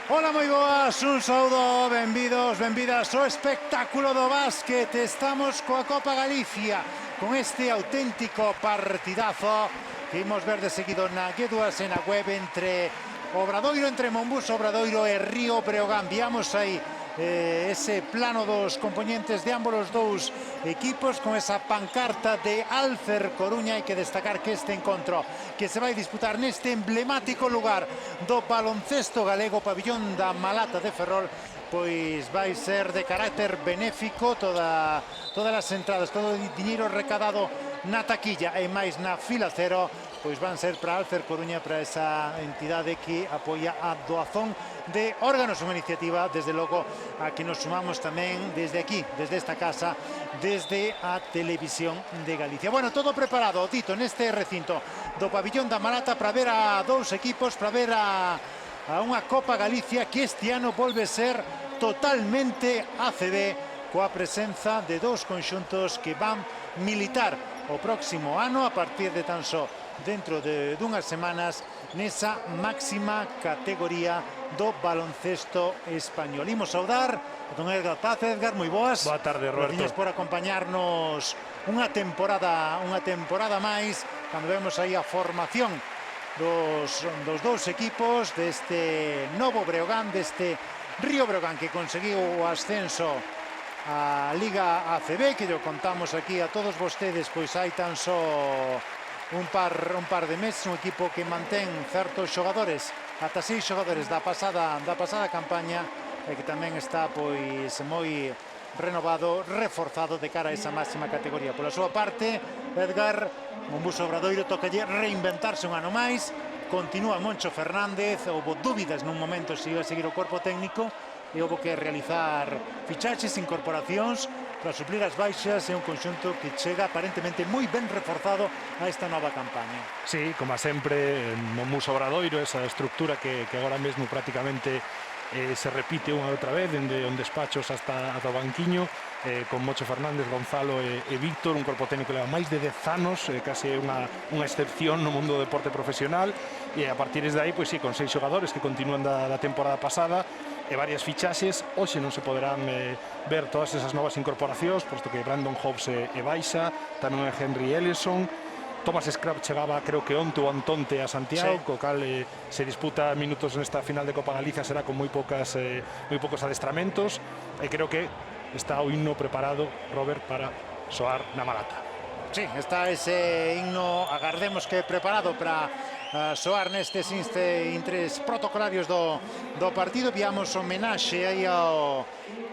Ola, moi boas, un saúdo, benvidos, benvidas ao espectáculo do básquet. Estamos coa Copa Galicia, con este auténtico partidazo que imos ver de seguido na G2 e na web entre Obradoiro, entre Monbus, Obradoiro e Río Breogán. Viamos aí ese plano dos componentes de ambos os dous equipos con esa pancarta de Alcer Coruña. Hai que destacar que este encontro que se vai disputar neste emblemático lugar do baloncesto galego, pabillón da Malata de Ferrol, pois vai ser de carácter benéfico. Todas as entradas, todo o diñeiro recadado na taquilla e máis na fila cero, pois van ser para Alcer Coruña, para esa entidade que apoia a doazón de órganos. Unha iniciativa, desde logo, a que nos sumamos tamén desde aquí, desde esta casa, desde a Televisión de Galicia. Bueno, todo preparado, dito, neste recinto do pabillón da Malata para ver a dous equipos, para ver a unha Copa Galicia que este ano volve ser totalmente ACB, coa presenza de dous conxuntos que van militar o próximo ano, a partir de tan só dentro de dunhas semanas, nesa máxima categoría do baloncesto español. Imos saudar a don Edgar Paz. Edgar, moi boas. Boa tarde, Roberto. Gracias por acompañarnos unha temporada máis, cando vemos aí a formación dos dous equipos deste novo Breogán, deste Río Breogán, que conseguiu o ascenso a Liga ACB, que yo contamos aquí a todos vostedes, pois hai tan só un par de meses. Un equipo que mantén certos xogadores, ata 6 xogadores da pasada campaña, e que tamén está pois moi renovado, reforzado de cara a esa máxima categoría. Pola súa parte, Edgar, Monbus Obradoiro tocalle reinventarse un ano máis. Continúa Moncho Fernández, houve dúbidas nun momento se iba a seguir o corpo técnico e houve que realizar fichaxes, incorporacións para suplir as baixas. É un conxunto que chega aparentemente moi ben reforzado a esta nova campaña. Sí, como sempre, Monbus Obradoiro, esa estructura que agora mesmo prácticamente se repite unha e outra vez, dende os despachos hasta o banquiño, con Moncho Fernández, Gonzalo e Víctor, un corpo técnico que leva máis de 10 anos, case unha excepción no mundo do deporte profesional, e a partir de aí, pois sí, con 6 xogadores que continúan da temporada pasada e varias fichaxes. Hoxe non se poderán ver todas esas novas incorporacións, posto que Brandon Hobbs e baixa, tamén Henry Ellison. Thomas Scrap chegaba, creo que onte ou antonte a Santiago, sí, co cal se disputa minutos nesta final de Copa Galicia, será con moi poucos adestramentos, e creo que está o himno preparado, Robert, para soar na Malata. Sí, está ese himno, agardemos que preparado para soar nestes intres protocolarios do partido. Viamos homenaxe aí ao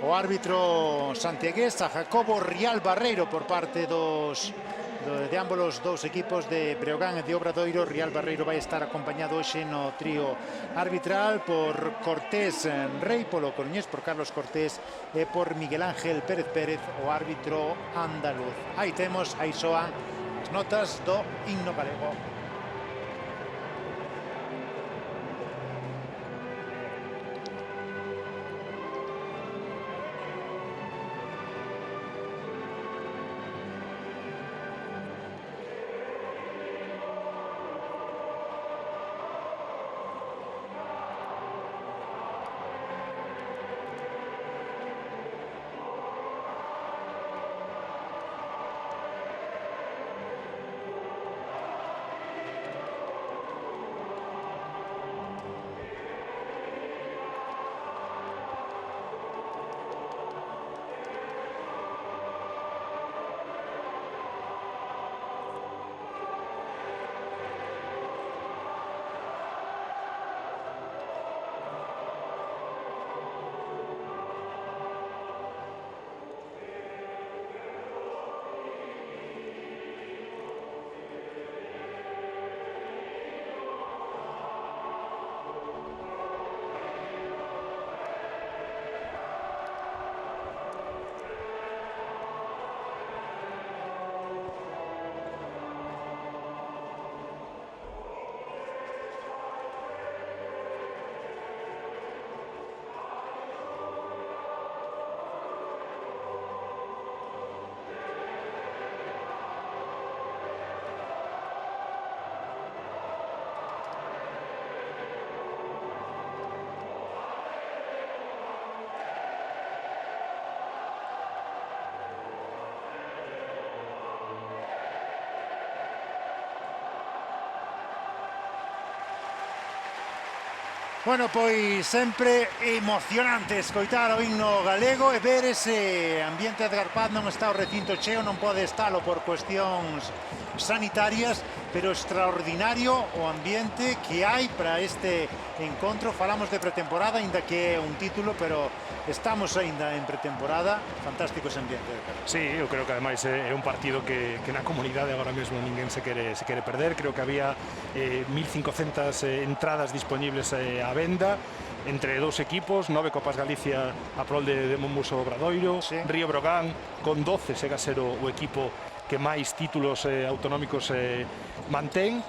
árbitro santiagués, a Jacobo Rial Barreiro, por parte de ambos os dous equipos de Breogán e de Obradoiro. Rial Barreiro vai estar acompañado hoxe no trío arbitral por Cortés Rei, polo coruñés, por Carlos Cortés e por Miguel Ángel Pérez Pérez, o árbitro andaluz. Aí temos, aí soan as notas do himno galego. Bueno, pois sempre emocionante escoitar o himno galego e ver ese ambiente. Edgar Paz non está o recinto cheo, non pode estalo por cuestións sanitarias, pero extraordinario o ambiente que hai para este encontro. Falamos de pretemporada, ainda que é un título, pero estamos ainda en pretemporada. Fantástico ese ambiente. Sí, eu creo que ademais é un partido que na comunidade agora mesmo ninguén se quere perder. Creo que había 1.500 entradas disponibles a venda entre dous equipos, 9 Copas Galicia a prol de Monmuso Obradoiro, sí. Río Brogan con 12 chega a ser o equipo que máis títulos autonómicos mantén.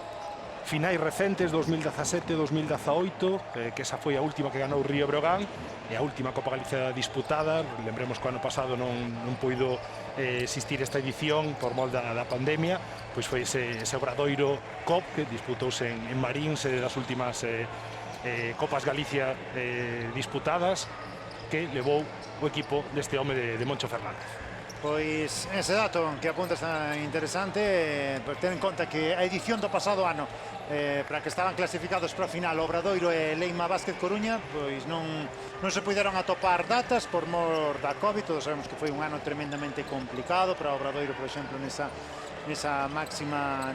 Finais recentes, 2017-2018, que esa foi a última que ganou Río Brogan, e a última Copa Galicia disputada. Lembremos que o ano pasado non puido existir esta edición por mol da pandemia, pois foi ese Obradoiro Cop que disputouse en Marín, sede das últimas Copas Galicia disputadas, que levou o equipo deste home de Moncho Fernández. Pois ese dato que apunta está interesante, ten en conta que a edición do pasado ano, para que estaban clasificados para o final Obradoiro e Leima Vázquez Coruña, pois non se puideron atopar datas por mor da COVID. Todos sabemos que foi un ano tremendamente complicado para Obradoiro, por exemplo, nesa máxima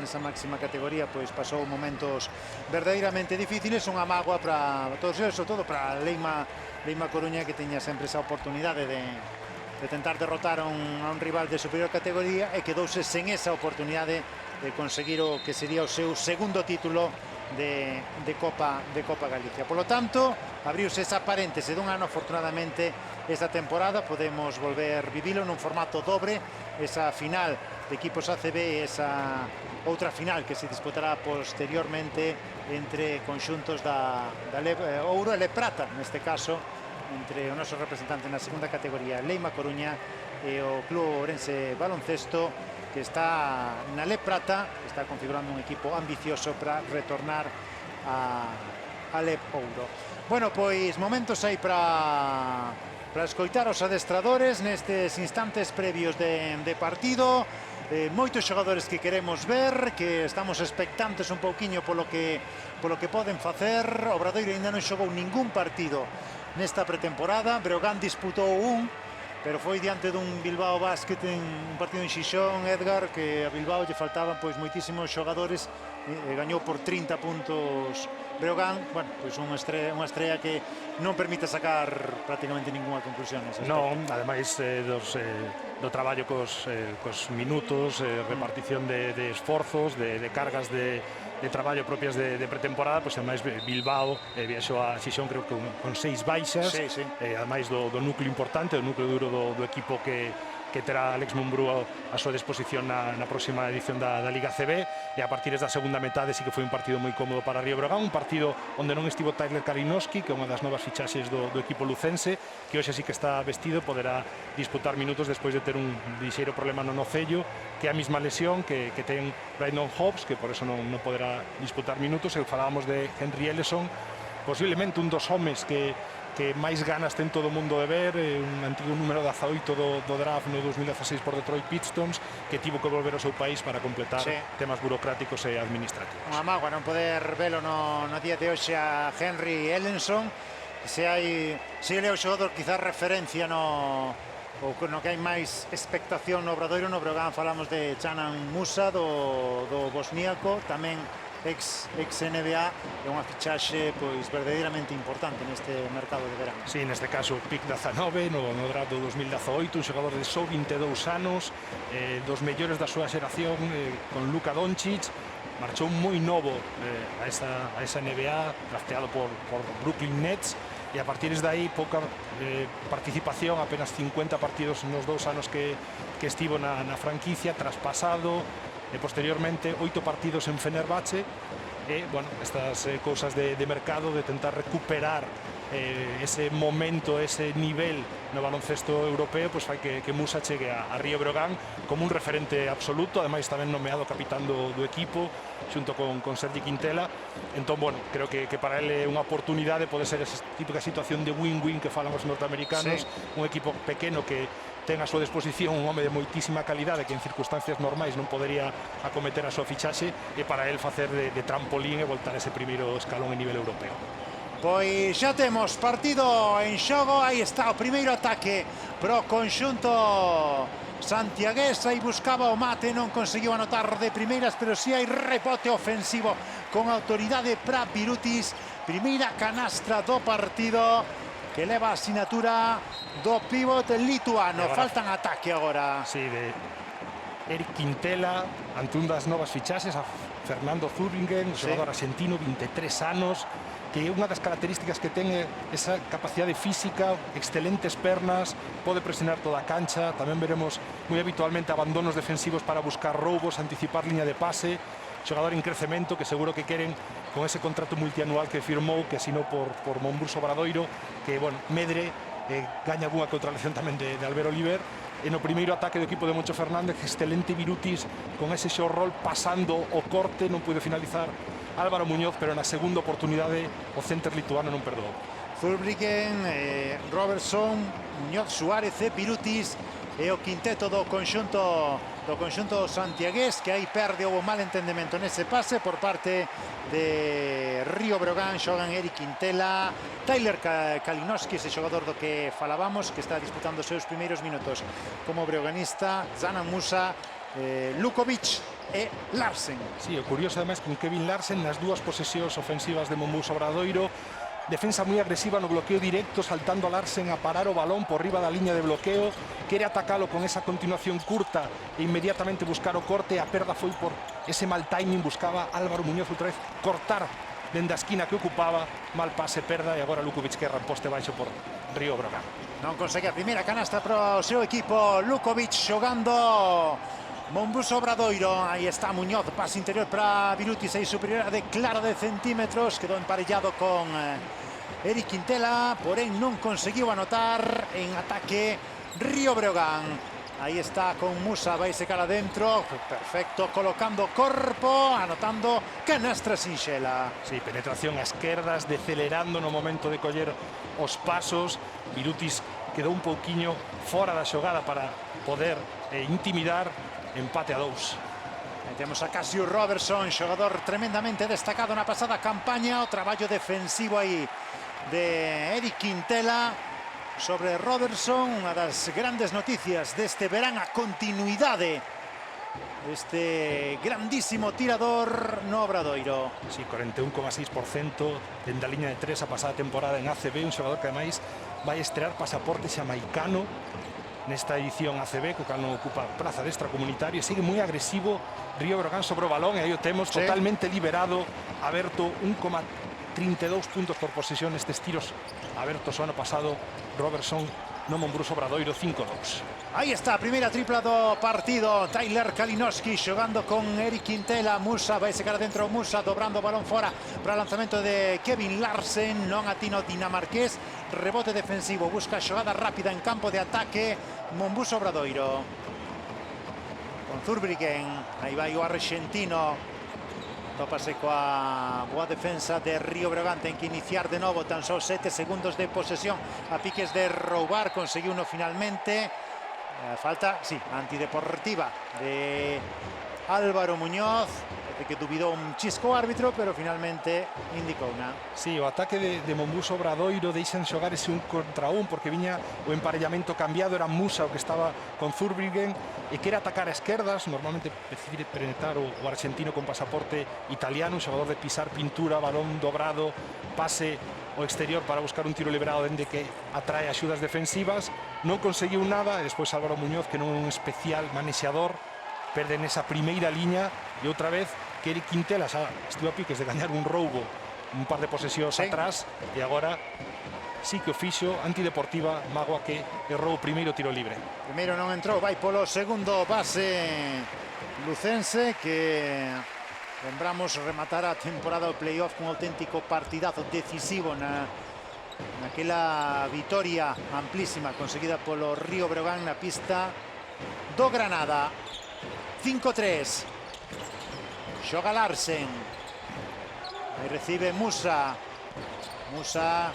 categoría, pois pasou momentos verdadeiramente difíciles. Unha mágoa para todos eles, sobre todo para Leima Coruña, que teña sempre esa oportunidade de tentar derrotar a un rival de superior categoría e quedouse sen esa oportunidade de conseguir o que sería o seu segundo título de Copa Galicia. Por lo tanto, abriuse esa paréntese dun ano. Afortunadamente, esta temporada podemos volver vivilo nun formato dobre, esa final de equipos ACB e esa outra final que se disputará posteriormente entre conxuntos da Ouro e Le Prata, neste caso, entre o noso representante na segunda categoría, Leima Coruña, e o Club Ourense Baloncesto, que está na Le Prata, que está configurando un equipo ambicioso para retornar a Le Ouro. Bueno, pois momentos aí para escoitar os adestradores nestes instantes previos de partido. Moitos xogadores que queremos ver, que estamos expectantes un pouquiño polo que poden facer. Obradoiro ainda non xogou ningún partido nesta pretemporada. Breogán disputou pero foi diante dun Bilbao Basket en un partido en Xixón, Edgar, que a Bilbao lle faltaban pois moitísimos xogadores, e gañou por 30 puntos Breogán. Bueno, pois unha estrella que non permite sacar prácticamente ninguna conclusión. Non, ademais do traballo cos minutos, repartición de esforzos, de cargas de traballo propias de pretemporada, pois ademais Bilbao viaxou a Xixón creo que con 6 baixas, sí. Ademais do núcleo importante, do núcleo duro do equipo que terá Alex Mumbrú a súa disposición na próxima edición da Liga CB, e a partir da segunda metade sí que foi un partido moi cómodo para Río Brogan, un partido onde non estivo Tyler Kalinowski, que é unha das novas fichaxes do equipo lucense, que hoxe sí que está vestido, poderá disputar minutos despois de ter un lixeiro problema no nocello, que é a mesma lesión que ten Brandon Hobbs, que por eso non poderá disputar minutos. E falábamos de Henry Ellison, posiblemente un dos homes que máis ganas ten todo o mundo de ver, un antigo número 18 do draft no 2016 por Detroit Pistons, que tivo que volver ao seu país para completar temas burocráticos e administrativos. Unha mágoa non poder velo no día de hoxe a Henry Ellison. Se ele é o xogador quizás referencia no que hai máis expectación no Obradoiro. No Breogán falamos de Canan Musa, do bosníaco, tamén ex NBA, é unha fichaxe pois verdadeiramente importante neste mercado de verán. Sí, neste caso pick 19 no draft do 2018, un xogador de só 22 anos, dos mellores da súa xeración, con Luka Doncic. Marchou moi novo a esa NBA, drafteado por Brooklyn Nets, e a partir de aí pouca participación, apenas 50 partidos nos 2 anos que estivo na franquicia, traspasado, e posteriormente 8 partidos en Fenerbahce. E, bueno, estas cousas de mercado, de tentar recuperar ese momento, ese nivel no baloncesto europeo, pois fai que Musa chegue a Río Brogan como un referente absoluto, ademais tamén nomeado capitán do equipo xunto con Sergi Quintela. Entón, bueno, creo que para ele é unha oportunidade, pode ser esa típica situación de win-win que falan os norteamericanos, un equipo pequeno que ten a súa disposición un home de moitísima calidade que en circunstancias normais non podería acometer a súa fichaxe, e para el facer de trampolín e voltar a ese primeiro escalón en nivel europeo. Pois xa temos partido en xogo. Aí está o primeiro ataque pro conxunto santiagués. Aí buscaba o mate, non conseguiu anotar de primeiras, pero si hai rebote ofensivo con autoridade para Birutis. Primeira canastra do partido que leva a asinatura do pívot lituano. Faltan ataque agora. Sí, de Eric Quintela ante un das novas fichaxes, a Fernando Zurbriggen, xogador argentino, 23 anos, que unha das características que ten é esa capacidade física, excelentes pernas, pode presionar toda a cancha. Tamén veremos moi habitualmente abandonos defensivos para buscar roubos, anticipar liña de pase. Xogador en crecemento que seguro que queren con ese contrato multianual que firmou, que asinou por Mombuso Obradoiro, que, bueno, medre, gaña algunha contratación tamén de Albert Oliver. E no primeiro ataque do equipo de Moncho Fernández, excelente Birutis con ese show roll pasando o corte, non pude finalizar Álvaro Muñoz, pero na segunda oportunidade o center lituano non perdoou. Zurbriggen, Robertson, Muñoz, Suárez e Birutis e o quinteto do conxunto santiagués, que aí perde o mal entendemento nese pase por parte de Río Breogán. Xogan Eric Quintela, Tyler Kalinowski, ese xogador do que falábamos, que está disputando os seus primeiros minutos como breoganista, Zanan Musa, Lukovic e Larsen. Sí, o curioso ademais con Kevin Larsen nas dúas posesións ofensivas de Mombuso Obradoiro. Defensa moi agresiva no bloqueo directo, saltando a Larsen a parar o balón por riba da liña de bloqueo. Quere atacalo con esa continuación curta e inmediatamente buscar o corte. A perda foi por ese mal timing. Buscaba Álvaro Muñoz outra vez cortar dende a esquina que ocupaba. Mal pase, perda, e agora Lukovic que erra poste baixo por Río Breogán. Non consegue a primeira canasta pro seu equipo. Lukovic xogando Mombuso Obradoiro. Aí está Muñoz, pase interior para Birutis, aí superioridade clara de centímetros. Quedou emparellado con Eric Quintela, porén non conseguiu anotar. En ataque Río Breogán. Aí está con Musa, vai secar adentro. Perfecto, colocando corpo, anotando canastra sinxela. Sí, penetración a esquerdas, decelerando no momento de coller os pasos. Birutis quedou un pouquiño fora da xogada para poder intimidar. Empate a 2. Temos a Cassius Robertson, xogador tremendamente destacado na pasada campaña. O traballo defensivo aí de Eric Quintela sobre Robertson. Unha das grandes noticias deste verán, a continuidade deste grandísimo tirador no Obradoiro. Sí, 41,6% dende a liña de 3 a pasada temporada en ACB. Un xogador que ademais vai estrear pasaporte xamaicano nesta edición ACB, que non ocupa praza de extracomunitario. Sigue moi agresivo Río Breogán sobre o balón, e aí o temos totalmente liberado. Aberto 1,32 puntos por posesión nestes tiros abertos o ano pasado. Robertson no Mombuso Obradoiro, 5-2. Aí está a primeira tripla do partido. Tyler Kalinowski xogando con Eric Quintela. Musa vai secar adentro, Musa dobrando o balón fora para o lanzamento de Kevin Larsen. Non atina o dinamarqués. Rebote defensivo, busca xogada rápida en campo de ataque Mombuso Obradoiro. Con Zurbriggen, aí vai o argentino. Tópase coa boa defensa de Río Breogán. Ten que iniciar de novo, tan só 7 segundos de posesión. A piques de roubar, conseguiu uno finalmente. Falta, sí, antideportiva de Álvaro Muñoz, que dubidou un chisco árbitro, pero finalmente indicou una. Sí, o ataque de Mombuso Obradoiro deixan xogar ese 1 contra 1, porque viña o emparellamento cambiado. Era Musa o que estaba con Zurbriggen e quere atacar a esquerdas. Normalmente decide penetrar o argentino con pasaporte italiano, un xogador de pisar pintura, balón dobrado, pase o exterior para buscar un tiro liberado dende que atrae axudas defensivas. Non conseguiu nada, e despois Álvaro Muñoz, que non é un especial manexador, perde nesa primeira liña. E outra vez que Eric Quintela xa estivo a piques de gañar un roubo un par de posesións atrás, e agora sí que o fixo. Antideportiva, mágoa que errou o primeiro tiro libre. Primeiro non entrou, vai polo segundo base lucense, que lembramos rematar a temporada o playoff con un auténtico partidazo decisivo naquela vitoria amplísima conseguida polo Río Breogán na pista do Granada. 5-3. Xoga Larsen. Aí recibe Musa. Musa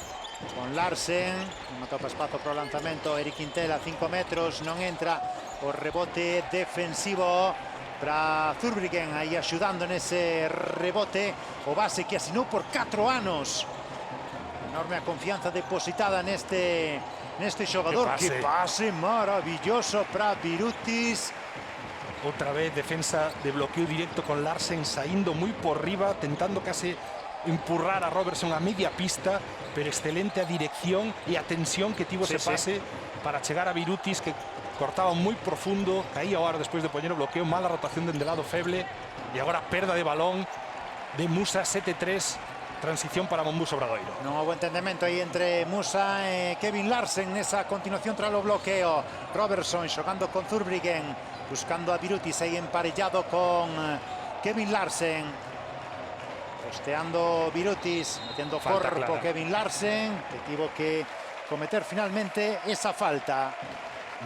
con Larsen. Non atopa espazo para o lanzamento. Eric Quintela, 5 metros. Non entra. O rebote defensivo para Zurbriggen, aí axudando nese rebote o base que asinou por 4 anos Enorme confianza depositada neste xogador. Que pase maravilloso para Birutis. Otra vez defensa de bloqueo directo con Larsen saindo muy por riba, tentando casi empurrar a Robertson a media pista, pero excelente a dirección y a tensión que tivo ese pase para chegar a Birutis, que cortaba muy profundo, caía ahora después de poner o bloqueo, mala rotación del lado feble y ahora perda de balón de Musa. 7-3, transición para Monbus Obradoiro. Non houve entendemento aí entre Musa e Kevin Larsen nesa continuación tras o bloqueo. Robertson xogando con Zurbriggen, buscando a Birutis aí emparellado con Kevin Larsen. Posteando Birutis, metendo corpo Kevin Larsen, que tivo que cometer finalmente esa falta.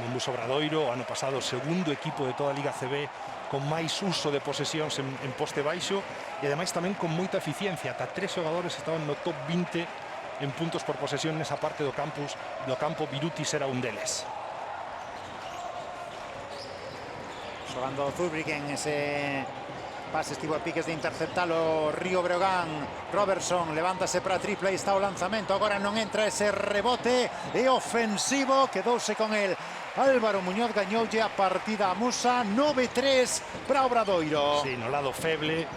Monbus Obradoiro, ano pasado segundo equipo de toda a Liga CB con máis uso de posesións en poste baixo e ademais tamén con moita eficiencia. Ata 3 xogadores estaban no top 20 en puntos por posesión nesa parte do campo. Birutis era un deles. Xogando Zurbriggen, ese pase estivo a piques de interceptalo Río Breogán. Robertson levántase para tripla e está o lanzamento. Agora non entra ese rebote, é ofensivo, quedouse con el Álvaro Muñoz. Gañoulle a partida a Musa. 9-3 para Obradoiro. Sí, no lado feble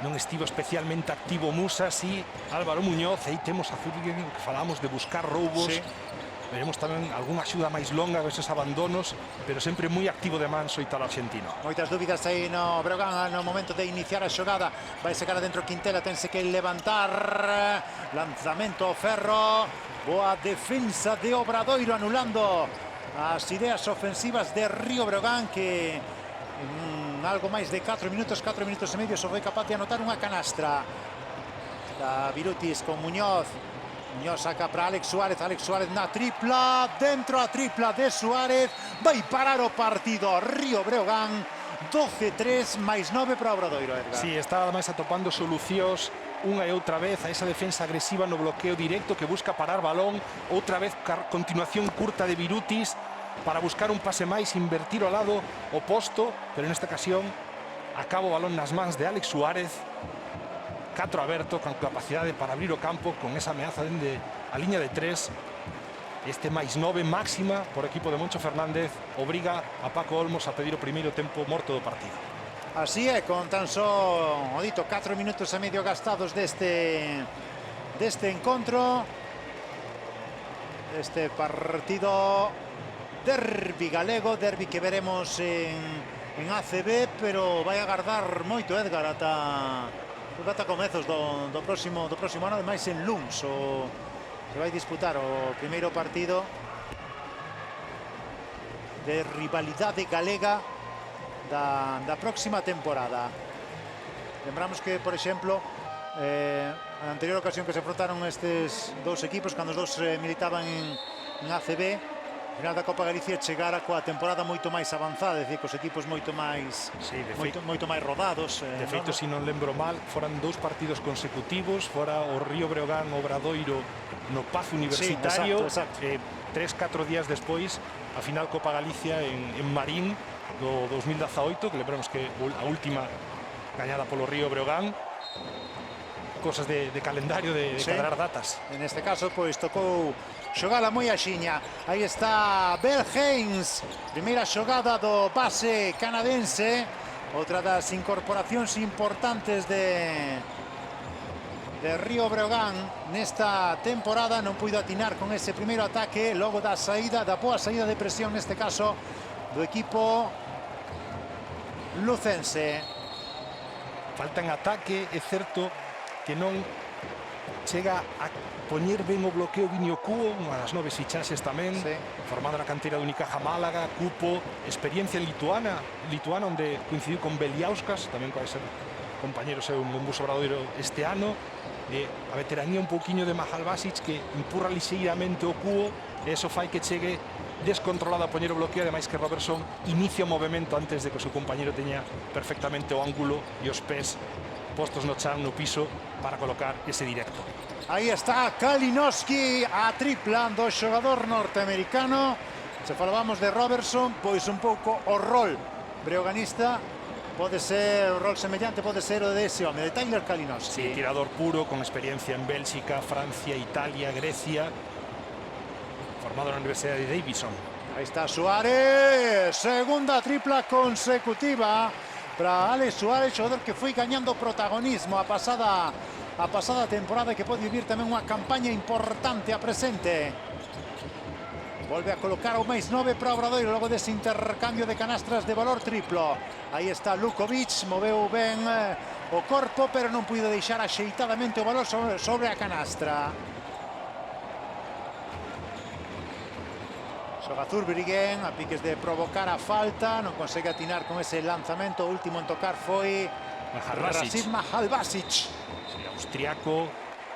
non estivo especialmente activo Musa, sí, Álvaro Muñoz. Aí temos a Zurbriggen, que falamos de buscar roubos. Veremos tamén algunha axuda máis longa, esos abandonos, pero sempre moi activo de manso Italo argentino. Moitas dúbidas aí no Breogán no momento de iniciar a xogada. Vai sacar adentro Quintela, tense que levantar. Lanzamento ao ferro. Boa defensa de Obradoiro, anulando as ideas ofensivas de Río Breogán, que en algo máis de 4 minutos e medio só foi capaz de anotar unha canastra. Da Birutis con Muñoz. Muñoz saca para Alex Suárez na tripla, dentro a tripla de Suárez, vai parar o partido Río Breogán. 12-3 máis 9 para Obradoiro, Edgar. Sí, está ademais atopando solucións unha e outra vez a esa defensa agresiva no bloqueo directo que busca parar balón, outra vez continuación curta de Birutis para buscar un pase máis, invertir ao lado oposto, pero nesta ocasión acaba o balón nas mans de Alex Suárez. 4 aberto, con capacidade para abrir o campo, con esa ameaza dende a liña de 3. Este máis 9 máxima por equipo de Moncho Fernández obriga a Paco Olmos a pedir o primeiro tempo morto do partido. Así é, con tan só, o dito, 4 minutos e medio gastados deste encontro, deste partido derbi galego, derbi que veremos en ACB, pero vai agardar moito, Edgar, ata comezos do próximo ano, ademais en Luns se vai disputar o primeiro partido de rivalidade galega da próxima temporada. Lembramos que, por exemplo, na anterior ocasión que se enfrontaron estes dous equipos, cando os dous militaban en ACB, final da Copa Galicia chegara coa temporada moito máis avanzada, é dicir, cos equipos moito máis rodados. De feito, se non lembro mal, foran 2 partidos consecutivos, fora o Río Breogán Obradoiro no Paz Universitario. Sí, exacto. 3-4 días despois, a final Copa Galicia en Marín do 2018, que lembramos que a última gañada polo Río Breogán. Cosas de calendario, de cadrar datas. En este caso, pois, tocou xogala moi axiña. Aí está Bell Haynes, primeira xogada do base canadense, outra das incorporacións importantes de Río Breogán nesta temporada. Non puido atinar con ese primeiro ataque logo da boa saída de presión, neste caso do equipo lucense. Falta en ataque, é certo que non chega a poñer ben o bloqueo Viño Cuo, unha das 9 fichaxes tamén, formada na cantera de Unicaja Málaga, Cupo, experiencia en Lituana onde coincidiu con Beliauskas, tamén vai ser compañero seu en Monbus Obradoiro este ano, a veteranía un pouquiño de Mahal Basic, que empurra lixeiramente o Cuo, e iso fai que chegue descontrolado a poñer o bloqueo, ademais que Robertson inicia o movimento antes de que o seu compañero teña perfectamente o ángulo e os pés postos no chan, no piso, para colocar ese directo. Aí está Kalinowski, a tripla do xogador norteamericano. Se falábamos de Robertson, pois un pouco o rol breoganista pode ser o rol semellante, pode ser o de ese home, de Tyler Kalinowski. Sí, tirador puro, con experiencia en Bélxica, Francia, Italia, Grecia, formado en la Universidad de Davidson. Aí está Suárez, segunda tripla consecutiva para Alex Suárez, xogador que foi gañando protagonismo a pasada temporada, que pode vivir tamén unha campaña importante a presente. Volve a colocar o máis 9 para Obradoiro logo dese intercambio de canastras de valor triplo. Aí está Lukovic, moveu ben o corpo, pero non puido deixar axeitadamente o valor sobre a canastra. Xoga Zurbriggen, a piques de provocar a falta, non consegue atinar con ese lanzamento. O último en tocar foi Rasib Mahalbasic. Sí, austriaco,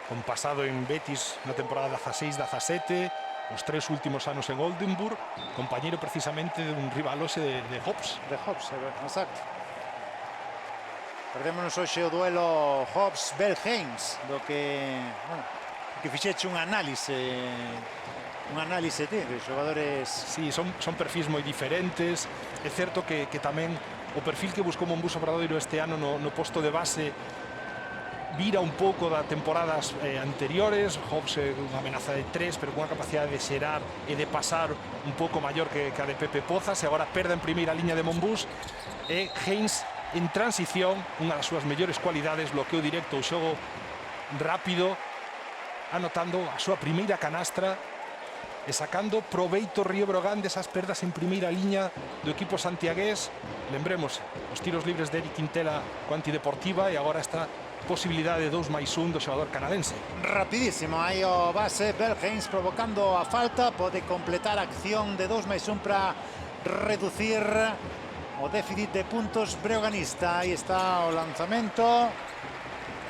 con pasado en Betis na temporada 16-17. Os 3 últimos anos en Oldenburg, compañeiro precisamente de un rival hoxe de Hobbs. De Hobbs, exacto. Perdémonos hoxe o duelo Hobbs-Belheims, do que, bueno, que fixeche un análise de xogadores. Sí, son perfis moi diferentes. É certo que tamén o perfil que buscou Monbus Obradoiro este ano no posto de base vira un pouco das temporadas anteriores. Hobbs é unha amenaza de 3, pero con unha capacidade de xerar e de pasar un pouco maior que a de Pepe Pozas, e agora perde en primeira liña de Monbus. E Haynes en transición, unha das súas mellores cualidades, bloqueo directo, o xogo rápido, anotando a súa primeira canastra e sacando proveito Río Brogan desas perdas en primeira liña do equipo santiagués. Lembremos os tiros libres de Eric Quintela co Antideportiva, e agora esta posibilidade de 2+1 do xogador canadense. Rapidísimo, aí o base Belheims provocando a falta, pode completar a acción de 2+1 para reducir o déficit de puntos breoganista. Aí está o lanzamento,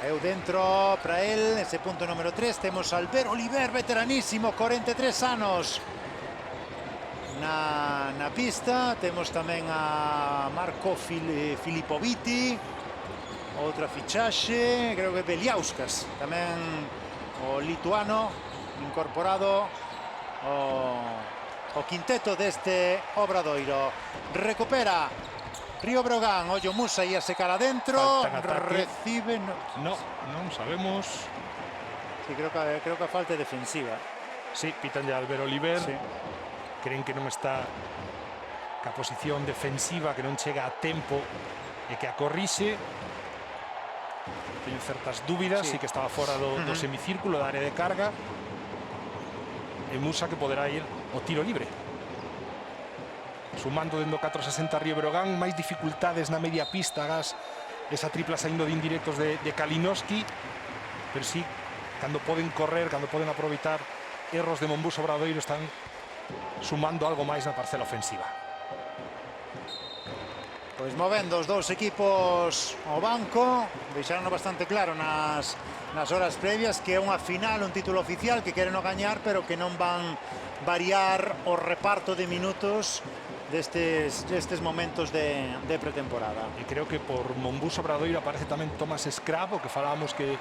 caeu dentro para el, ese punto número 3. Temos Albert Oliver, veteranísimo, 43 anos na pista. Temos tamén a Marco Filipoviti, outra fichaxe, creo que Beliauskas, tamén o lituano incorporado o quinteto deste Obradoiro. Recupera Río Brogan, ollo Musa ia se cara adentro, recibe... No, non sabemos. Sí, creo que a falta defensiva. Sí, pitan ya Albert Oliver. Sí. Creen que non está ca posición defensiva, que non chega a tempo e que a corrixe. Teñen certas dúbidas, sí que estaba fora do semicírculo da área de carga. E Musa que poderá ir o tiro libre. Sumando dentro 4.60 Río Brogan, máis dificultades na media pista, gas esa tripla saindo de indirectos de Kalinowski, pero sí, cando poden correr, cando poden aproveitar erros de Monbus Obradoiro, están sumando algo máis na parcela ofensiva. Pois movendo os dous equipos ao banco, deixaron bastante claro nas horas previas que é unha final, un título oficial, que queren o gañar, pero que non van variar o reparto de minutos destes momentos de pretemporada. E creo que por Monbus Obradoiro aparece tamén Tomás Escravo, que falábamos que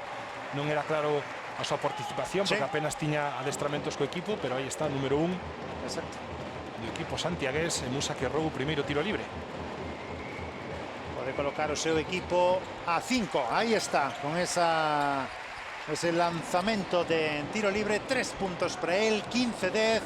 non era claro a súa participación, porque apenas tiña adestramentos co equipo, pero aí está, número 1 do equipo santiagués, e Musa que rouba o primeiro tiro libre. Pode colocar o seu equipo a 5, aí está, con ese lanzamento de tiro libre, 3 puntos para él, 15-10,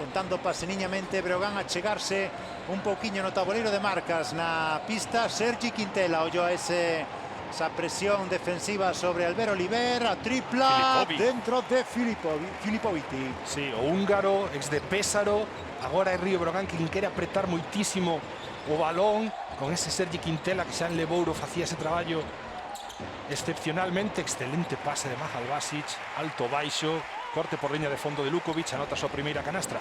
tentando paseniñamente Breogán achegarse un pouquiño no tabuleiro de marcas na pista. Sergi Quintela, ollo a esa presión defensiva sobre Albert Oliver, a tripla dentro de Filipoviti. Sí, o húngaro, ex de Pésaro, agora é Río Brogan que quere apretar moitísimo o balón, con ese Sergi Quintela que xa en Levouro facía ese traballo excepcionalmente. Excelente pase de Mahalbasic, alto baixo, corte por liña de fondo de Lukovic, anota a súa primeira canastra.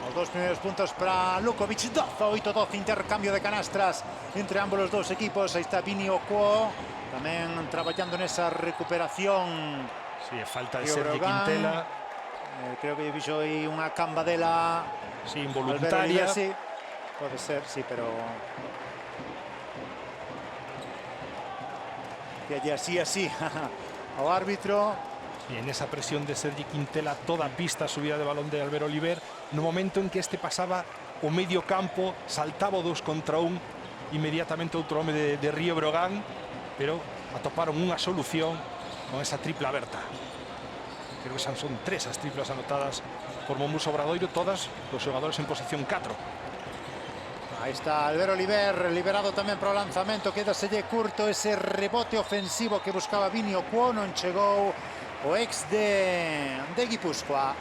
Os dos primeiros puntos para Lukovic, 12-8-12, intercambio de canastras entre ambos os dous equipos. Aí está Vini Okuo, tamén traballando nesa recuperación. Sí, falta de Sergi Quintela. Creo que fixo aí unha cambadela involuntaria. Sí, pode ser, sí, pero... que allí así ao árbitro. Y en esa presión de Sergi Quintela, toda pista subida de balón de Albert Oliver, no momento en que este pasaba o medio campo, saltaba o 2 contra 1, inmediatamente outro home de Río Brogan, pero atoparon unha solución con esa tripla aberta. Creo que son 3 as triplas anotadas por Mombus Obradoiro, todas los xogadores en posición 4. Aí está Albert Oliver, liberado tamén para o lanzamento, quedaselle curto ese rebote ofensivo que buscaba Vini Ocuo, non chegou o ex de Guipúzcoa.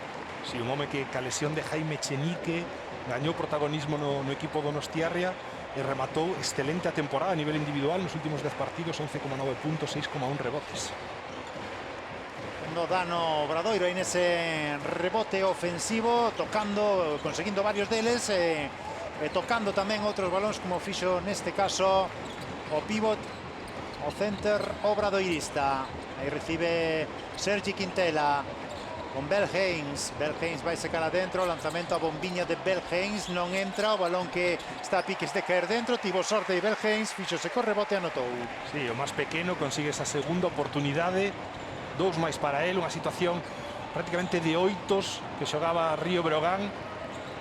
Sí, un home que ca lesión de Jaime Chenique gañou protagonismo no equipo donostiarria e rematou excelente a temporada a nivel individual nos últimos 10 partidos, 11,9 puntos, 6,1 rebotes. No dano Obradoiro en ese rebote ofensivo, tocando, conseguindo varios deles, tocando tamén outros balóns, como fixo neste caso o pivot, o center obradoirista. Aí recibe Sergi Quintela con Bell Haynes. Bell Haynes vai secar adentro, lanzamento a bombiña de Bell Haynes, non entra, o balón que está a piques de caer dentro, tivo sorte e Bell Haynes fixose co rebote e anotou. Sí, o máis pequeno consigue esa segunda oportunidade, 2 máis para él, unha situación prácticamente de 8 que xogaba Río Brogan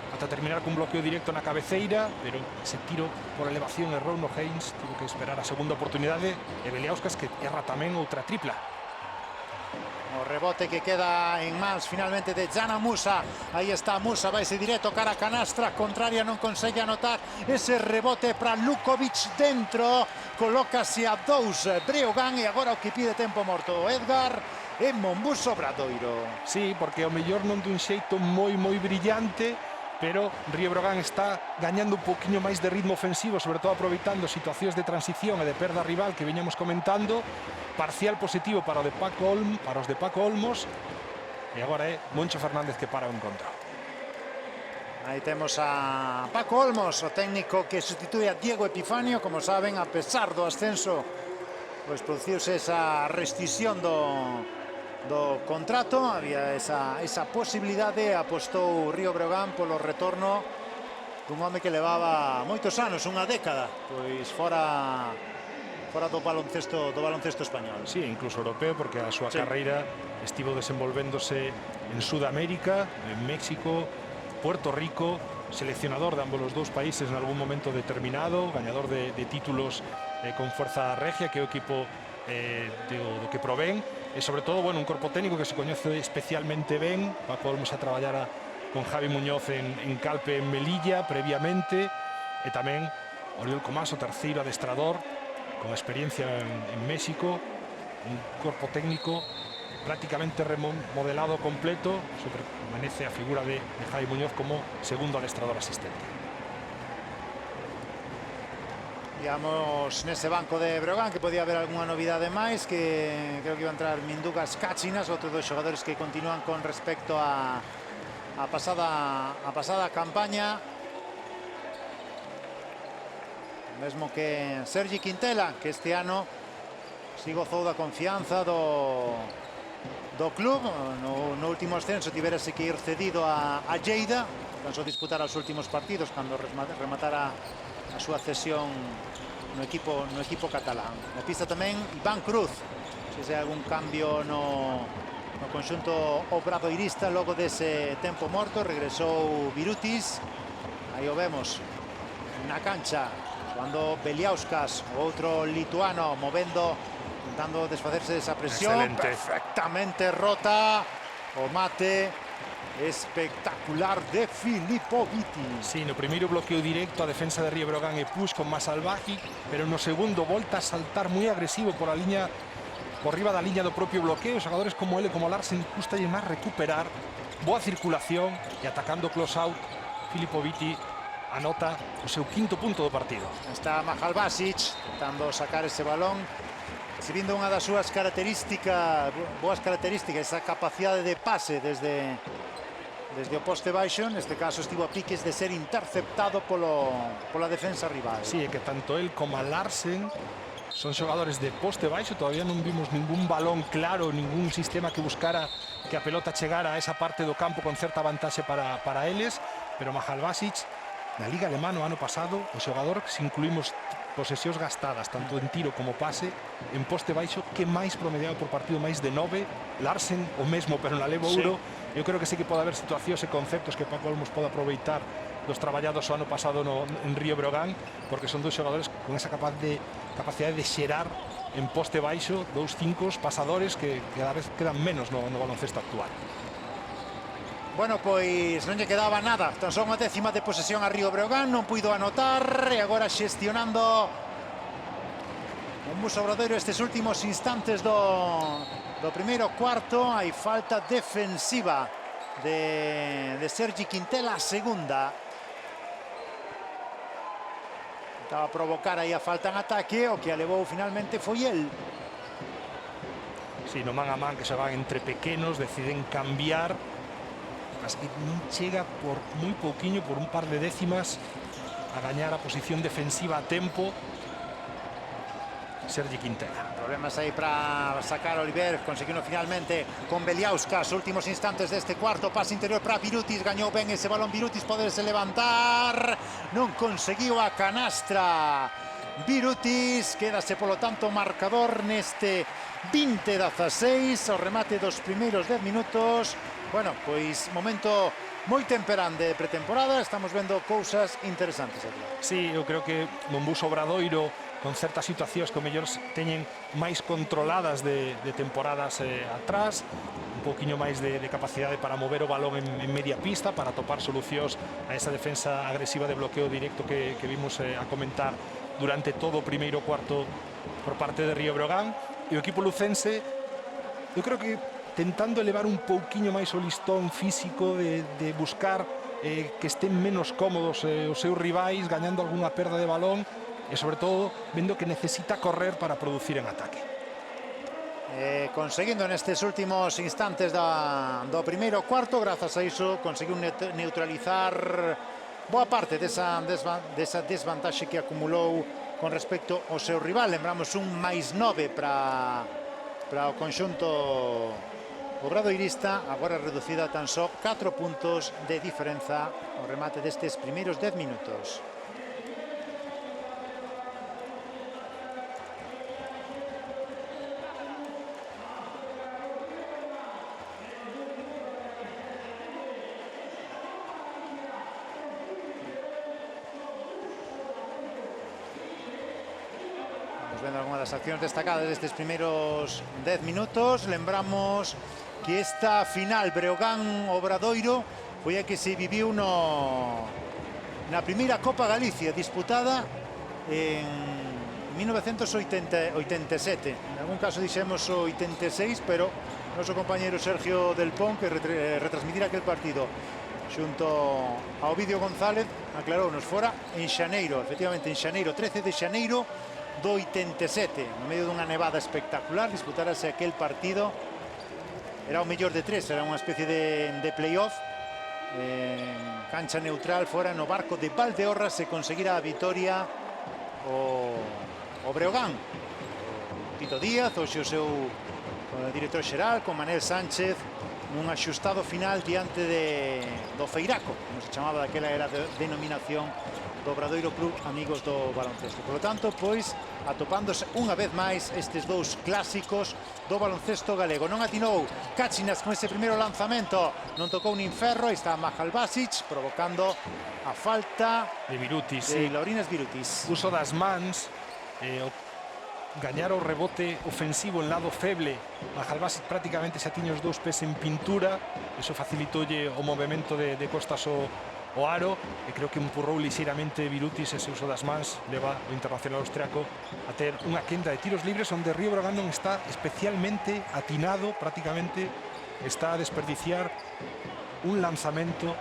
ata terminar cun bloqueo directo na cabeceira, pero ese tiro por elevación errou no Haynes, tivo que esperar a segunda oportunidade, e Beliauskas que erra tamén outra tripla. O rebote que queda en mans finalmente de Jana Musa. Aí está Musa, vai ese directo cara a canastra contraria, non consegue anotar ese rebote para Lukovic dentro, colócase a 2 Breogán e agora o que pide tempo morto Edgar e Mombus Obradoiro. Sí, porque ao mellor non dun xeito moi brillante, pero Río Brogan está gañando un poquinho máis de ritmo ofensivo, sobre todo aproveitando situacións de transición e de perda rival que veñamos comentando. Parcial positivo para os de Paco Olmos, e agora é Moncho Fernández que para o encontro. Aí temos a Paco Olmos, o técnico que sustituye a Diego Epifanio. Como saben, a pesar do ascenso, pois produciuse esa rescisión do contrato, había esa posibilidade, apostou Río Breogán polo retorno dun home que levaba moitos anos, unha década, pois fora do baloncesto español. Sí, incluso europeo, porque a súa carreira estivo desenvolvéndose en Sudamérica, en México, Puerto Rico, seleccionador de ambos os dous países en algún momento determinado, gañador de títulos con Fuerza Regia, que é o equipo do que provén, e sobre todo, bueno, un corpo técnico que se coñece especialmente ben. Paco Olmos a traballar con Javi Muñoz en Calpe, en Melilla, previamente, e tamén Oriol Comas, o terceiro adestrador, con experiencia en México, un corpo técnico prácticamente remodelado completo. Permanece a figura de Javi Muñoz como segundo adestrador asistente. Digamos, nese banco de Breogán que podía haber algunha novidade máis, que creo que iba a entrar Mindugas Cáchinas, outros dos xogadores que continúan con respecto a pasada campaña. Mesmo que Sergi Quintela, que este ano si gozou da confianza do club. No último ascenso tiverase que ir cedido a Lleida, cansou disputar os últimos partidos cando rematara a súa cesión no equipo catalán. Na pista tamén Iván Cruz, se hai algún cambio no conxunto obradoirista logo dese tempo morto. Regresou Virutis, aí o vemos na cancha cando Beliauskas, outro lituano, intentando desfacerse desa presión. Excelente. Perfectamente rota o mate espectacular de Filippo Viti. Sí, no primeiro bloqueo directo a defensa de Río Brogan e push con Masalvaji, pero no segundo volta a saltar moi agresivo por riba da liña do propio bloqueo. Xogadores como ele, como Larsen, custa máis recuperar. Boa circulación e atacando close out, Filippo Viti anota o seu 5º punto do partido. Está Mahalbasic tentando sacar ese balón, exhibindo unha das súas boas características, esa capacidade de pase desde o poste baixo. Neste caso estivo a piques de ser interceptado pola defensa rival. Sí, é que tanto el como a Larsen son xogadores de poste baixo. Todavía non vimos ningún balón claro, ningún sistema que buscara que a pelota chegara a esa parte do campo con certa vantaxe para eles, pero Mahalbasic na Liga Alemán o ano pasado, o xogador, se incluímos posesións gastadas, tanto en tiro como pase, en poste baixo, que máis promediado por partido, máis de 9. Larsen o mesmo, pero na Levo Euro. Eu creo que sí que pode haber situacións e conceptos que Paco Olmos pode aproveitar traballados o ano pasado en Río Breogán, porque son dous xogadores con esa capacidade de xerar en poste baixo, dous cincos pasadores que cada vez quedan menos no baloncesto actual. Bueno, pois non lle quedaba nada, tan só unha décima de posesión a Río Breogán, non puido anotar e agora xestionando un Musa Obradoiro estes últimos instantes do primeiro cuarto. Hai falta defensiva de Sergi Quintela, a segunda. Estaba a provocar aí a falta en ataque, o que a levou finalmente foi el. Sí, no man a man que se van entre pequenos, deciden cambiar. Mas que non chega por moi pouquiño, por un par de décimas, a gañar a posición defensiva a tempo Sergi Quintela. Problemas aí para sacar Oliver, conseguiu finalmente con Beliauskas, últimos instantes deste cuarto, pase interior para Birutis, gañou ben ese balón Birutis, poderse levantar, non conseguiu a canastra Birutis, quédase polo tanto marcador neste 20-16, o remate dos primeiros 10 minutos. Bueno, pois momento moi temperán de pretemporada, estamos vendo cousas interesantes aquí. Sí, eu creo que Monbus Obradoiro con certas situacións que o mellor teñen máis controladas de temporadas atrás, un pouquiño máis de capacidade para mover o balón en media pista, para topar solucións a esa defensa agresiva de bloqueo directo que vimos a comentar durante todo o primeiro cuarto por parte de Río Breogán. E o equipo lucense, eu creo que tentando elevar un pouquiño máis o listón físico, de buscar que estén menos cómodos os seus rivais, gañando algunha perda de balón e sobre todo vendo que necesita correr para producir en ataque. Conseguindo nestes últimos instantes do primeiro cuarto, grazas a iso conseguiu neutralizar boa parte desa desvantaxe que acumulou con respecto ao seu rival. Lembramos un +9 para o conxunto obradoirista, agora reducida a tan só 4 puntos de diferenza ao remate destes primeiros 10 minutos. Vendo algunha das accións destacadas destes primeiros 10 minutos. Lembramos que esta final Breogán-Obradoiro foi a que se viviu na primeira Copa Galicia, disputada en 1987. En algún caso dixemos 86, pero o noso compañeiro Sergio Del Pon, que retransmitira aquel partido xunto ao Ovidio González, aclarounos fora en xaneiro, efectivamente en xaneiro, 13 de xaneiro do 87, no medio dunha nevada espectacular, disputarase aquel partido. Era o mellor de tres, era unha especie de playoff, cancha neutral fora no Barco de Valdeorras, se conseguira a vitoria o Breogán. Tito Díaz, hoxe o seu director xeral, con Manel Sánchez, nun axustado final diante do Feiraco, como se chamaba daquela era de denominación do Obradoiro Club Amigos do Baloncesto. Por lo tanto, pois, atopándose unha vez máis estes dous clásicos do baloncesto galego. Non atinou Cáchinas con ese primeiro lanzamento, non tocou nin ferro, está Mahal Basic provocando a falta de Birutis, de Laurinas Birutis. Uso das mans, gañar o rebote ofensivo en lado feble. Mahal Basic prácticamente xa tiña os dous pés en pintura, eso facilitoulle o movimento de costas o aro, e creo que empurrou lixeiramente Birutis. Ese uso das mans leva o internacional austriaco a ter unha quenda de tiros libres onde Río Breogán non está especialmente atinado, prácticamente está a desperdiciar un lanzamento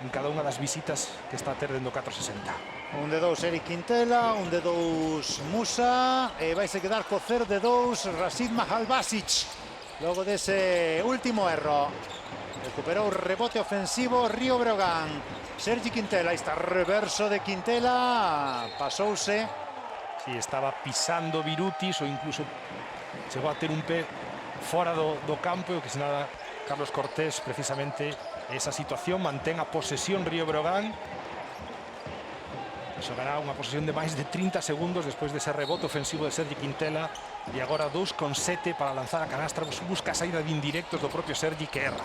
en cada unha das visitas que está a ter dentro 460. Un de dous Eric Quintela, un de dous Musa, e vai se quedar co 0 de 2 Rashid Mahal Basic logo dese último erro. Recuperou o rebote ofensivo Río Breogán. Sergi Quintela, aí está reverso de Quintela, pasouse. Sí, estaba pisando Birutis, ou incluso chegou a ter un pé fora do campo, e o que sinala Carlos Cortés precisamente esa situación. Mantén a posesión Río Breogán, xogará unha posesión de máis de 30 segundos despois dese rebote ofensivo de Sergi Quintela, e agora 2,7 para lanzar a canastra. Busca a saída de indirectos do propio Sergi, que erra.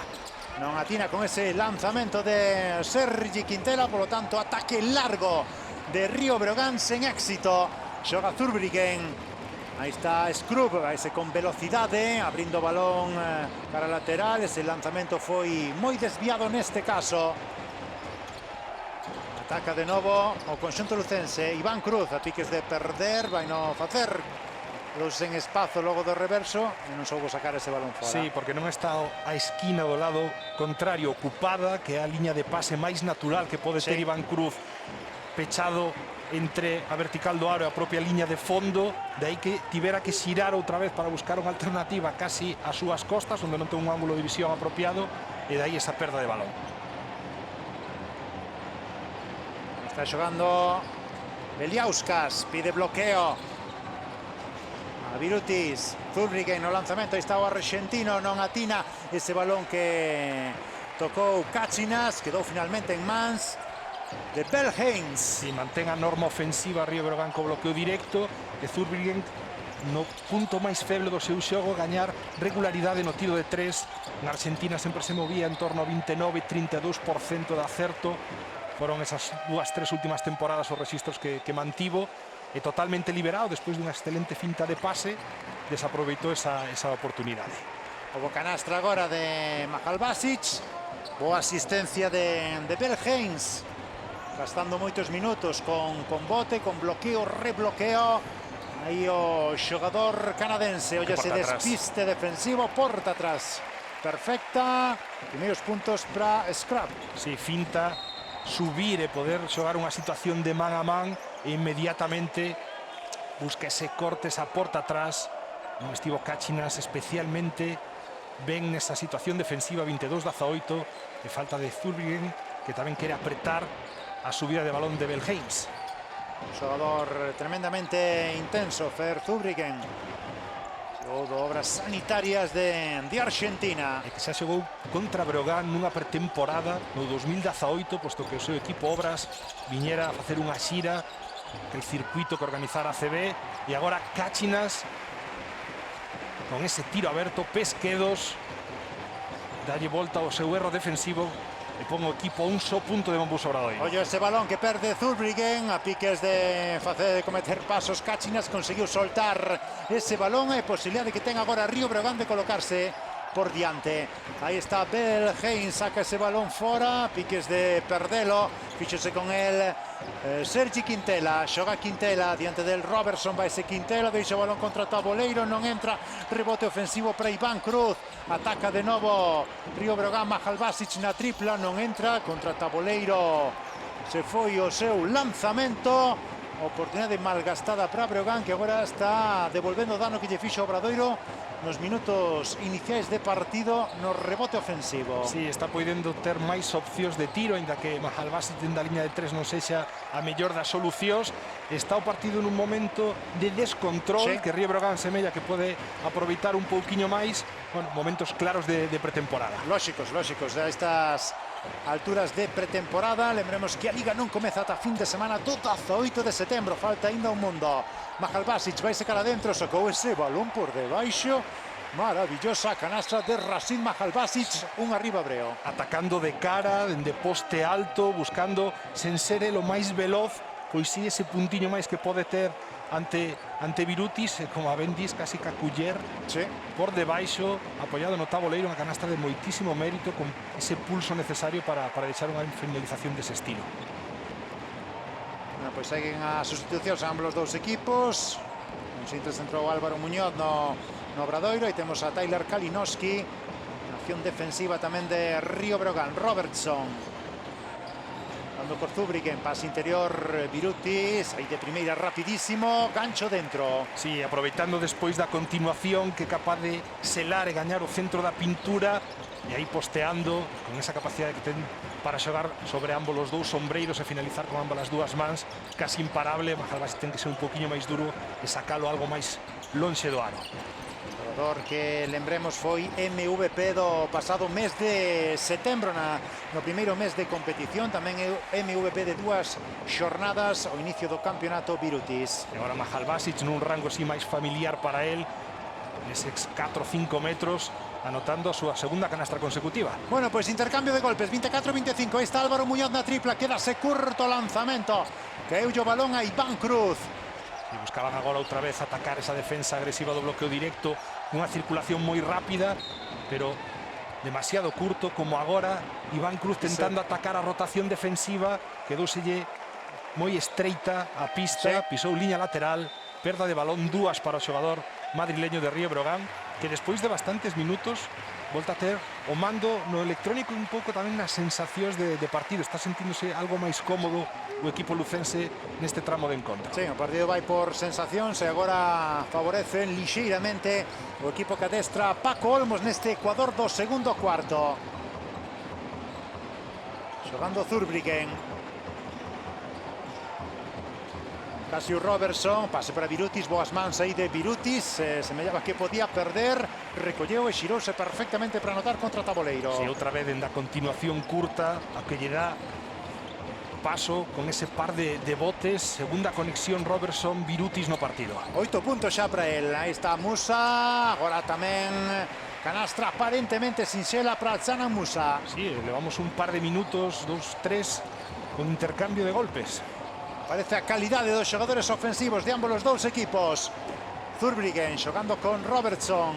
non atina con ese lanzamento de Sergi Quintela, por lo tanto ataque largo de Río Breogán sen éxito. Xoga Zurbriggen, aí está Scrub, ese con velocidade, abrindo balón para lateral. Ese lanzamento foi moi desviado neste caso. Ataca de novo o conxunto lucense. Iván Cruz a piques de perder, vai no facer en espazo logo do reverso e non soubo sacar ese balón fora. Sí, porque non está a esquina do lado contrario ocupada, que é a liña de pase máis natural que pode ter Iván Cruz, pechado entre a vertical do aro e a propia liña de fondo, de aí que tivera que xirar outra vez para buscar unha alternativa casi ás súas costas, onde non ten un ángulo de visión apropiado, e de aí esa perda de balón. Está xogando Beliauskas, pide bloqueo a Birutis. Zurbriggen no lanzamento, aí está o argentino, non atina ese balón que tocou Cachinas, quedou finalmente en mans de Belhens. Si mantén a norma ofensiva Río Breogán co bloqueo directo, e Zurbriggen no punto máis feble do seu xogo gañar regularidade no tiro de tres. Na Argentina sempre se movía en torno ao 29-32% de acerto. Foron esas tres últimas temporadas os rexistros que mantivo, e totalmente liberado despois dunha excelente finta de pase, desaproveitou esa oportunidade. Houbo canastra agora de Mahalbasic, boa asistencia de Belhens, gastando moitos minutos con bote, con bloqueo, rebloqueo. Aí o xogador canadense, olle ese despiste defensivo, porta atrás perfecta. Primeiros puntos para Scrub. Si, finta, subir e poder xogar unha situación de man a man, e inmediatamente busca ese corte, esa porta atrás. Non estivo Cachinas especialmente ben nesa situación defensiva. 22-18 de falta de Zurbriggen, que tamén quere apretar a subida de balón de Belhens. Un xogador tremendamente intenso, Fer Zurbriggen. Todo obras sanitarias de Argentina. E que xa xogou contra Breogán nunha pretemporada no 2018, posto que o seu equipo Obras viñera a facer unha xira que el circuito que organizara a CB, e agora Cachinas con ese tiro aberto, Pesquedos dalle volta ao seu erro defensivo e pon o equipo a un só punto de Mombus Obradoiro. Ollo ese balón que perde Zurbriggen, a piques de cometer pasos. Cachinas conseguiu soltar ese balón, e posibilidade que ten agora Río Breogán de colocarse por diante. Aí está Belhens, saca ese balón fora, piques de perdelo, fíxose con el Sergi Quintela, xoga Quintela diante del Robertson, vai ese Quintela, deixa o balón contra Taboleiro, non entra, rebote ofensivo para Iván Cruz, ataca de novo Río Breogán. Mahalbasic na tripla, non entra, contra Taboleiro se foi o seu lanzamento. Oportunidade malgastada para Breogán, que agora está devolvendo o dano que lle fixo Obradoiro nos minutos iniciais de partido no rebote ofensivo. Sí, está podendo ter máis opcións de tiro, ainda que Mahalbasic dende a liña de tres non sexa a mellor das solucións. Está o partido nun momento de descontrol, sí, que Río Breogán semella que pode aproveitar un pouquiño máis. Bueno, momentos claros de pretemporada. Lóxicos, a estas alturas de pretemporada. Lembremos que a Liga non comeza ata fin de semana do 18 de setembro, falta ainda un mundo. Mahalbasic vai secar adentro, sacou ese balón por debaixo. Maravillosa canastra de Rasim Mahalbasic, un arriba Breo. Atacando de cara, de poste alto, buscando sen ser o máis veloz, pois si ese puntiño máis que pode ter ante Birutis, como a ben dis, casi ca culler, sí, por debaixo, apoiado no Taboleiro, unha canastra de moitísimo mérito, con ese pulso necesario para deixar unha finalización dese estilo. Pois seguen as sustitucións a ambos os dous equipos. En sintes entrou Álvaro Muñoz no Obradoiro, e temos a Tyler Kalinowski, na acción defensiva tamén de Río Breogán. Robertson dando por Zurbriggen, pase interior Birutis, aí de primeira rapidísimo, gancho dentro. Sí, aproveitando despois da continuación, que é capaz de selar e gañar o centro da pintura, e aí posteando con esa capacidade que ten para xogar sobre ambos os dous sombreiros e finalizar con ambas as dúas mans, casi imparable. Mahalbasic ten que ser un poquinho máis duro e sacalo algo máis lonxe do aro. Xogador que, lembremos, foi MVP do pasado mes de setembro, no primeiro mes de competición. Tamén é MVP de dúas xornadas ao inicio do campeonato Birutis. E agora Mahalbasic nun rango así máis familiar para él, neses 4 ou 5 metros, anotando a súa segunda canastra consecutiva. Bueno, pues intercambio de golpes, 24-25, aí está Álvaro Muñoz na tripla, quedase curto lanzamento, caeu o balón a Iván Cruz. E buscaban agora outra vez atacar esa defensa agresiva do bloqueo directo, unha circulación moi rápida, pero demasiado curto, como agora Iván Cruz tentando atacar a rotación defensiva, quedouselle moi estreita a pista, pisou liña lateral, perda de balón dúas para o xogador madrileño de Río Breogán, que despois de bastantes minutos volta a ter o mando no electrónico, un pouco tamén nas sensacións de partido. Está sentíndose algo máis cómodo o equipo lucense neste tramo de encontro. Sí, o partido vai por sensacións e agora favorecen lixeiramente o equipo que adestra Paco Olmos neste Ecuador do segundo cuarto. Xogando Zurbriggen. Cassius Robertson, pase para Birutis, boas mans aí de Birutis, semellaba que podía perder, recolleu e xirouse perfectamente para anotar contra Taboleiro. Si, outra vez en da continuación curta, a que lle dá paso con ese par de botes, segunda conexión Robertson, Birutis no partido. 8 puntos xa para el, aí está Musa, agora tamén canastra aparentemente sinxela para Zana Musa. Sí, levamos un par de minutos, 2-3, con intercambio de golpes. Parece a calidade dos xogadores ofensivos de ambos os dous equipos. Zurbriggen xogando con Robertson.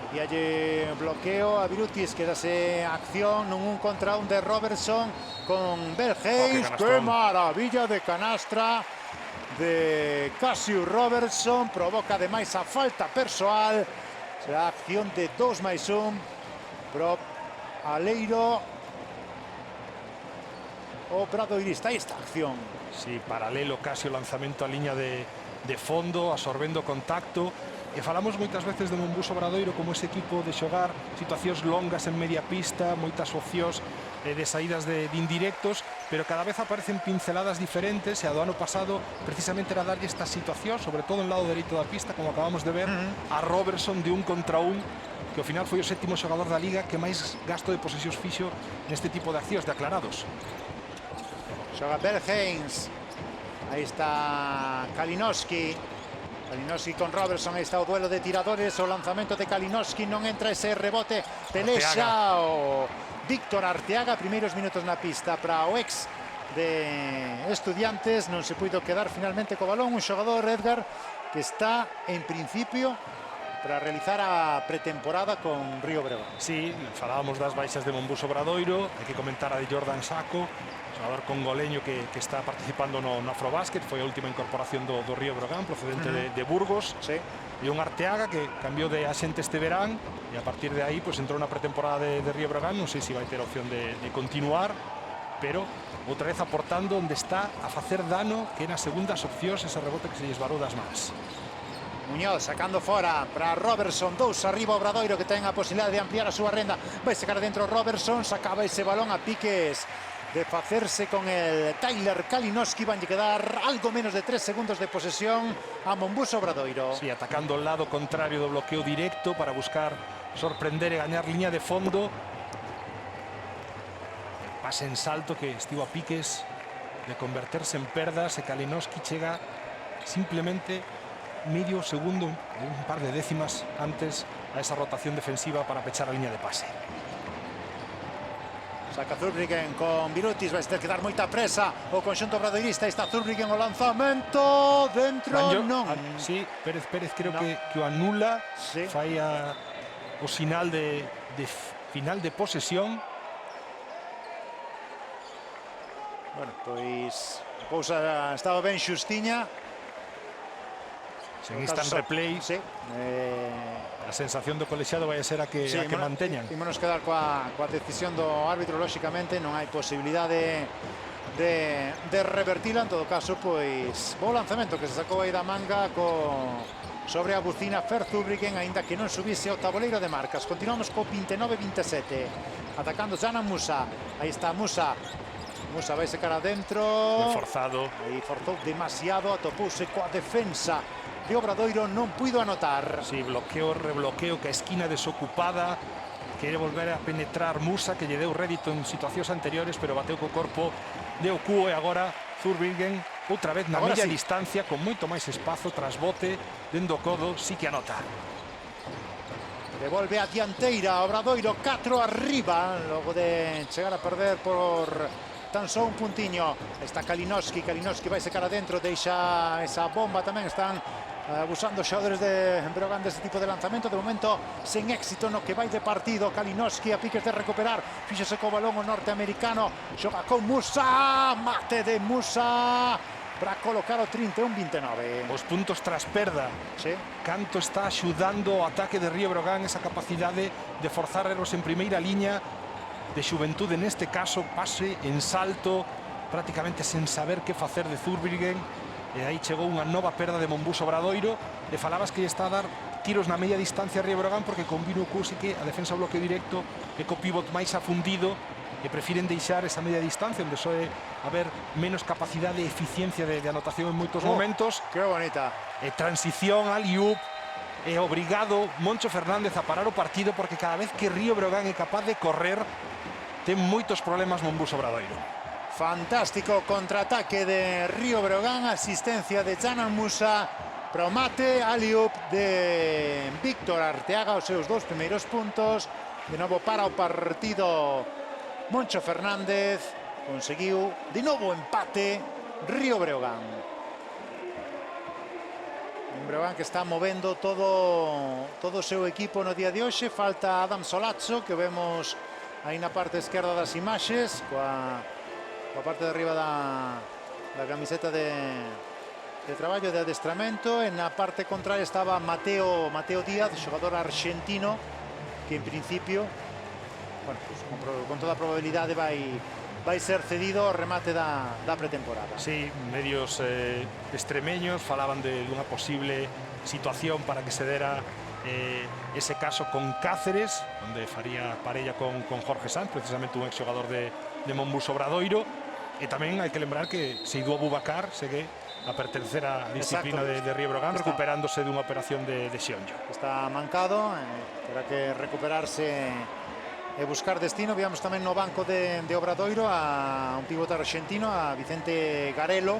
Envíalle bloqueo a Birutis, quedase acción nun 1 contra 1 de Robertson con Bergheis. ¡Qué maravilla de canastra de Cassius Robertson! Provoca ademais a falta persoal. Será acción de 2+1 pro aleiro o bradoirista. Aí está a acción. Sí, paralelo casi o lanzamento a liña de fondo, absorbendo contacto. E falamos moitas veces de Mombuso Obradoiro como ese equipo de xogar situacións longas en media pista, moitas opcións de saídas de indirectos, pero cada vez aparecen pinceladas diferentes, e a do ano pasado precisamente era darlle esta situación, sobre todo en lado dereito da pista, como acabamos de ver, a Robertson de 1 contra 1, que ao final foi o 7º xogador da Liga que máis gasto de posesións fixo neste tipo de accións, de aclarados. Xoga Bergheis. Aí está Kalinowski. Kalinowski con Robertson. Aí está o duelo de tiradores. O lanzamento de Kalinowski. Non entra ese rebote. Pelexa o Víctor Arteaga. Primeiros minutos na pista para o ex de Estudiantes. Non se puido quedar finalmente co balón. Un xogador, Edgar, que está en principio para realizar a pretemporada con Río Breogán. Sí, falábamos das baixas de Mombuso Obradoiro. Hai que comentar a de Jordan Saco, xogador congoleño que está participando no Afrobásquet, foi a última incorporación do Río Breogán, procedente de Burgos. Sí. E un Arteaga que cambiou de axente este verán, e a partir de aí pues, entrou na pretemporada de Río Breogán. Non sei se vai ter opción de continuar, pero outra vez aportando onde está a facer dano, que nas segundas opcións ese rebote que se lles varou das mans. Muñoz sacando fora para Robertson, 2 arriba Obradoiro, que ten a posibilidade de ampliar a súa renda. Vai sacar dentro Robertson, sacaba ese balón a piques de facerse con el Tyler Kalinowski. Van a quedar algo menos de 3 segundos de posesión a Mombuso Obradoiro. Sí, atacando el lado contrario do bloqueo directo para buscar sorprender e gañar liña de fondo. Pase en salto que estivo a piques de converterse en perdas, e Kalinowski chega simplemente medio segundo, un par de décimas antes a esa rotación defensiva para pechar a liña de pase. Saca Zurbriggen con Birutis, vai ter que dar moita presa o conxunto obradoirista. Está Zurbriggen o lanzamento dentro, non. Sí, Pérez creo que o anula, sí. Fai o sinal de final de posesión. Bueno, pois a cousa estaba ben xustiña. En instant replay, sí. A sensación do colexiado vai a ser a que manteñan. Ímonos quedar coa decisión do árbitro, lóxicamente, non hai posibilidade de revertila. En todo caso, pois, bo lanzamento que se sacou aí da manga sobre a bucina Fer Zurbriggen, aínda que non subise ao tabuleiro de marcas. Continuamos co 29-27, atacando Zana Musa. Aí está Musa. Musa vai secar adentro. Moi forzado. Aí forzou demasiado, atopouse coa defensa de Obradoiro, non puido anotar. Sí, bloqueo, rebloqueo, que a esquina desocupada. Quere volver a penetrar Musa, que lle deu rédito en situacións anteriores, pero bateu co corpo de Okuo, e agora Zurbriggen outra vez na media distancia, con moito máis espazo, tras bote, dendo codo, sí que anota. devolve a dianteira Obradoiro 4 arriba, logo de chegar a perder por tan só un puntiño. Está Kalinowski vai secar adentro, deixa esa bomba tamén. Están abusando os xogadores de Breogán deste tipo de lanzamento, de momento sen éxito no que vai de partido. Kalinowski a piques de recuperar, fíxese co balón o norteamericano, xoga con Musa, mate de Musa para colocar o 31-29. Os puntos tras perda, sí. canto está axudando o ataque de Río Breogán, esa capacidade de forzar erros en primeira liña, de xuventude neste caso, pase en salto, prácticamente sen saber que facer de Zurbriggen, e aí chegou unha nova perda de Monbus Obradoiro. E falabas que está a dar tiros na media distancia a Río Breogán porque con Vino Kusique a defensa ao bloque directo e co pivot máis afundido, e prefiren deixar esa media distancia onde soe haber menos capacidade e eficiencia de anotación en moitos momentos. Que bonita. E transición al Iup, e obrigado Moncho Fernández a parar o partido porque cada vez que Río Breogán é capaz de correr ten moitos problemas Monbus Obradoiro. Fantástico contraataque de Río Breogán, asistencia de Janan Musa para o mate, alley-oop de Víctor Arteaga, os seus 2 primeiros puntos. De novo para o partido Moncho Fernández, conseguiu de novo empate Río Breogán. Un Breogán que está movendo todo o seu equipo no día de hoxe. Falta Adam Solazzo, que vemos aí na parte esquerda das imaxes, coa parte de arriba da camiseta de traballo de adestramento. En na parte contraria estaba Mateo Díaz, xogador argentino, que en principio, bueno, pues, con toda probabilidade vai ser cedido ao remate da pretemporada. Sí, medios extremeños falaban de unha posible situación para que se dera ese caso con Cáceres, onde faría parella con Jorge Sanz, precisamente un exxogador de Monbus Obradoiro. E tamén hai que lembrar que Seydou Abubakar segue a pertencer á disciplina de Río Breogán, recuperándose dunha operación de xeonllo. Está mancado, terá que recuperarse e buscar destino. Víamos tamén no banco de Obradoiro a un pivote argentino, a Vicente Garelo,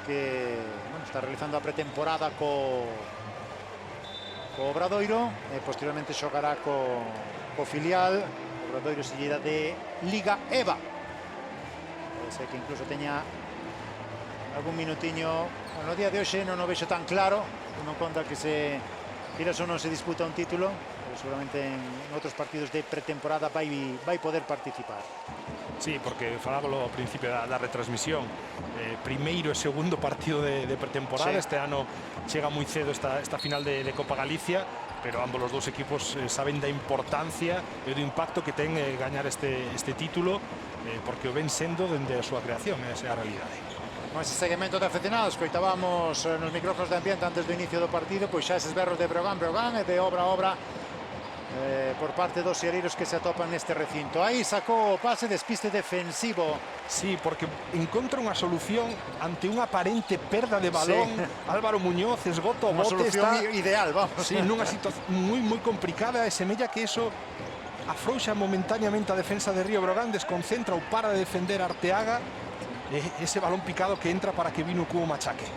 que está realizando a pretemporada co Obradoiro, e posteriormente xogará co filial. Obradoiro seguida de Liga EVA. Sei que incluso teña algún minutiño. No día de hoxe non o vexo tan claro, non conta que se quieras ou non se disputa un título, pero seguramente en outros partidos de pretemporada vai poder participar. Sí, porque falábalo ao principio da retransmisión, primeiro e segundo partido de pretemporada. Sí. Este ano chega moi cedo esta final de Copa Galicia, pero ambos os dous equipos saben da importancia e do impacto que ten gañar este título, porque o ven sendo dende a súa creación, esa é a realidade. Con ese seguimento de aficionados, coitábamos nos micrófonos de ambiente antes do inicio do partido, pois xa eses berros de Breogán e de obra por parte dos xereiros que se atopan neste recinto. Aí sacou o pase, despiste defensivo. Sí, porque encontra unha solución ante unha aparente perda de balón. Sí. Álvaro Muñoz esgota o bote, solución ideal, vamos. Sí, nunha situación moi complicada, e semella que eso afrouxa momentáneamente a defensa de Río Breogán, desconcentra ou para de defender Arteaga, ese balón picado que entra para que Vino Cubo machaque.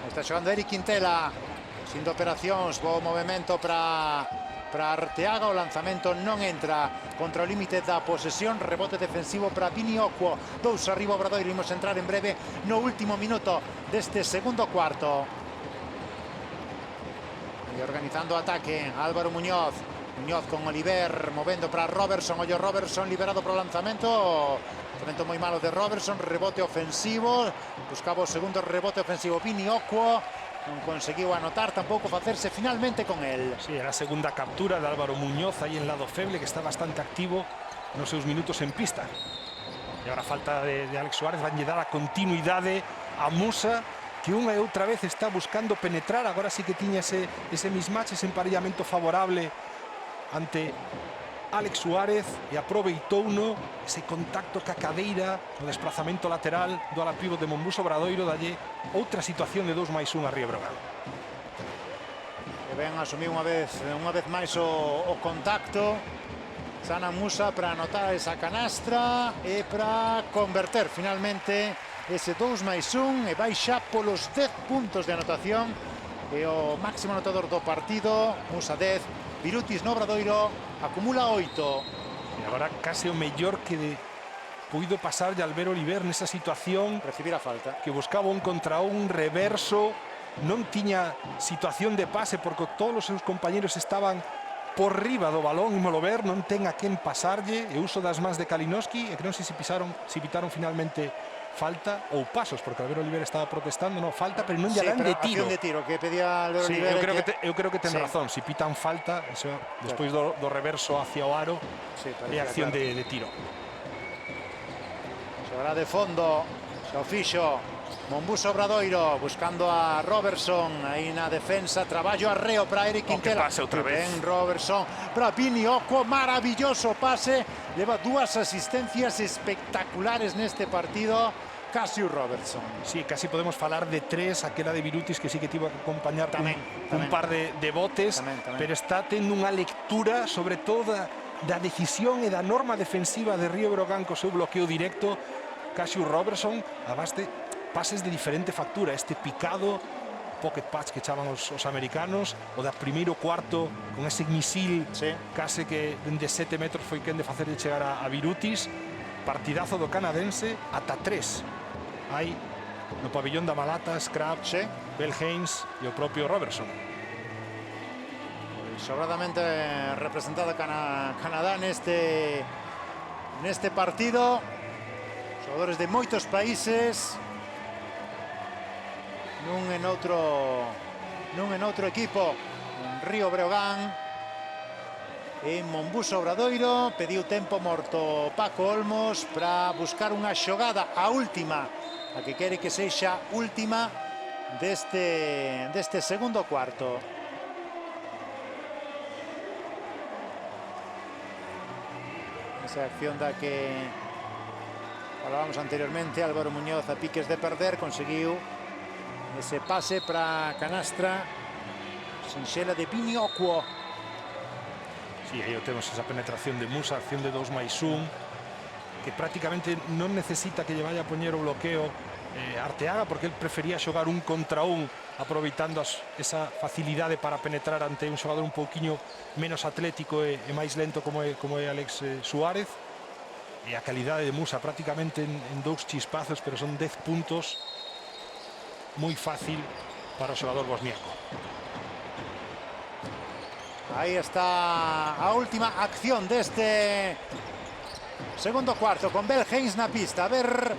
Está xogando Eric Quintela, sin operacións, bo movimento para Arteaga, o lanzamento non entra contra o límite da posesión, rebote defensivo para Vini Okuo, 2 arriba Obradoiro. Imos entrar en breve no último minuto deste segundo cuarto. E organizando o ataque Álvaro Muñoz con Oliver, movendo para Robertson. Ollo Robertson liberado para o lanzamento moi malo de Robertson, rebote ofensivo, buscaba o segundo rebote ofensivo Vini Okuo, non conseguiu anotar, tampouco facerse finalmente con el. Sí, era a segunda captura de Álvaro Muñoz aí en lado feble, que está bastante activo nos seus minutos en pista. E agora falta de Alex Suárez, van lle dar a continuidade a Musa, que unha e outra vez está buscando penetrar. Agora sí que tiña ese mismatch, ese emparellamento favorable ante Alex Suárez, e aproveitouno ese contacto ca cadeira no desplazamento lateral do ala pívot de Monbus Obradoiro, dalle outra situación de 2+1 a Río Breogán. E ben asumiu unha vez máis o contacto Janan Musa para anotar esa canastra e para converter finalmente ese 2+1, e vai xa polos 10 puntos de anotación, e o máximo anotador do partido. Musa 10, Birutis no Obradoiro acumula 8. E agora case o mellor que puido pasar de Albert Oliver nesa situación, Recibir a falta. que buscaba un contra un reverso, non tiña situación de pase porque todos os seus compañeros estaban por riba do balón, ímolo ver, non ten a quen pasarlle, e uso das mans de Kalinowski, e que non sei se pitaron finalmente falta ou pasos, porque Albert Oliver estaba protestando, no, falta, pero non lle dan de tiro. Acción de tiro que pedía Albert Sí, Oliver. eu creo que ten sí. razón, se pitan falta, eso, despois do reverso hacia o aro, Sí, é acción claro. de tiro. Xogará de fondo, xa o fixo Monbus Obradoiro buscando a Robertson aí na defensa, traballo arreo para Eric Quintela. Que pase outra vez. Ben Robertson para Vini Ocuo, maravilloso pase, leva 2 asistencias espectaculares neste partido. Casius Robertson. Sí, casi podemos falar de 3, aquela de Birutis que sí que te iba a acompañar tamén. un par de botes, tamén. pero está tendo unha lectura sobre todo da decisión e da norma defensiva de Río Breogán co seu bloqueo directo. Casius Robertson, además de pases de diferente factura, este picado pocket patch que chaman os americanos, o da primeiro cuarto con ese misil, sí, case que de 7 metros foi quen de facerlle chegar a Birutis. Partidazo do canadense, ata 3 hai no pabillón da Malata, Scrap, sí, Bell Haynes e o propio Robertson. Sobradamente representada Canadá neste partido. Xogadores de moitos países nun en outro equipo, en Río Breogán. En Monbus Obradoiro pediu tempo morto Paco Olmos para buscar unha xogada, a última, a que quere que sexa última deste segundo cuarto. Esa acción da que falábamos anteriormente, Álvaro Muñoz a piques de perder, conseguiu ese pase para canastra sinxela de Vini Ocuo. Sí, aí temos esa penetración de Musa, acción de 2+1, que prácticamente non necesita que lle vaya a poñer o bloqueo Arteaga, porque el prefería xogar un contra un, aproveitando esa facilidade para penetrar ante un xogador un pouquiño menos atlético e máis lento como é Alex Suárez. E a calidade de Musa prácticamente en 2 chispazos, pero son 10 puntos, moi fácil para o xogador bosniaco. Aí está a última acción deste segundo cuarto, con Bell Haynes na pista. A ver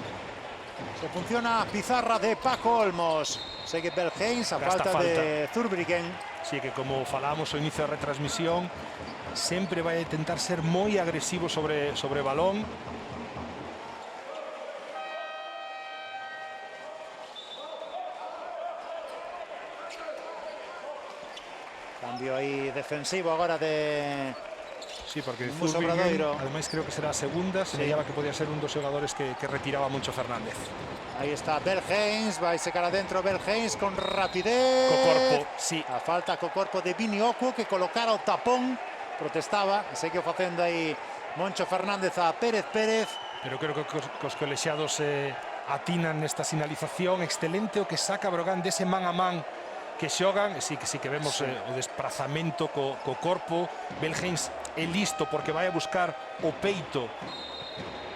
se funciona a pizarra de Paco Olmos. Segue Bell Haynes a falta de Zurbriggen. Sí, que como falábamos ao inicio da retransmisión, sempre vai a intentar ser moi agresivo sobre balón. Cambio aí defensivo agora de... Sí, porque Zurbriggen, además creo que será a segunda, señalaba que podía ser un dos xogadores que retiraba Moncho Fernández. Aí está Bell Haynes, vai secar adentro Bell Haynes con rapidez. Co corpo, sí. A falta co corpo de Vini Ocuo, que colocara o tapón, protestaba, e segue facendo aí Moncho Fernández a Pérez. Pero creo que os colexiados atinan nesta sinalización. Excelente o que saca Breogán dese man a man que xogan, sí que vemos o desplazamento co corpo. Bell Haynes é listo porque vai a buscar o peito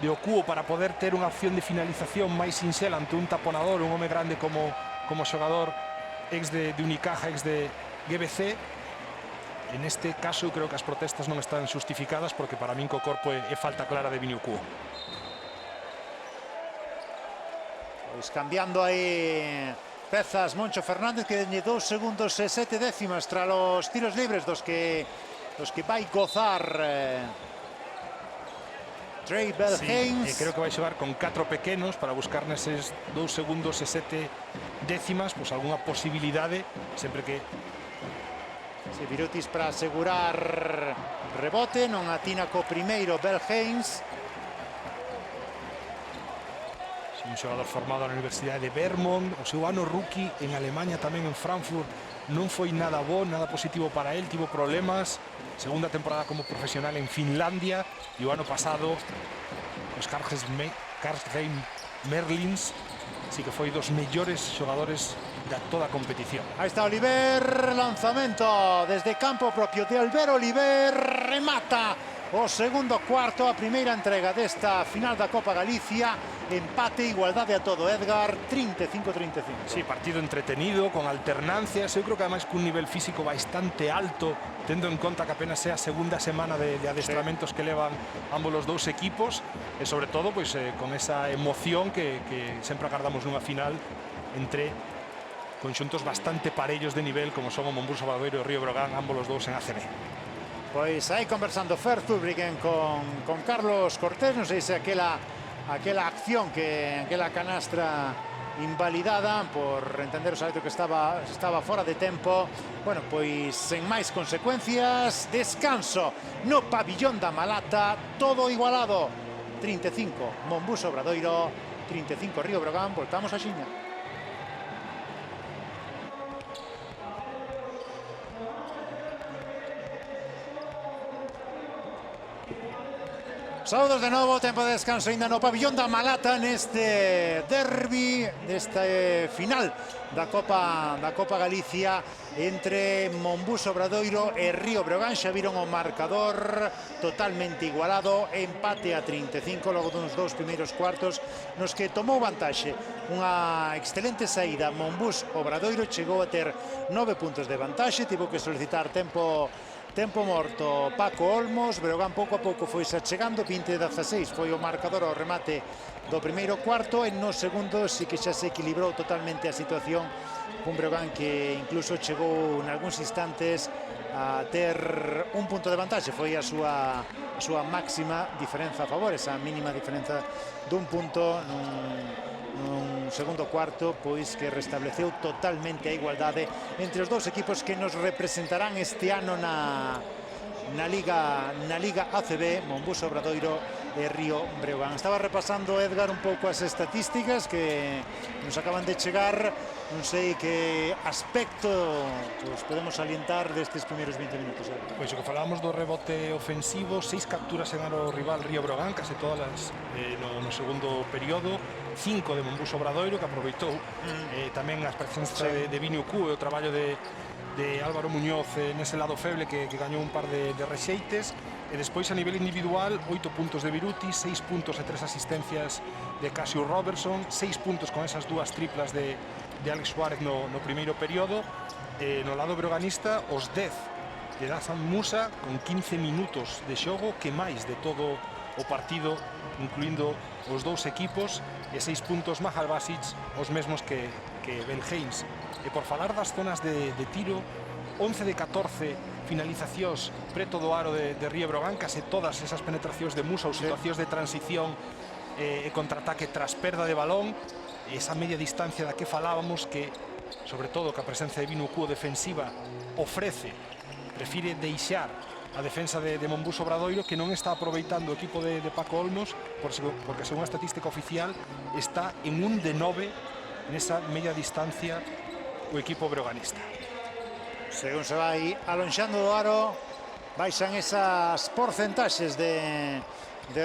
de Ocuo para poder ter unha opción de finalización máis sinxela ante un taponador, un home grande como xogador ex de Unicaja, ex de GBC. En este caso creo que as protestas non están justificadas, porque para min co corpo é falta clara de Vini Ocuo. Pois cambiando aí pezas Moncho Fernández, que de 2 segundos e 7 décimas tras los tiros libres dos que vai gozar Trey Bell Haynes. Creo que vai xogar con 4 pequenos para buscar neses 2 segundos e 7 décimas pois algunha posibilidade, sempre que Birutis para asegurar rebote, non atina co primeiro Bell Haynes. Un xogador formado na Universidade de Vermont, o seu ano rookie en Alemanha, tamén en Frankfurt, non foi nada bo, nada positivo para él, tivo problemas. Segunda temporada como profesional en Finlandia, e o ano pasado os Karlsheim Merlins, así que foi dos mellores xogadores toda a competición. Ahí está Oliver, lanzamento desde campo propio de Albert Oliver, remata o segundo cuarto, a primeira entrega desta final da Copa Galicia, empate, igualdade a todo, Edgar, 35-35. Sí, partido entretenido, con alternancias, eu creo que ademais cun nivel físico bastante alto, tendo en conta que apenas sea a segunda semana de adestramentos que levan ambos os dous equipos, e sobre todo pois, con esa emoción que sempre agardamos nunha final entre conxuntos bastante parellos de nivel como son o Monbus Obradoiro e o Río Breogán, ambos os dous en ACB. Pois aí conversando Fer Zúbriguen con Carlos Cortés, non sei se aquela acción, aquela canastra invalidada por entender o árbitro que estaba fora de tempo. Bueno, pois sen máis consecuencias, descanso no pabillón da Malata, todo igualado, 35 Monbus Obradoiro, 35 Río Breogán. Voltamos a Xiña. Saúdos de novo, tempo de descanso ainda no pabillón da Malata neste derbi, deste final da Copa Galicia entre Monbus Obradoiro e Río Breogán. Xa viron o marcador totalmente igualado, empate a 35 logo duns dous primeiros cuartos nos que tomou vantaxe unha excelente saída. Monbus Obradoiro chegou a ter 9 puntos de vantaxe, tivo que solicitar tempo morto Paco Olmos. Breogán pouco a pouco foi se chegando, 20-16 foi o marcador ao remate do primeiro cuarto, e no segundo sí que xa se equilibrou totalmente a situación, un Breogán que incluso chegou en algúns instantes a ter un punto de vantaxe. Foi a súa máxima diferenza a favor, esa mínima diferenza dun punto nun segundo cuarto, pois que restableceu totalmente a igualdade entre os dous equipos que nos representarán este ano na Liga ACB, Monbus Obradoiro e Río Breogán. Estaba repasando, Edgar, un pouco as estatísticas que nos acaban de chegar. Non sei que aspecto pues, podemos salientar destes primeiros 20 minutos. Pois o que falábamos do rebote ofensivo, 6 capturas en aro rival Río Breogán, case todas no segundo período, 5 de Monbus Obradoiro, que aproveitou tamén as presencias de Vini Ucu e o traballo de Álvaro Muñoz nese lado feble que gañou un par de rexeites. E despois a nivel individual, 8 puntos de Viruti, 6 puntos e 3 asistencias de Casio Robertson, 6 puntos con esas dúas triplas de Alex Suárez no primeiro período. No lado breoganista, os 10 de Dazan Musa con 15 minutos de xogo, que máis de todo o partido, incluindo os dous equipos, e 6 puntos Mahal Basic, os mesmos que Ben Haynes. E por falar das zonas de tiro, 11 de 14 finalizacións preto do aro de Río Breogán, case todas esas penetracións de Musa ou situacións de transición e contraataque tras perda de balón. Esa media distancia da que falábamos, que sobre todo que a presencia de Vino Ucu defensiva prefire deixar a defensa de Monbus Obradoiro, que non está aproveitando o equipo de Paco Olmos, porque según a estatística oficial está en 1 de 9 nesa media distancia o equipo breoganista. Según se vai alonxando do aro, baixan esas porcentaxes de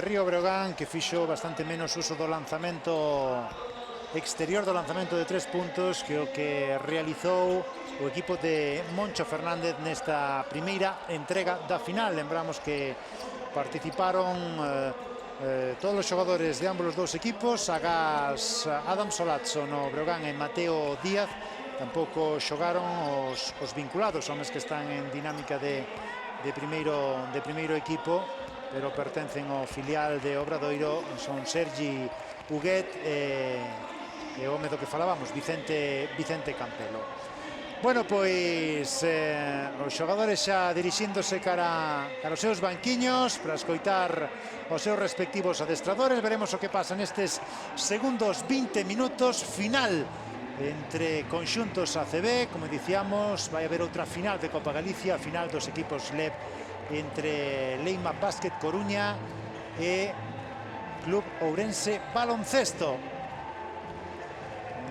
Río Breogán, que fixo bastante menos uso do lanzamento exterior, do lanzamento de 3 puntos, que o que realizou o equipo de Moncho Fernández nesta primeira entrega da final. Lembramos que participaron todos os xogadores de ambos os dous equipos, agás Adam Solazzo no Breogán e Mateo Díaz. Tampouco xogaron os vinculados, homes que están en dinámica de primeiro equipo, pero pertencen ao filial de Obradoiro. Son Sergi Huguet e o home do que falábamos, Vicente Campelo. Bueno, pois os xogadores xa dirixíndose cara aos seus banquiños para escoitar os seus respectivos adestradores. Veremos o que pasa nestes segundos 20 minutos final entre conxuntos ACB. Como dicíamos, vai haber outra final de Copa Galicia, a final dos equipos LEB entre Leima Basket Coruña e Club Ourense Baloncesto.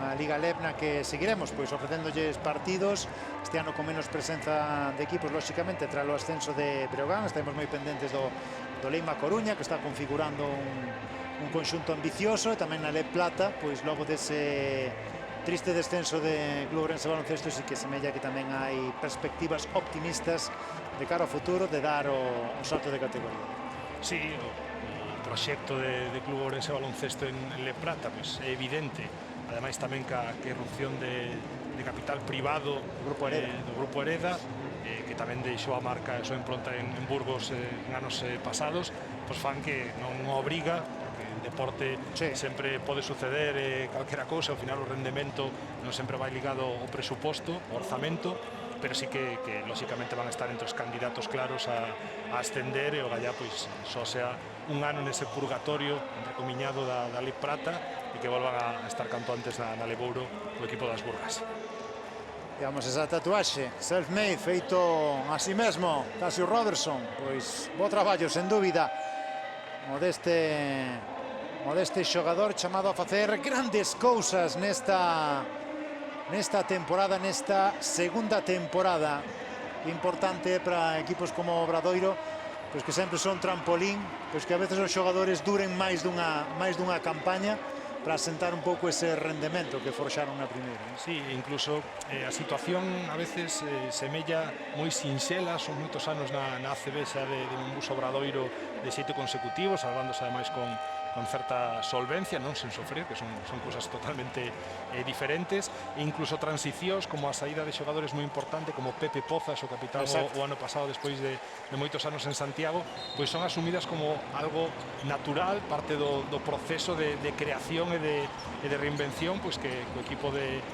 Unha Liga LEB na que seguiremos pois ofrecéndolles partidos, este ano con menos presenza de equipos, lóxicamente, tras o ascenso de Breogán. Estamos moi pendentes do Leima Coruña, que está configurando un conxunto ambicioso, e tamén na LEB Plata, pois logo dese triste descenso de Club Ourense Baloncesto, sí que semella que tamén hai perspectivas optimistas de cara ao futuro de dar o salto de categoría. Sí, o proxecto de Club Ourense Baloncesto en Le Prata pues, é evidente, ademais tamén ca irrupción de capital privado do Grupo Hereda, que tamén deixou a marca a súa impronta en Burgos en anos pasados, pois fan que non obriga, porque en deporte sempre pode suceder calquera cousa, ao final o rendemento non sempre vai ligado ao presuposto, ao orzamento, pero sí que lóxicamente van a estar entre os candidatos claros a ascender, e o Gallá pois só sea un ano nese purgatorio entrecomiñado da Lei Prata, e que volvan a estar canto antes na Lebouro o equipo das Burgas. Veamos esa tatuaxe, self-made, feito a si mesmo, Casio Robertson, pois bo traballo, sen dúbida, o deste xogador chamado a facer grandes cousas nesta temporada, nesta segunda temporada. Importante para equipos como Obradoiro, pois que sempre son trampolín, pois que a veces os xogadores duren máis dunha campaña para asentar un pouco ese rendemento que forxaron na primeira. Sí, incluso a situación a veces semella moi sinxela, son moitos anos na ACB xa de Monbus Obradoiro de 7 consecutivos, salvándose ademais con certa solvencia, non sen sofrer, que son cousas totalmente diferentes, e incluso transicións como a saída de xogadores moi importante como Pepe Pozas, o capitán o ano pasado despois de moitos anos en Santiago, pois son asumidas como algo natural, parte do proceso de creación e de reinvención pois que o equipo de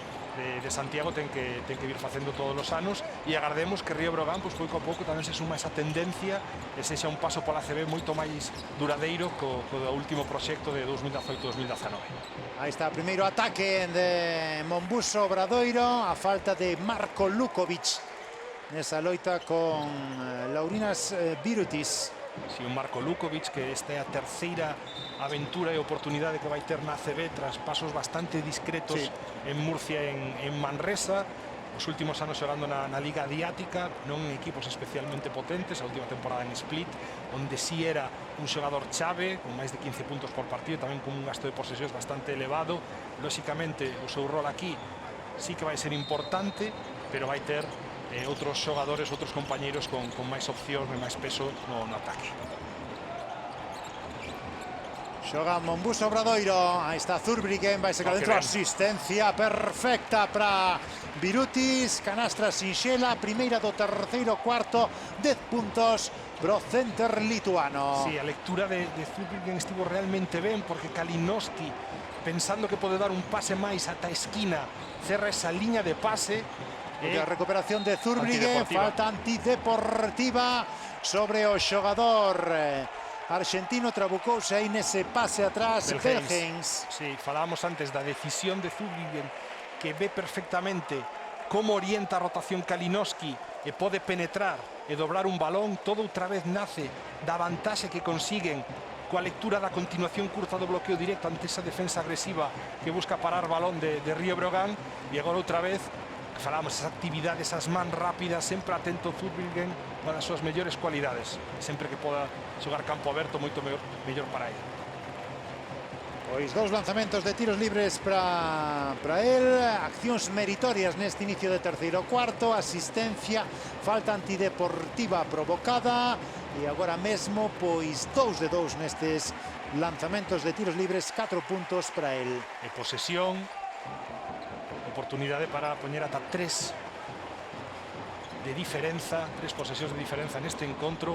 Santiago ten que vir facendo todos os anos, e agardemos que Río Breogán pois pouco a pouco tamén se suma esa tendencia e sexa un paso pola ACB moito máis duradeiro co último proxecto de 2018-2019. Aí está o primeiro ataque de Monbus Obradoiro, a falta de Marko Lukovic nesa loita con Laurinas Birutis. Si un Marko Lukovic que esta é a terceira aventura e oportunidade que vai ter na ACB tras pasos bastante discretos en Murcia e en Manresa, os últimos anos xogando na Liga Adiática, non en equipos especialmente potentes, a última temporada en Split, onde si era un xogador chave, con máis de 15 puntos por partido, tamén con un gasto de posesións bastante elevado. Lóxicamente, o seu rol aquí sí que vai ser importante, pero vai ter outros xogadores, outros compañeiros con máis opcións e máis peso no ataque. Xoga Monbus Obradoiro, aí está Zurbriggen, vai sacar dentro, asistencia perfecta para Birutis, canastra sinxela, primeira do terceiro cuarto, 10 puntos pro center lituano. Sí, a lectura de Zurbriggen estivo realmente ben, porque Kalinowski, pensando que pode dar un pase máis ata a esquina, cerra esa liña de pase. A recuperación de Zurbriggen, falta antideportiva sobre o xogador argentino, trabucouse aí nese pase atrás Belhens. Sí, falábamos antes da decisión de Zurbriggen, que ve perfectamente como orienta a rotación Kalinowski e pode penetrar e dobrar un balón. Todo outra vez nace da vantaxe que consiguen coa lectura da continuación curta do bloqueo directo ante esa defensa agresiva que busca parar balón de Río Breogán, e agora outra vez falamos esa actividade, esas mans rápidas, sempre atento Zurbriggen, unha das súas mellores cualidades, sempre que poda xogar campo aberto moito mellor para ele. Pois dous lanzamentos de tiros libres para el, accións meritorias neste inicio de terceiro cuarto, asistencia, falta antideportiva provocada, e agora mesmo pois 2 de 2 nestes lanzamentos de tiros libres, 4 puntos para el. E posesión, oportunidade para poñer ata 3 de diferenza, 3 posesións de diferenza neste encontro.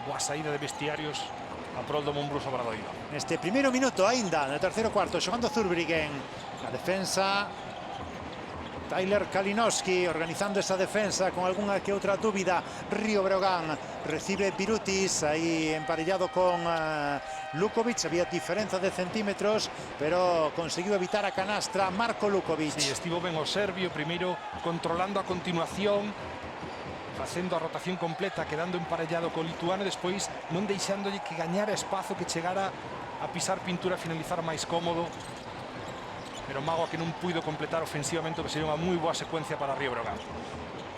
Boa saída de vestiarios a prol do Monbus Obradoiro. Neste primeiro minuto aínda no terceiro cuarto, xogando Zurbriggen, a defensa Tyler Kalinowski organizando esa defensa con algunha que outra dúbida. Río Breogán recibe Birutis aí emparellado con Lukovic, había diferenza de centímetros, pero conseguiu evitar a canastra Marko Lukovic. Sí, estivo ben o serbio, primeiro controlando a continuación, facendo a rotación completa, quedando emparellado co lituano, despois non deixándolle que gañara espazo, que chegara a pisar pintura, a finalizar máis cómodo. Pero Magoa que non puido completar ofensivamente, que sería unha moi boa secuencia para Río Breogán.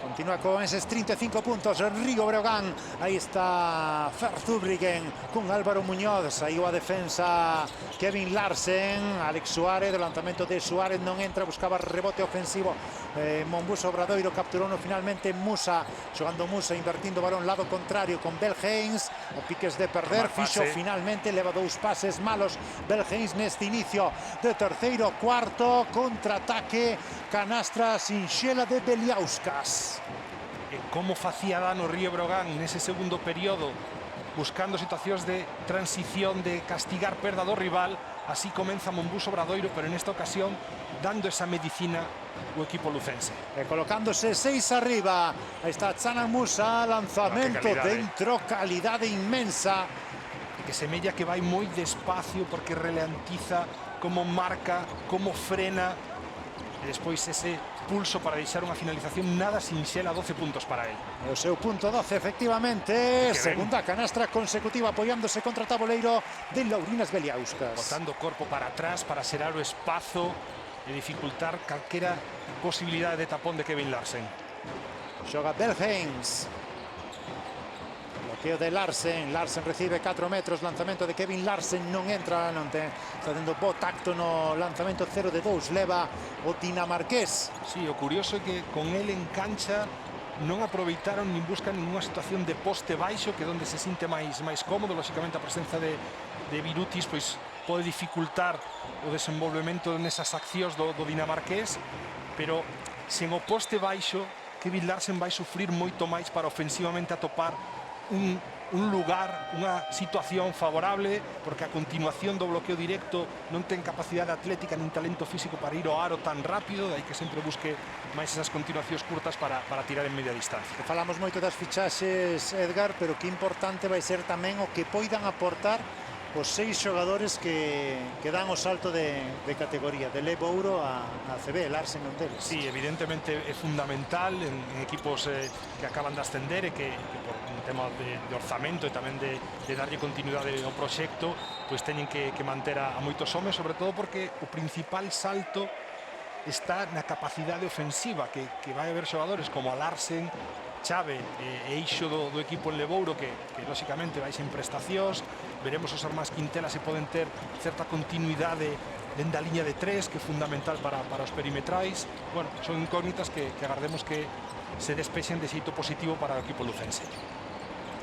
Continúa con esos 35 puntos Río Breogán. Aí está Ferzubrigen con Álvaro Muñoz. Aí a defensa Kevin Larsen. Alex Suárez, o lanzamento de Suárez non entra, buscaba rebote ofensivo. Monbuso Obradoiro capturou finalmente Musa, xogando Musa, invertindo o balón lado contrario con Belhens. O piques de perder, fixo finalmente, leva dous pases malos Belhens neste inicio de terceiro cuarto. Contraataque, canastra sinxela de Beliauskas. Como facía dano Río Breogán nese segundo período, buscando situacións de transición, de castigar perda do rival. Así comeza Monbuso Obradoiro, pero nesta ocasión dando esa medicina o equipo lucense. Colocándose 6 arriba. Aí está Canan Musa, lanzamento dentro, calidade inmensa. Que semella que vai moi despacio porque relantiza, como marca, como frena. E despois ese pulso para deixar unha finalización nada sinxela, 12 puntos para él. O seu punto 12, efectivamente. Segunda canastra consecutiva apoiándose contra o tabuleiro de Laurinas Beliauskas. Botando o corpo para atrás para xerar o espazo e dificultar calquera posibilidade de tapón de Kevin Larsen. Xoga Belhens. Bloqueo de Larsen. Larsen recibe 4 metros. Lanzamento de Kevin Larsen non entra. Está tendo bo tacto no lanzamento 0 de 2. Leva o dinamarqués. Sí, o curioso é que con él en cancha non aproveitaron nin buscan ninguna situación de poste baixo, que é onde se sinte máis cómodo. Lóxicamente a presenza de Birutis pois pode dificultar o desenvolvemento nesas accións do dinamarqués, pero sen o poste baixo Kevin Larsen vai sufrir moito máis para ofensivamente atopar un lugar, unha situación favorable, porque a continuación do bloqueo directo non ten capacidade atlética nin talento físico para ir ao aro tan rápido, dai que sempre busque máis esas continuacións curtas para tirar en media distancia. Falamos moito das fichaxes, Edgar, pero que importante vai ser tamén o que poidan aportar os 6 xogadores que dan o salto de categoría, de Levo Ouro a CB, Larsen non deles. Sí, evidentemente é fundamental en equipos que acaban de ascender e que por un tema de orzamento e tamén de darlle continuidade ao proxecto, pois teñen que manter a moitos homes, sobre todo porque o principal salto está na capacidade ofensiva, que vai haber xogadores como a Larsen, chave e eixo do equipo en Levouro que lóxicamente vai sen prestacións. Veremos os armas Quintela se poden ter certa continuidade dende a liña de 3, que é fundamental para os perimetrais. Bueno, son incógnitas que agardemos que se despexen de xeito positivo para o equipo lucense.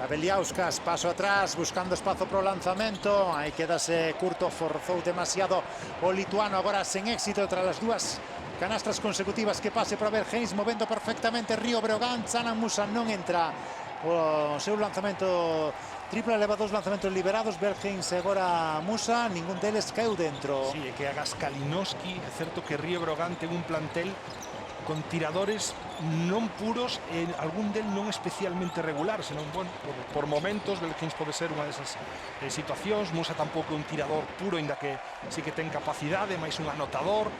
Beliauskas, paso atrás, buscando espazo pro lanzamento. Aí quedase curto, forzou demasiado o lituano, agora sen éxito tras as dúas canastras consecutivas que pase para Belhens, movendo perfectamente Río Breogán. Canan Musa non entra o seu lanzamento tripla, leva 2 lanzamentos liberados. Belhens e agora Musa, ningún deles caeu dentro. Sí, é que hagas Kalinowski, é certo que Río Breogán ten un plantel con tiradores non puros e algún del non especialmente regular, senón, bueno, por momentos Belhens pode ser unha desas situacións. Musa tampouco é un tirador puro, ainda que sí que ten capacidade, máis un anotador.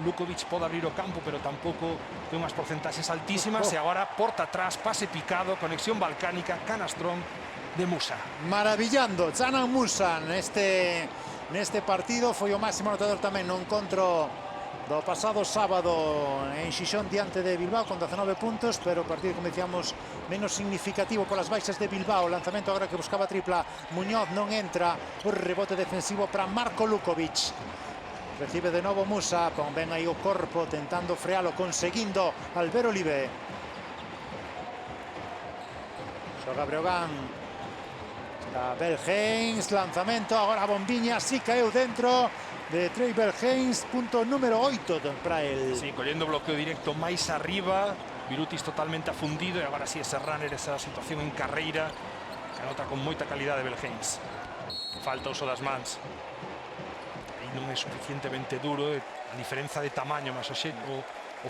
Lukovic pode abrir o campo, pero tampouco ten unhas porcentaxes altísimas. E agora porta atrás, pase picado, conexión balcánica, canastrón de Musa. Maravillando Canan Musa neste partido, foi o máximo anotador tamén no encontro do pasado sábado en Xixón diante de Bilbao con 19 puntos, pero o partido, como decíamos, menos significativo polas baixas de Bilbao. O lanzamento agora que buscaba tripla Muñoz non entra, o rebote defensivo para Marko Lukovic. Recibe de novo Musa, pon ben aí o corpo tentando frealo, conseguindo Albert Olive. Xoga Breogán. Está Belhens, lanzamento, agora a bombiña, si caeu dentro de Trey Belhens, punto número 8 para el. Sí, collendo bloqueo directo máis arriba, Birutis totalmente afundido, e agora sí ese runner, esa situación en carreira, que anota con moita calidade Belhens. Falta uso das mans. Non é suficientemente duro, a diferenza de tamaño, mas o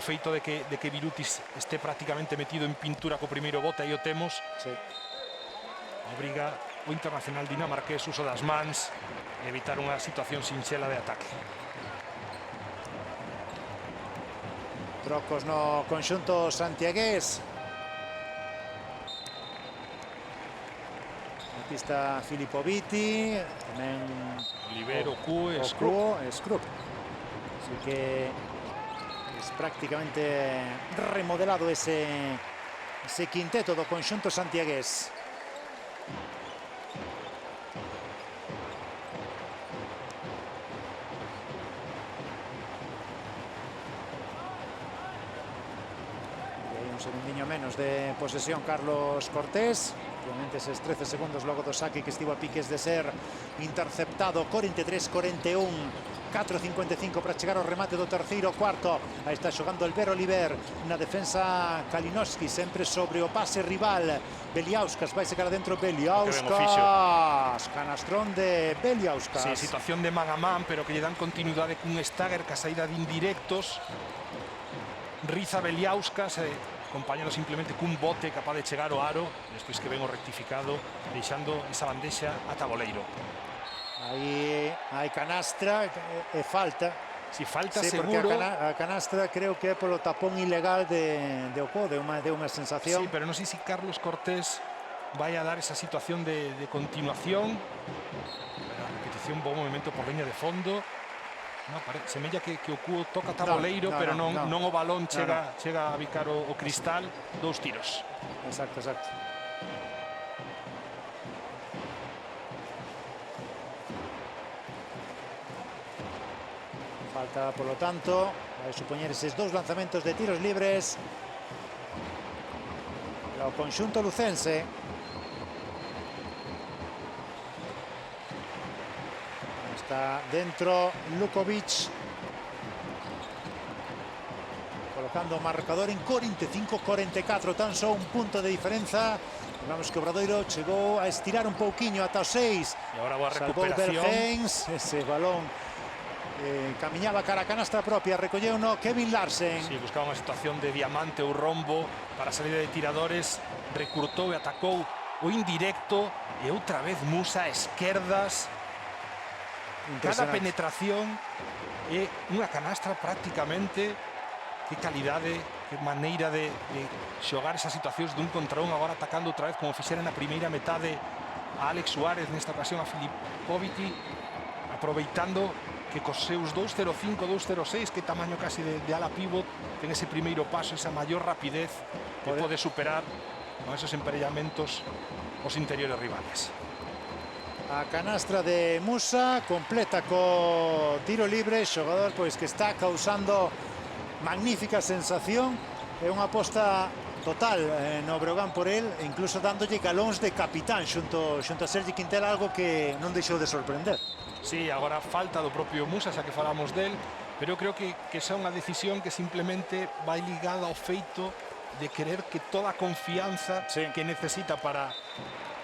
feito de que Birutis este prácticamente metido en pintura co primeiro bote, aí o temos, sí. Obriga o internacional dinamarqués uso das mans e evitar unha situación sinxela de ataque. Trocos no conxunto santiagués. Aquí está Filippo Vitti, tamén Olivero, Oku e Scrup. Así que es prácticamente remodelado ese ese quinteto do conxunto santiagués. Un segundiño menos de posesión Carlos Cortés. Obviamente eses 13 segundos logo do saque que estivo a piques de ser interceptado. 43-41, 4:55 para chegar ao remate do terceiro cuarto. Aí está xogando Albert Oliver na defensa. Kalinowski sempre sobre o pase rival. Beliauskas vai secar adentro. Beliauskas, canastrón de Beliauskas. Sí, situación de man a man, pero que lle dan continuidade cun Stagger que a saída de indirectos riza Beliauskas, compañero simplemente cun bote capaz de chegar ao aro, despois que ven o rectificado, deixando esa bandexa ata goleiro. Aí hai canastra e falta. Si falta, sí, seguro. Porque a canastra creo que é polo tapón ilegal de Ocó, de unha sensación. Sí, pero non sei se Carlos Cortés vai a dar esa situación de continuación. A repetición, bon movimento por liña de fondo. No, semella que o cubo toca taboleiro, pero non o balón chega a bicar o cristal. 2 tiros. Exacto. Falta, por lo tanto, vai supoñer eses 2 lanzamentos de tiros libres para o conxunto lucense. Está dentro Lukovic, colocando o marcador en 45-44, tan só un punto de diferenza. Vamos que o Obradoiro chegou a estirar un pouquiño ata o 6. E agora boa recuperación. Ese balón camiñaba cara a canastra propia, recolleu no Kevin Larsen. Sí, buscaba unha situación de diamante ou rombo para a salida de tiradores, recurtou e atacou o indirecto e outra vez Musa a esquerdas. Cada penetración é unha canastra prácticamente. Que calidade, que maneira de xogar esas situacións dun contra un, agora atacando outra vez como fixera na primeira metade a Alex Suárez, nesta ocasión a Filipoviti, aproveitando que cos seus 2.05, 2.06, que tamaño casi de ala pivot, ten ese primeiro paso, esa maior rapidez que pode superar con esos emparellamentos os interiores rivales. A canastra de Musa completa co tiro libre, xogador pois que está causando magnífica sensación. É unha aposta total no Breogán por el, e incluso dándolle galóns de capitán xunto a Sergi Quintela, algo que non deixou de sorprender. Sí, agora falta do propio Musa, xa que falamos del, pero eu creo que esa é unha decisión que simplemente vai ligada ao feito de querer que toda a confianza que necesita para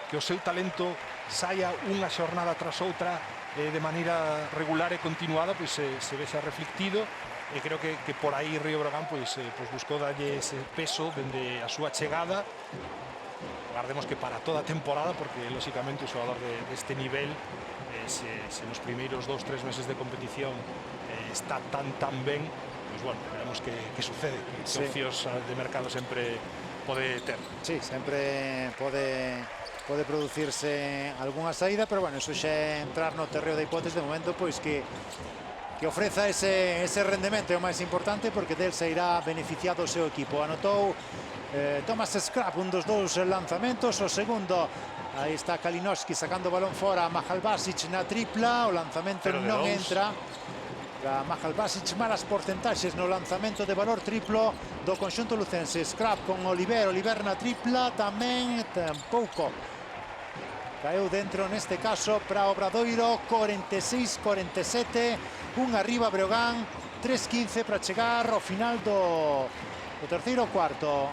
que o seu talento saia unha xornada tras outra de maneira regular e continuada, pois se vexa reflectido. E creo que por aí Río Breogán pois buscou darlle ese peso dende a súa chegada. Agardemos que para toda a temporada, porque lóxicamente o xogador deste nivel se nos primeiros 2-3 meses de competición está tan ben, pois bueno, veremos que sucede, que opcións de mercado sempre pode ter. Sí, sempre pode producirse algunha saída, pero bueno, eso xa é entrar no terreo de hipóteses. De momento, pois que ofreza ese rendemento é o máis importante, porque del se irá beneficiado o seu equipo. Anotou Thomas Scrap un dos 2 lanzamentos, o segundo, aí está Kalinowski sacando o balón fora, Mahalbasic na tripla, o lanzamento non entra. Mahalbasic, malas porcentaxes no lanzamento de valor triplo do conxunto lucense. Scrap con Oliver na tripla, tamén tampouco caeu dentro neste caso para Obradoiro. 46-47, un arriba Breogán, 3:15 para chegar ao final do terceiro cuarto.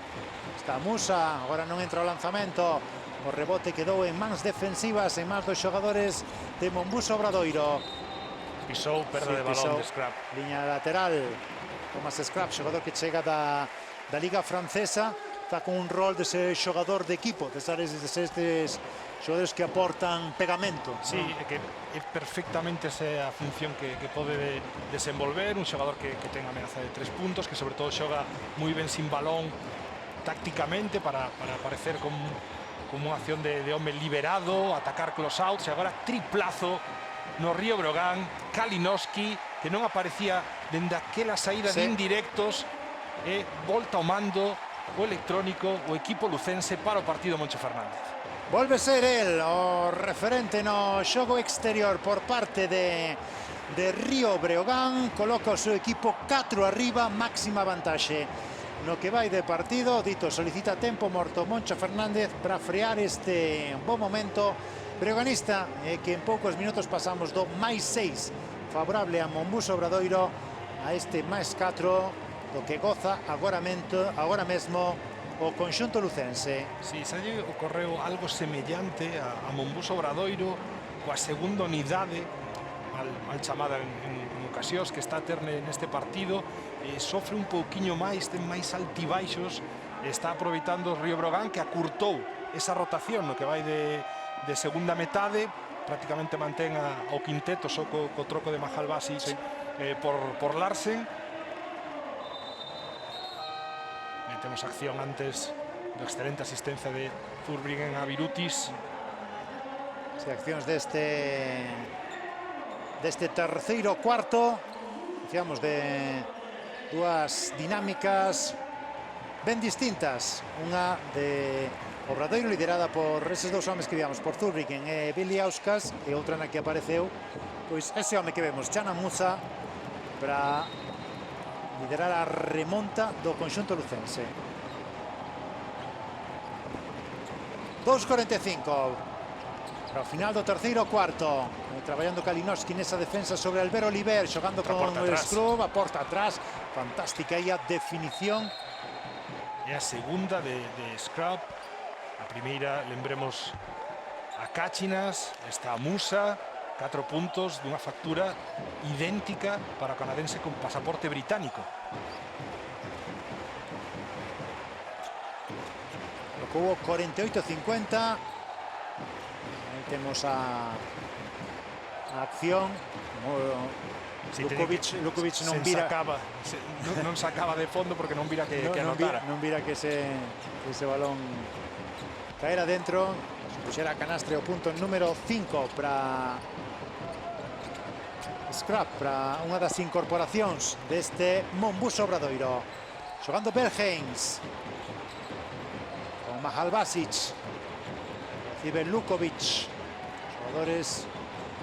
Está Musa, agora non entra o lanzamento, o rebote quedou en mans defensivas, en mans dos xogadores de Monbusa Obradoiro. Pisou, perda de balón de Scrap. Liña lateral, Thomas Scrap, xogador que chega da Liga Francesa, está con un rol de ser xogador de equipo, destes xogadores que aportan pegamento. Sí, que é perfectamente esa función que pode desenvolver, un xogador que ten amenaza de 3 puntos, que sobre todo xoga moi ben sin balón tácticamente para aparecer como unha acción de home liberado, atacar close-outs, e agora triplazo no Río Breogán. Kalinowski, que non aparecía dende aquela saída de indirectos, e volta ao mando o electrónico o equipo lucense para o partido Moncho Fernández. Volve ser el o referente no xogo exterior por parte de Río Breogán. Coloca o seu equipo 4 arriba, máxima vantaxe no que vai de partido. Dito, solicita tempo morto Moncho Fernández para frear este bo momento breoganista, que en poucos minutos pasamos do +6 favorable a Monbus Obradoiro a este +4 do que goza agora mesmo o conxunto lucense. Si, se lle ocorreu algo semellante a Monbus Obradoiro coa segunda unidade mal chamada en ocasións que está a ter neste partido. Sofre un pouquiño máis, ten máis altibaixos, está aproveitando o Río Breogán, que acurtou esa rotación no que vai de segunda metade, prácticamente mantén o quinteto só co troco de Mahal Basic, sí, por Larsen. Temos acción antes da excelente asistencia de Zurbriggen a Birutis. Sí, accións deste terceiro cuarto, decíamos, de dúas dinámicas ben distintas. Unha de Obradoiro liderada por eses dous homes que víamos, por Zurbriggen e Billy Auskas, e outra na que apareceu pois ese home que vemos, Chana Musa, para liderar a remonta do conxunto lucense. 2:45 para o final do terceiro cuarto. Traballando Kalinowski nesa defensa sobre Albert Oliver, xogando con o Scrub, a porta atrás. Fantástica aí a definición. É a segunda de Scrub. A primeira, lembremos, a Cachinas, está a Musa. 4 puntos dunha factura idéntica para o canadense con pasaporte británico. Hubo 48-50. Aí temos a acción. Sí, Lukovic non vira, non sacaba de fondo porque non vira que anotara. Non vira que ese balón caera dentro. Puxera a canastre o punto número 5 para Scrap, para unha das incorporacións deste Monbus Obradoiro. Xogando Belheims con Mahal Basic, recibe Lukovic. Xogadores,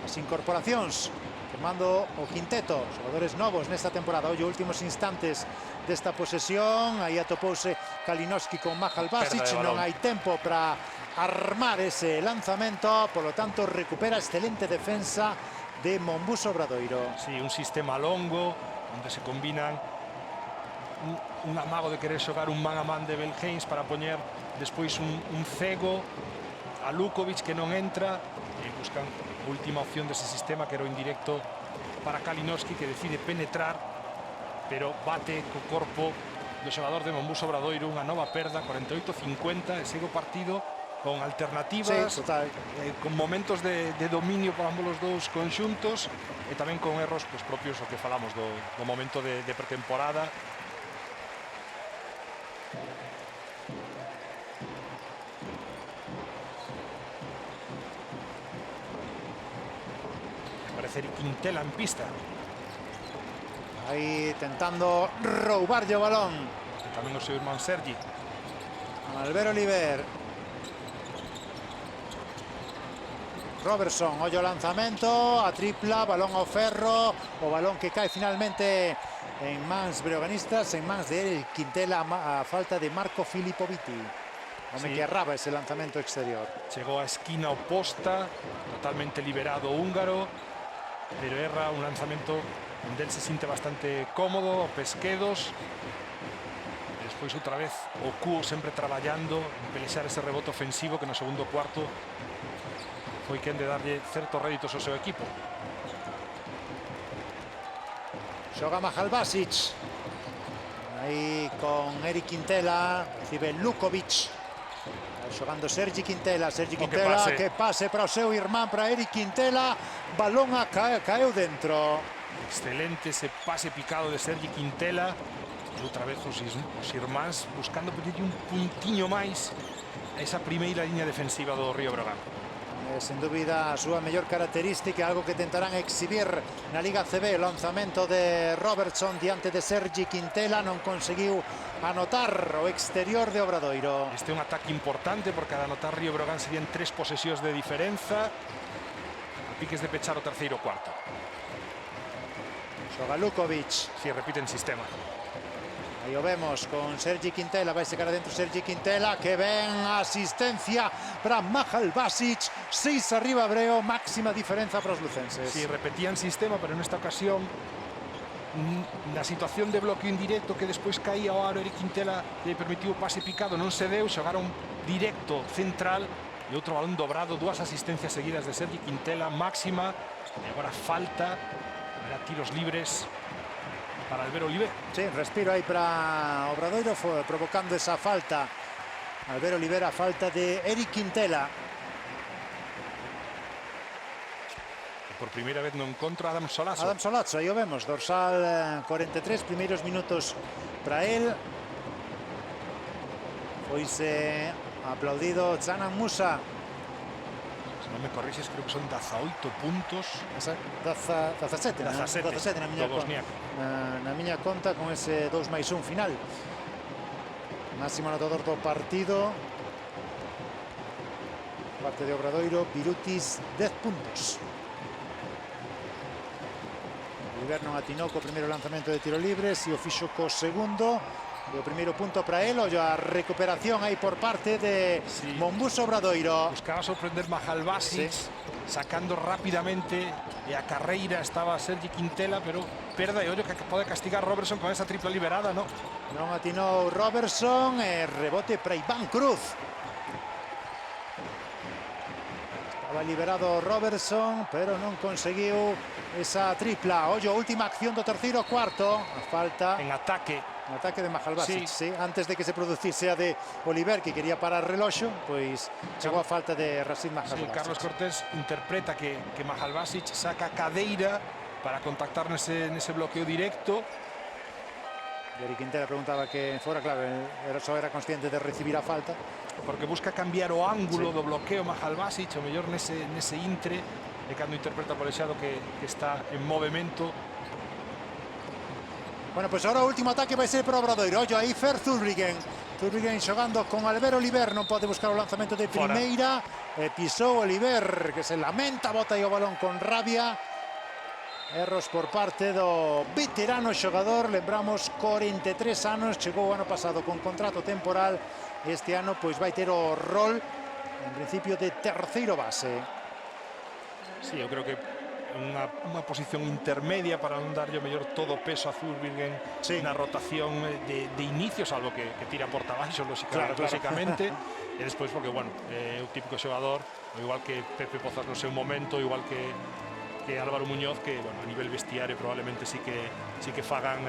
as incorporacións formando o quinteto, xogadores novos nesta temporada. Ollo, últimos instantes desta posesión, aí atopouse Kalinowski con Mahal Basic, non hai tempo para armar ese lanzamento, polo tanto recupera excelente defensa de Monbus Obradoiro. Sí, un sistema longo onde se combinan un amago de querer xogar un man a man de Belheims para poñer despois un cego a Lukovic que non entra, e buscan a última opción dese sistema, que era o indirecto para Kalinowski, que decide penetrar pero bate co corpo do xogador de Monbus Obradoiro. Unha nova perda, 48-50, e segue o partido con alternativas, sí, con momentos de dominio para ambos os dous conxuntos, e tamén con erros propios o que falamos do momento de pretemporada. Parece Quintela en pista. Aí tentando roubarlle o balón. E tamén o seu irmán Sergi. Albert Oliver. Robertson, ollo lanzamento, a tripla, balón ao ferro, o balón que cae finalmente en mans breoganistas, en mans de Quintela, a falta de Marco Filippoviti, home que erraba ese lanzamento exterior. Chegou a esquina oposta, totalmente liberado o húngaro, pero erra un lanzamento onde él se sinte bastante cómodo, pesquedos. Despois outra vez o Cuo sempre traballando en pelexar ese rebote ofensivo que no segundo cuarto foi quen de darlle certos réditos ao seu equipo. Xoga Mahal Basic. Aí con Eric Quintela, recibe Lukovic. Xogando Sergi Quintela, que pase para o seu irmán, para Eric Quintela. Balón caeu dentro. Excelente ese pase picado de Sergi Quintela. E outra vez os irmáns buscando pedirlle un puntiño máis a esa primeira liña defensiva do Río Breogán. Sen dúbida a súa mellor característica, algo que tentarán exhibir na Liga CB. O lanzamento de Robertson diante de Sergi Quintela, non conseguiu anotar o exterior de Obradoiro. Este é un ataque importante porque al anotar Río Breogán serían 3 posesións de diferenza. A piques de pechar o terceiro cuarto. Xoga Lukovic. Si, repiten sistema. Aí o vemos con Sergi Quintela, vai secar adentro Sergi Quintela, que ven a asistencia para Mahal Basic, 6 arriba Breo, máxima diferenza para os lucenses. Si, repetían sistema, pero nesta ocasión na situación de bloqueo indirecto que despois caía o aro, Eric Quintela lle permitiu o pase picado, non se deu, xogaron directo central e outro balón dobrado, 2 asistencias seguidas de Sergi Quintela, máxima, e agora falta, era tiros libres para Albert Oliver. Sí, respiro aí para Obradoiro, provocando esa falta. Albert Oliver, a falta de Eric Quintela. Por primeira vez no encontro Adam Solazo. Adam Solazo, aí o vemos, dorsal 43, primeiros minutos para él. Foise aplaudido Zanan Musa. Non me corrixes, creo que son 18 puntos. 17 na miña conta, con ese 2+1 final. Máximo anotador do partido. Parte de Obradoiro, Birutis, 10 puntos. Oliver non atinou co primeiro lanzamento de tiro libres e o fixo co segundo. E o primeiro punto para él, ollo a recuperación aí por parte de Monbus Obradoiro. Buscaba sorprender Mahal Basic, sacando rápidamente e a carreira estaba Sergi Quintela, pero perda e ollo que pode castigar Robertson con esa tripla liberada, non? Non atinou Robertson, e rebote para Iván Cruz. Estaba liberado Robertson, pero non conseguiu esa tripla. Ollo, última acción do terceiro cuarto. A falta en ataque. Un ataque de Mahal Basic, sí. Antes de que se producise a de Oliver, que quería parar reloxo, pois chegou a falta de Rashid Mahal Basic. Carlos Cortés interpreta que Mahal Basic saca cadeira para contactar nese bloqueo directo. Eric Quintela preguntaba que fora, claro, só era consciente de recibir a falta. Porque busca cambiar o ángulo do bloqueo Mahal Basic, o mellor nese intre, e cando interpreta o colexado que está en movimento. Bueno, pues ahora o último ataque vai ser para Obradoiro. Ollo aí Fer Zurbriggen. Zurbriggen xogando con Albert Oliver, non pode buscar o lanzamento de primeira. Pisou Oliver, que se lamenta, bota aí o balón con rabia. Erros por parte do veterano xogador, lembramos, 43 anos, chegou o ano pasado con contrato temporal. Este ano pois vai ter o rol, en principio, de terceiro base. Sí, eu creo que unha posición intermedia para non darlle o mellor todo o peso a Zurbriggen na rotación de inicio, salvo que tira porta baixo, lóxicamente, e despois porque, bueno, é o típico xogador, igual que Pepe Pozas no seu momento, igual que Álvaro Muñoz, que, bueno, a nivel vestiario probablemente sí que fagan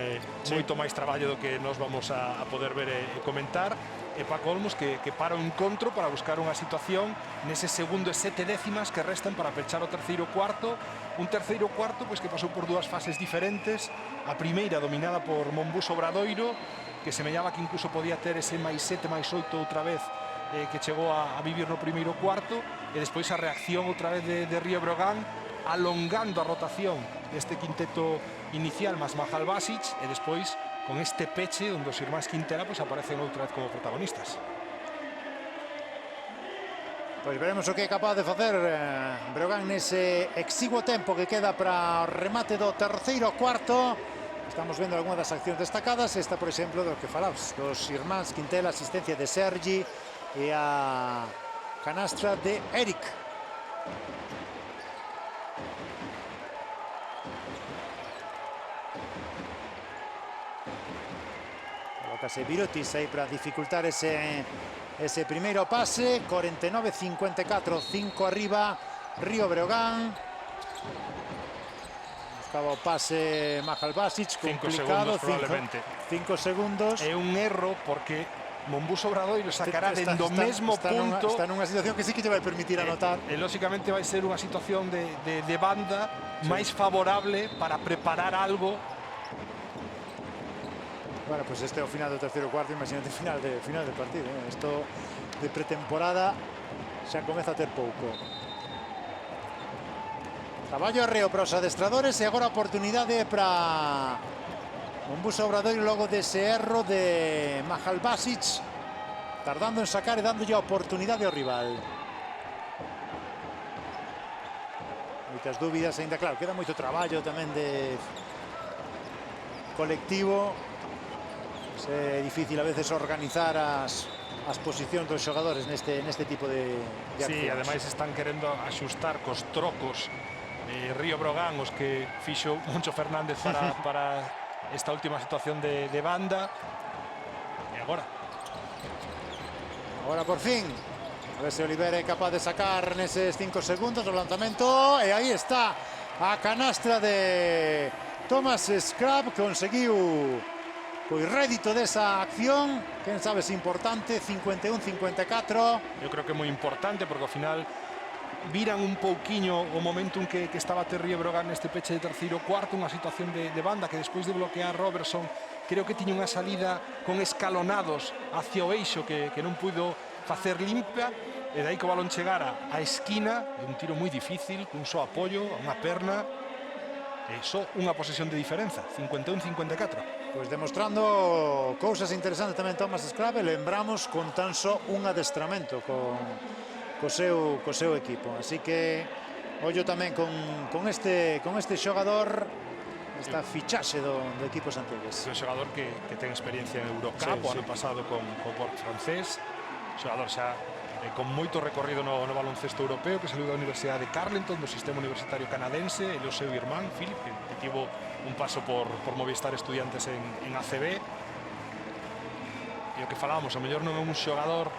moito máis traballo do que nos vamos a poder ver e comentar. E Paco Olmos que para o encontro para buscar unha situación nese segundo e 7 décimas que restan para pechar o terceiro cuarto. Un terceiro cuarto pois que pasou por 2 fases diferentes. A primeira dominada por Monbus Obradoiro, que semellaba que incluso podía ter ese +7, +8 outra vez que chegou a vivir no primeiro cuarto, e despois a reacción outra vez de Río Breogán, alongando a rotación deste quinteto inicial más Mahal Basic, e despois con este peche onde os irmáns Quintela pues aparecen outra vez como protagonistas. Pois veremos o que é capaz de facer Breogán nese exiguo tempo que queda para o remate do terceiro cuarto. Estamos vendo algunhas das accións destacadas. Esta, por exemplo, do que falabas, dos irmáns Quintela, asistencia de Sergi e a canastra de Eric. Colócase Birutis aí para dificultar ese primeiro pase. 49-54, 5 arriba Río Breogán. Buscaba o pase Mahal Basic, complicado. 5 segundos. É un erro porque Monbus Obradoiro sacará dentro do mesmo punto. Está nunha situación que sí que lle vai permitir anotar. E lógicamente vai ser unha situación de banda máis favorable para preparar algo. Bueno, pues este é o final do terceiro cuarto, imagínate final de partido. Isto de pretemporada xa comeza a ter pouco. traballo arreo para os adestradores e agora oportunidade para Mombuso Obradoiro logo dese erro de Mahalbasic, tardando en sacar e dándolle a oportunidade ao rival. Moitas dúbidas ainda, claro, queda moito traballo tamén de colectivo. É difícil a veces organizar as posicións dos xogadores neste tipo de accións. Sí, ademais están querendo axustar cos trocos Río Brogan, os que fixo Moncho Fernández para esta última situación de banda. E agora por fin, a ver se Oliveira é capaz de sacar neses 5 segundos o lanzamento, e aí está a canastra de Thomas Scrab. Conseguiu pois rédito desa acción, quen sabe se importante. 51-54. Eu creo que é moi importante porque ao final viran un pouquiño o momentum que estaba Río Brogan neste peche de terceiro cuarto, unha situación de banda que despois de bloquear Robertson creo que tiña unha salida con escalonados hacia o eixo que non puido facer limpia, e dai que o balón chegara á esquina, un tiro moi difícil, cun só apoio, a unha perna, e só unha posesión de diferenza, 51-54. Pois demostrando cousas interesantes tamén Thomas Scrab, e lembramos con tan só un adestramento co seu equipo, así que ollo tamén con este xogador, esta fichaxe do equipo santiagués. É un xogador que ten experiencia en Eurocup, o ano pasado con o Port francés, xogador xa con moito recorrido no baloncesto europeo, que saliu da Universidade de Carleton, do sistema universitario canadense, e o seu irmán, Philip, que tivo un paso por Movistar Estudiantes en ACB. E o que falábamos, a mellor non é un xogador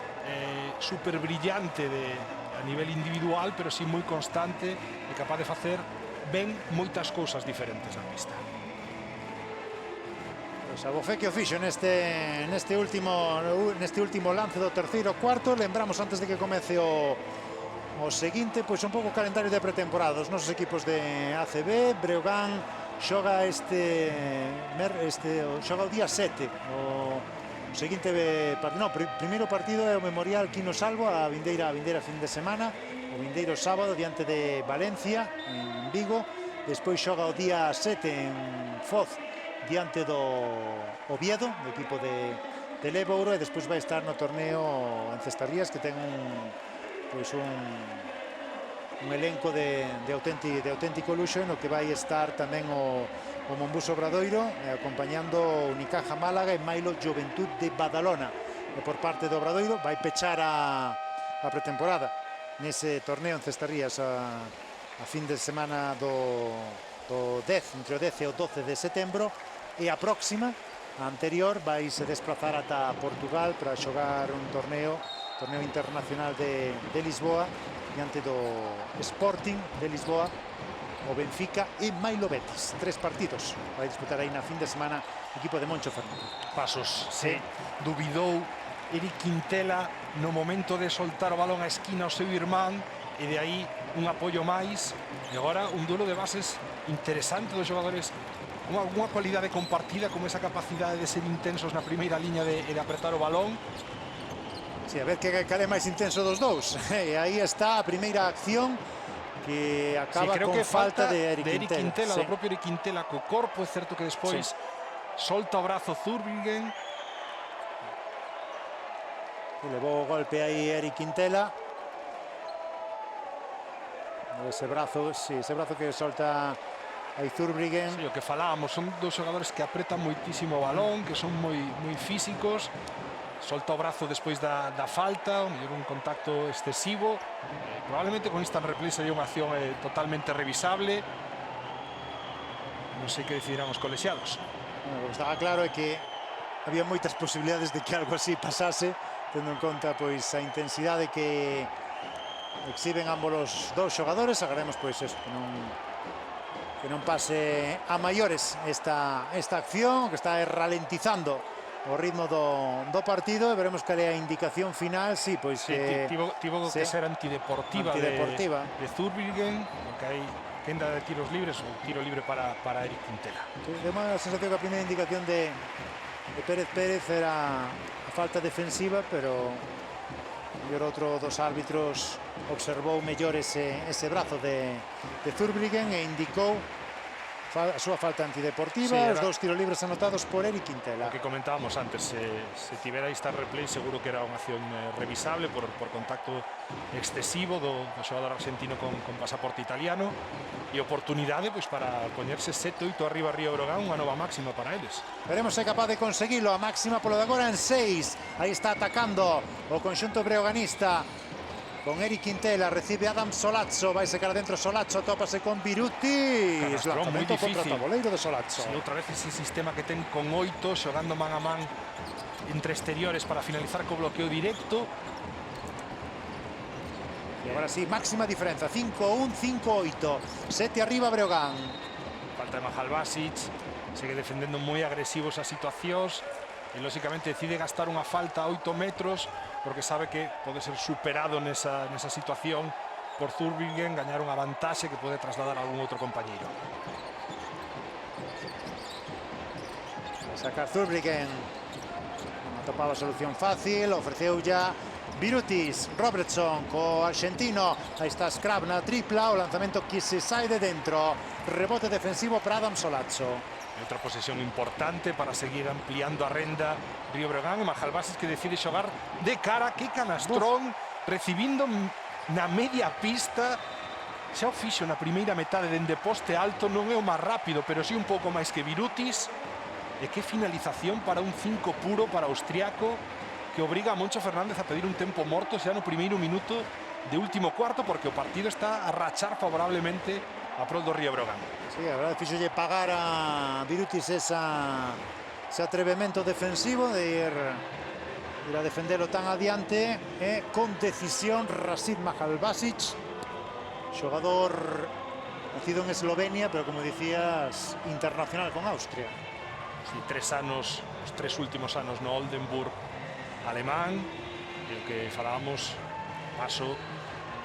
super brillante a nivel individual, pero sí moi constante e capaz de facer ben moitas cousas diferentes na pista. A Bofé que o fixo neste último lance do terceiro cuarto. Lembramos antes de que comece o seguinte, pois un pouco o calendario de pretemporada dos nosos equipos de ACB. Breogán xoga xoga o día 7 o seguinte primeiro partido é o Memorial Quino Salvo a vindeira fin de semana, o vindeiro sábado diante de Valencia en Vigo. Despois xoga o día 7 en Foz diante do Oviedo, do equipo de Lébouro, e despois vai estar no torneo en Cestarrías, que ten un elenco de auténtico luxo, no que vai estar tamén o Mombuso Obradoiro, acompañando o Unicaja Málaga e Mailo Juventud de Badalona. E por parte do Obradoiro vai pechar a pretemporada nese torneo en Cestarrías a fin de semana entre o 10 e o 12 de setembro. E a próxima, a anterior, vai se desplazar ata Portugal para xogar un torneo internacional de Lisboa diante do Sporting de Lisboa, o Benfica e Mailo Betis. 3 partidos vai disputar aí na fin de semana o equipo de Moncho Fernández. Pasos, sí. Dubidou Eric Quintela no momento de soltar o balón á esquina ao seu irmán, e de aí un apoio máis, e agora un duelo de bases interesante dos xogadores, unha cualidade compartida, como esa capacidade de ser intensos na primeira liña de apretar o balón. Sí, a ver que é máis intenso dos dous. E aí está a primeira acción que acaba con falta de Eric Quintela, do propio Eric Quintela co corpo. É certo que despois solta o brazo Zurbriggen. Levou o golpe aí Eric Quintela. Ese brazo que solta aí Zurbriggen. Sí, o que falábamos, son dos xogadores que apretan moitísimo o balón, que son moi físicos. Solta o brazo despois da falta, un contacto excesivo. Probablemente con instant replay sería unha acción totalmente revisable. Non sei que decidirán os colexiados. O que estaba claro é que había moitas posibilidades de que algo así pasase, tendo en conta pois a intensidade que exhiben ambos os dous xogadores. Agaremos pois eso, que non pase a maiores esta acción, que está ralentizando o ritmo do partido, e veremos cal é a indicación final. Sí, pois tivo que ser antideportiva de Zurbriggen, porque hai quenda de tiros libres, ou tiro libre para Eric Quintela. Deu unha sensación que a primeira indicación de Pérez era a falta defensiva, pero mellor outro dos árbitros observou mellor ese brazo de Zurbriggen e indicou a súa falta antideportiva. Os dous tiros libres anotados por Eric Quintela. O que comentábamos antes, se tivera esta replay seguro que era unha acción revisable por contacto excesivo do xogador argentino con pasaporte italiano, e oportunidade pois para poñerse 7-8 arriba Río Breogán, unha nova máxima para eles. Veremos se é capaz de conseguilo. A máxima polo de agora en 6. Aí está atacando o conxunto breoganista con Eric Quintela, recibe Adam Solazzo, vai secar adentro Solazzo, tópase con Viruti, lanzamento contra o tabuleiro de Solazzo. Sí, outra vez ese sistema que ten con 8 xogando man a man entre exteriores para finalizar co bloqueo directo. E agora sí, máxima diferenza, 5-1, 5-8, 7 arriba Breogán. Falta de Mahalbasic, segue defendendo moi agresivo esas situacións e lógicamente decide gastar unha falta a 8 metros porque sabe que pode ser superado nesa situación por Zurbriggen, gañar unha vantaxe que pode trasladar a algún outro compañeiro. Sacar Zurbriggen, non atopaba solución fácil, ofreceu ya Virutis, Robertson co argentino, aí está Scrab na tripla, o lanzamento que se sai de dentro, rebote defensivo para Adam Solazzo. Outra posesión importante para seguir ampliando a renda Río Breogán, e Mahalbasic que decide xogar de cara, que canastrón, recibindo na media pista. Xa o fixo na primeira metade dende poste alto, non é o máis rápido, pero sí un pouco máis que Virutis. E que finalización para un 5 puro para austriaco, que obriga a Moncho Fernández a pedir un tempo morto xa no primeiro minuto de último cuarto, porque o partido está a rachar favorablemente a prol do Río Breogán. Sí, a verdade, fixolle pagar a Virutis ese atrevemento defensivo de ir a defendelo tan adiante, e con decisión Rasid Mahalbasic, xogador nacido en Eslovenia, pero como dicías, internacional con Austria. Sí, 3 anos, os 3 últimos anos no Oldenburg alemán, e o que falábamos, paso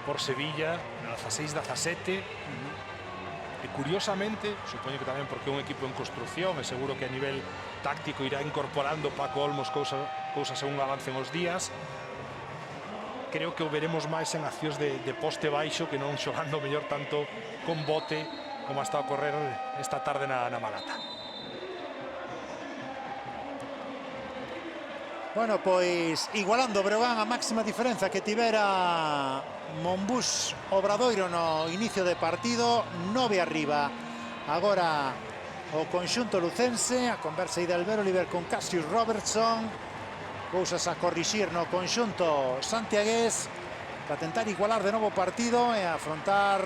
por Sevilla na 16-17. E curiosamente, supoño que tamén porque é un equipo en construcción, e seguro que a nivel táctico irá incorporando Paco Olmos cousas según avancen os días, creo que o veremos máis en accións de poste baixo que non xogando mellor tanto con bote como está a ocorrer esta tarde na Malata. Bueno, pois igualando Breogán a máxima diferenza que tivera Monbus Obradoiro no inicio de partido, 9 arriba. Agora o conxunto lucense, a conversa aí de Albert Oliver con Cassius Robertson, cousas a corrixir no conxunto santiagués para tentar igualar de novo o partido e afrontar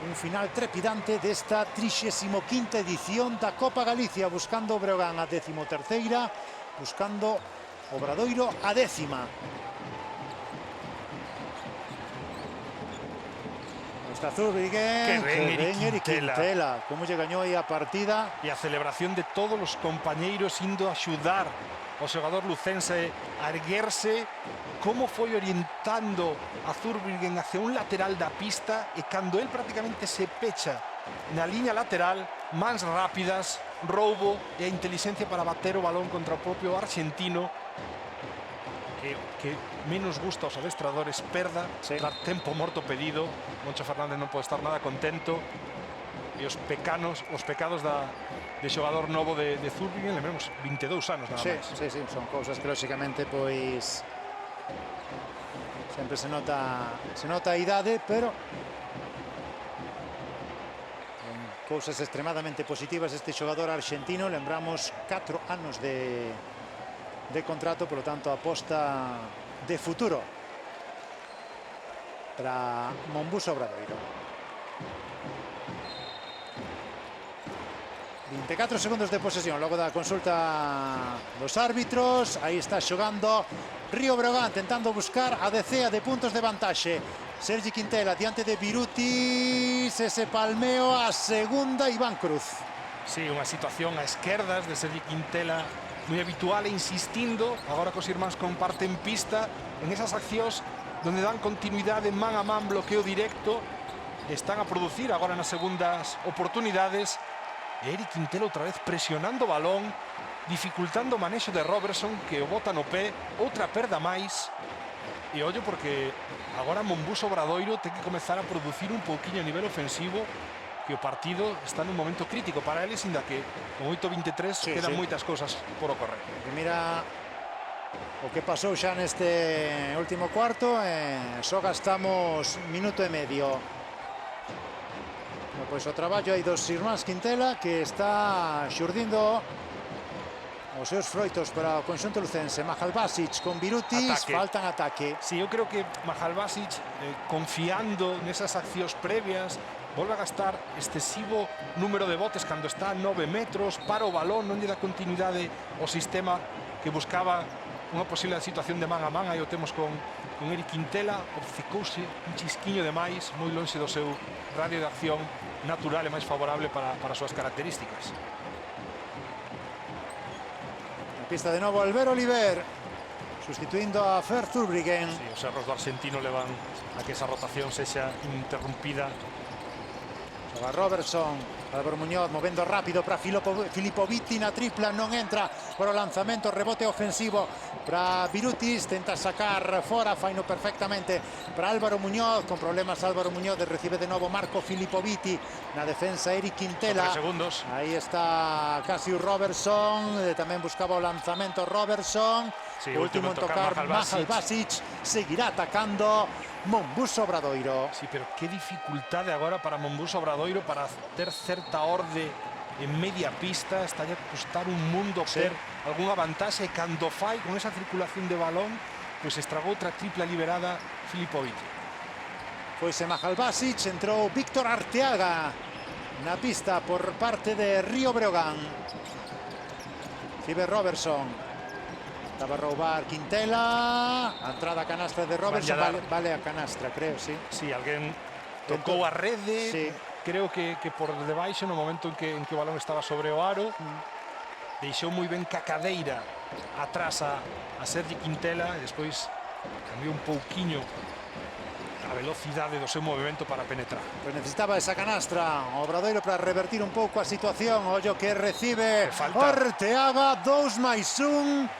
un final trepidante desta 35ª edición da Copa Galicia, buscando Breogán a 13ª, buscando Obradoiro a 10ª. Está Zurbriggen, que ben Eric Quintela, como lle gañou aí a partida. E a celebración de todos os compañeiros indo a axudar o xogador lucense a erguerse, como foi orientando a Zurbriggen hacia un lateral da pista, e cando el prácticamente se pecha na liña lateral, mans rápidas, roubo e a inteligencia para bater o balón contra o propio argentino, que menos gusta aos adestradores perda, dar tempo morto pedido. Moncho Fernández non pode estar nada contento, e os pecados de xogador novo de Zurbriggen, lembremos, 22 anos nada máis. Sí, son cousas que lógicamente pois sempre se nota a idade, pero cousas extremadamente positivas este xogador argentino. Lembramos 4 anos de contrato, por lo tanto aposta de futuro para Monbus Obradoiro. 24 segundos de posesión logo da consulta dos árbitros. Aí está xogando Río Breogán, tentando buscar a decea de puntos de vantaxe. Sergi Quintela diante de Virutis, ese palmeo a segunda, Iván Cruz. Sí, unha situación a esquerdas de Sergi Quintela moi habitual, e insistindo agora cos irmáns comparten pista en esas accións donde dan continuidade man a man, bloqueo directo. Están a producir agora nas segundas oportunidades. Eric Quintela outra vez presionando o balón, dificultando o manexo de Robertson, que o bota no pé. Outra perda máis. E ollo porque agora Monbus Obradoiro ten que comezar a producir un pouquiño a nivel ofensivo, que o partido está nun momento crítico para eles, inda que con 8-23 quedan moitas cousas por ocorrer. E mira o que pasou xa neste último cuarto, só gastamos minuto e medio. Pois o traballo aí dos irmáns Quintela, que está xurdindo os seus froitos para o conxunto lucense. Mahalbasic con Birutis, faltan ataque. Sí, eu creo que Mahalbasic, confiando nesas accións previas, volve a gastar excesivo número de botes cando está a 9 metros, para o balón, non lle dá continuidade ao sistema que buscaba unha posible situación de man a man. Aí o temos con Eric Quintela, obcecouse un chisquiño de máis, moi lonxe do seu radio de acción natural e máis favorable para as súas características. Na pista de novo Albert Oliver, sustituindo a Fer Zurbriggen. Sí, os erros do argentino levan a que esa rotación sexa interrumpida. Xoga Robertson, Álvaro Muñoz movendo rápido para Filippo Vitti na tripla, non entra por o lanzamento, rebote ofensivo para Birutis, tenta sacar fora, faino perfectamente para Álvaro Muñoz, con problemas Álvaro Muñoz, recibe de novo Marco Filippo Vitti, na defensa Eric Quintela. 3 segundos. Aí está Cassius Robertson, tamén buscaba o lanzamento Robertson. Sí, último en tocar Mahalbasic, seguirá atacando Monbus Obradoiro. Sí, pero qué dificultade agora para Monbus Obradoiro para ter certa orde en media pista. Está a costar un mundo ter algunha vantaxe, e cando fai con esa circulación de balón, pois estragou outra tripla liberada Filippo Vitti. Foise Mahalbasic, entrou Víctor Arteaga na pista por parte de Río Breogán. Recibe Robertson. Estaba a roubar Quintela, a entrada a canastra de Robertson, vale a canastra, creo, sí. Sí, alguén tocou a rede, sí. Creo que por debaixo, no momento en que o balón estaba sobre o aro, deixou moi ben cacadeira atrás a Sergi Quintela, e despois cambiou un pouquiño a velocidade do seu movimento para penetrar. Pues necesitaba esa canastra Obradoiro para revertir un pouco a situación. Ollo que recibe Arteaga, 2+1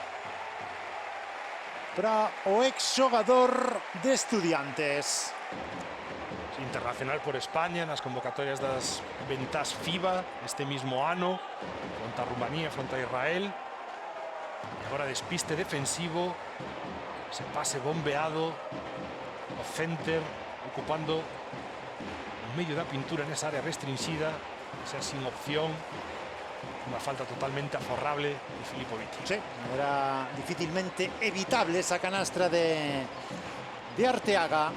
para o exxogador de Estudiantes. Internacional por España nas convocatorias das ventas FIBA este mismo ano, fronte a Rumanía, fronte a Israel. E agora despiste defensivo, se pase bombeado, o center ocupando o medio da pintura nesa área restringida, esa sin opción. Unha falta totalmente aforrable de Filippo Vitti. Sí, era difícilmente evitable esa canastra de Arteaga.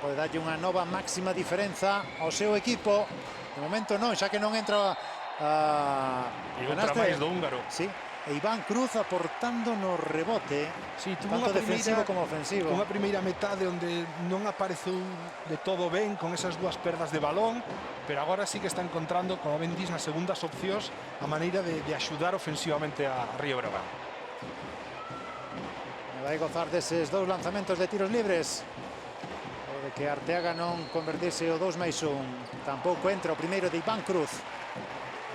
Pode darlle unha nova máxima diferenza ao seu equipo. De momento non, xa que non entra e outra máis do húngaro. Sí, e Iván Cruz aportando no rebote, sí, tanto defensivo como ofensivo. Unha primeira metade onde non apareceu de todo ben con esas dúas perdas de balón, pero agora sí que está encontrando, como ben dis, nas segundas opcións a maneira de axudar ofensivamente a Río Breogán. Vai gozar deses dous lanzamentos de tiros libres, de que Arteaga non convertise o 2+1. Tampouco entra o primeiro de Iván Cruz.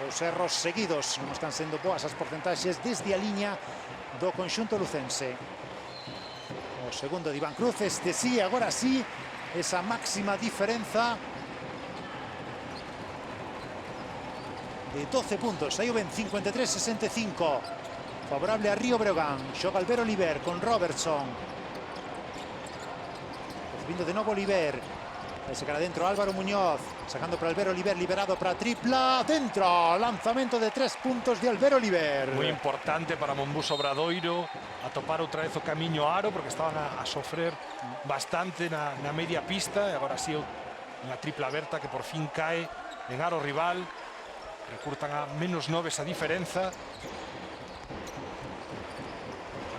Os erros seguidos, non están sendo boas as porcentaxes desde a liña do conxunto lucense. O segundo de Iván Cruz, este sí, agora sí, esa máxima diferenza de 12 puntos. Aí o ben 53-65, favorable a Río Breogán. Xoga Albert Oliver con Robertson, recibindo de novo Oliver. Se queda dentro Álvaro Muñoz, sacando para Albert Oliver, liberado para tripla, dentro, lanzamento de 3 puntos de Albert Oliver. Moi importante para Monbus Obradoiro atopar outra vez o camiño aro, porque estaban a sofrer bastante na media pista, e agora sí unha tripla aberta que por fin cae en aro rival. Recurtan a -9 esa diferenza.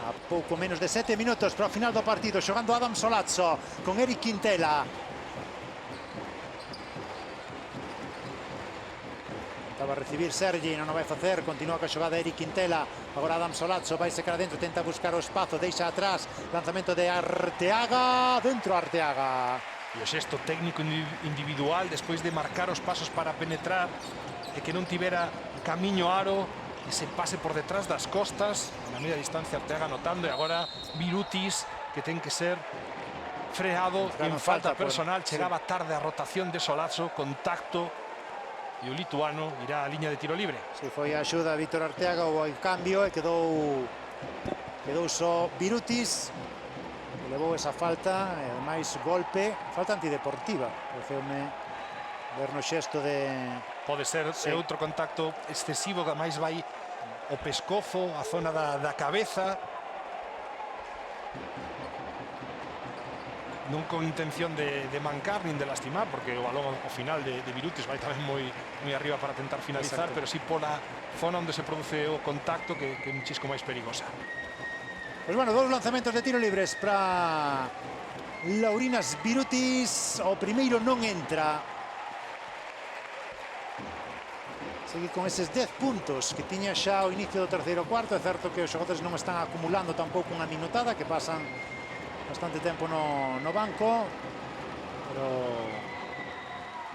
A pouco menos de 7 minutos para o final do partido, xogando Adam Solazzo con Eric Quintela. Estaba a recibir Sergi, non o vai facer, continúa ca xogada Eric Quintela. Agora Adam Solazzo vai secar adentro, tenta buscar o espazo, deixa atrás, lanzamento de Arteaga, dentro Arteaga. E o xesto técnico individual despois de marcar os pasos para penetrar e que non tivera camiño aro, ese pase por detrás das costas, na media distancia Arteaga anotando, e agora Birutis, que ten que ser freado en falta personal, chegaba tarde a rotación de Solazo, contacto, e o lituano irá á liña de tiro libre. Si foi a axuda a Víctor Arteaga, ou o cambio, e quedou só Birutis, que levou esa falta, e ademais golpe, falta antideportiva, pareceume ver no xesto de... Pode ser outro contacto excesivo, que ademais vai o pescozo, a zona da cabeza, non con intención de mancar nin de lastimar, porque o balón ao final de Birutis vai tamén moi arriba para tentar finalizar. Exacto. Pero sí pola zona onde se produce o contacto, que é un chisco máis perigosa. Pues bueno, dos lanzamentos de tiro libres para Laurinas Birutis. O primeiro non entra. Segue con eses 10 puntos que tiña xa ao inicio do terceiro cuarto. É certo que os xogadores non están acumulando tampouco unha minutada, que pasan bastante tempo no banco, pero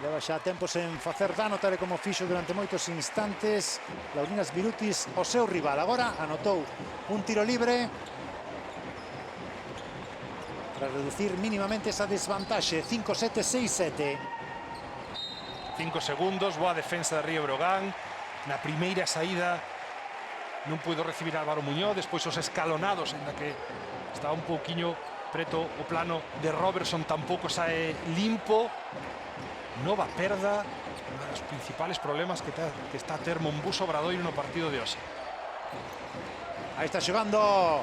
leva xa tempo sen facer dano, tal como fixo durante moitos instantes Laurinas Birutis o seu rival. Agora anotou un tiro libre para reducir mínimamente esa desvantaxe. 5-7, 6-7. 5 segundos, boa defensa de Río Breogán. Na primeira saída non puido recibir Álvaro Muñoz, despois os escalonados, en la que estaba un pouquiño preto o plano de Robertson, tampouco sae limpo. Nova perda, un dos principales problemas que está a ter Monbus Obradoiro no partido de hoxe. Aí está xogando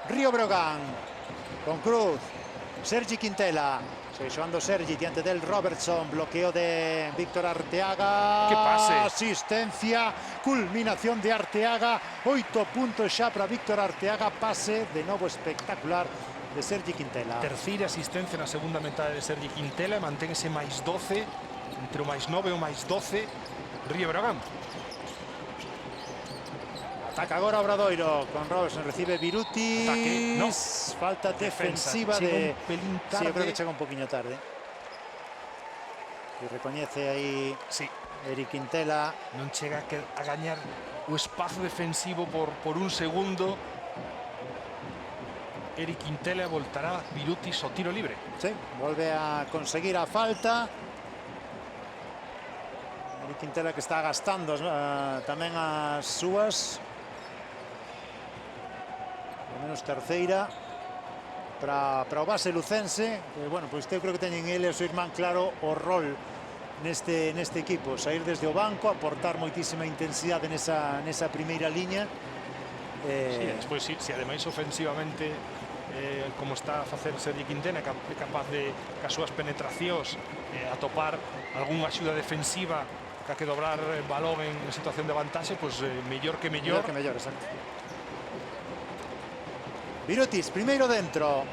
Río Breogán con Cruz, Sergi Quintela. Sigue xogando Sergi, diante del Robertson, bloqueo de Víctor Arteaga. Que pase. Asistencia, culminación de Arteaga. 8 puntos xa para Víctor Arteaga. Pase de novo espectacular de Sergi Quintela. Terceira asistencia na segunda metade de Sergi Quintela, mantén ese máis 12, entre o máis 9 e o máis 12, Río Breogán. Ataca agora Obradoiro con Robertson, recibe Birutis. Ataque, no. Falta defensiva de... Un tarde. Sí, eu creo que chega un poquinho tarde. E recoñece aí Eric Quintela. Non chega a gañar o espazo defensivo por un segundo. Eric Quintela voltará Birutis ao tiro libre. Sí, volve a conseguir a falta. Eric Quintela que está gastando tamén as súas. Ao menos terceira para o base lucense. Bueno, pois eu creo que teñen ele e o seu irmán claro o rol neste equipo. Saír desde o banco, aportar moitísima intensidade nesa primeira liña. Sí, despois, si ademais ofensivamente, como está a facer Sergi Quintela, é capaz de, cas súas penetracións, atopar algunha axuda defensiva que ha que dobrar balón en situación de vantaxe, pois mellor que mellor. Mellor que mellor, exacto. Birutis, primeiro dentro.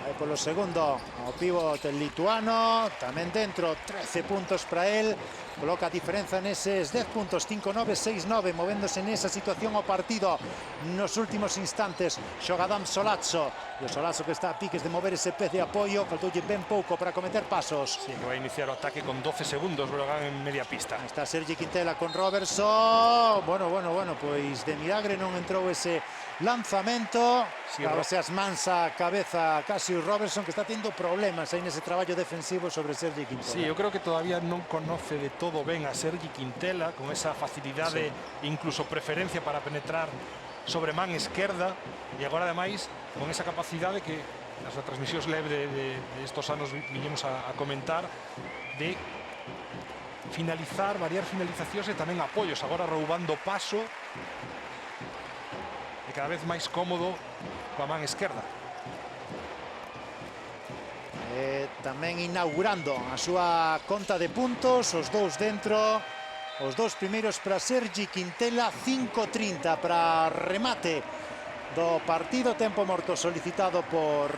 Aí polo segundo, ao pivote lituano, tamén dentro, 13 puntos para él. Coloca a diferenza neses 10 puntos, 5-9, 6-9, movéndose nesa situación o partido nos últimos instantes. Xoga Adam Solazo, e o Solazo que está a piques de mover ese pez de apoio, faltoulle ben pouco para cometer pasos. Sí, que vai iniciar o ataque con 12 segundos, Breogán en media pista. Está Sergi Quintela con Robertson. Bueno, pois de milagre non entrou ese lanzamento. Se asmansa a cabeza casi o Robertson, que está tendo problemas aí nese traballo defensivo sobre Sergi Quintela. Sí, eu creo que todavía non conoce de todo ben a Sergi Quintela, con esa facilidade, incluso preferencia para penetrar sobre man esquerda, e agora ademais con esa capacidade que nas transmisións live de estos anos viñemos a comentar, de finalizar, variar finalizacións e tamén apoios, agora roubando paso e cada vez máis cómodo coa man esquerda. Tamén inaugurando a súa conta de puntos, os dous dentro, os dous primeiros para Sergi Quintela. 5:30 para remate do partido, tempo morto solicitado por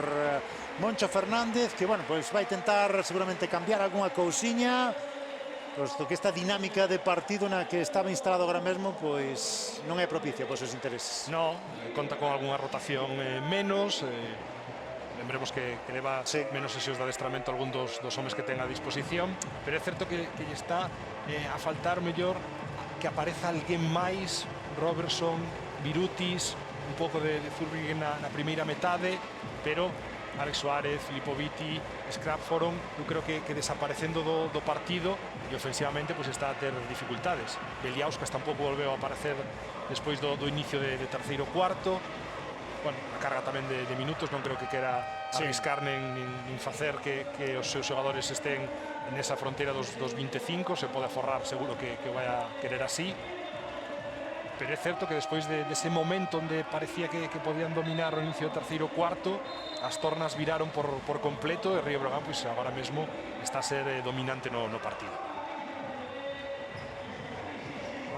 Moncho Fernández, que, bueno, pois vai tentar seguramente cambiar algunha cousiña, posto que esta dinámica de partido na que estaba instalado agora mesmo, pois non é propicia para os seus intereses. No, conta con algunha rotación menos, lembremos que leva menos sesións de adestramento algún dos homes que ten a disposición, pero é certo que lle está a faltar mellor que apareza alguén máis, Robertson, Birutis, un pouco de Zurbriggen na primeira metade, pero Alex Suárez, Filippo Vitti, Scrap foron, eu creo que desaparecendo do partido, e ofensivamente pues está a ter dificultades. Beliauskas tampouco volveu a aparecer despois do inicio de terceiro cuarto. Bueno, a carga tamén de minutos, non creo que quera arriscar nin facer que os seus xogadores estén nesa fronteira dos 25, se pode aforrar seguro que vai a querer así. Pero é certo que despois dese momento onde parecía que podían dominar o inicio do terceiro cuarto, as tornas viraron por completo e Río Breogán pois agora mesmo está a ser dominante no partido.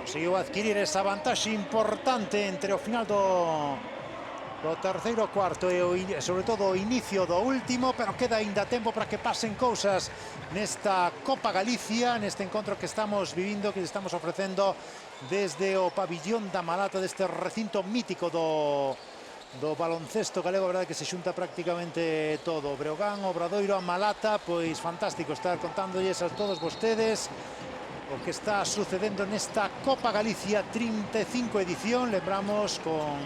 Conseguiu adquirir esa vantaxe importante entre o final do terceiro cuarto e sobre todo o inicio do último, pero queda aínda tempo para que pasen cousas nesta Copa Galicia, neste encontro que estamos vivindo, que estamos ofrecendo desde o pabillón da Malata, deste recinto mítico do baloncesto galego. A verdade que se xunta prácticamente todo, Breogán, Obradoiro, a Malata. Pois fantástico estar contándolles a todos vostedes o que está sucedendo nesta Copa Galicia 35 edición. Lembramos con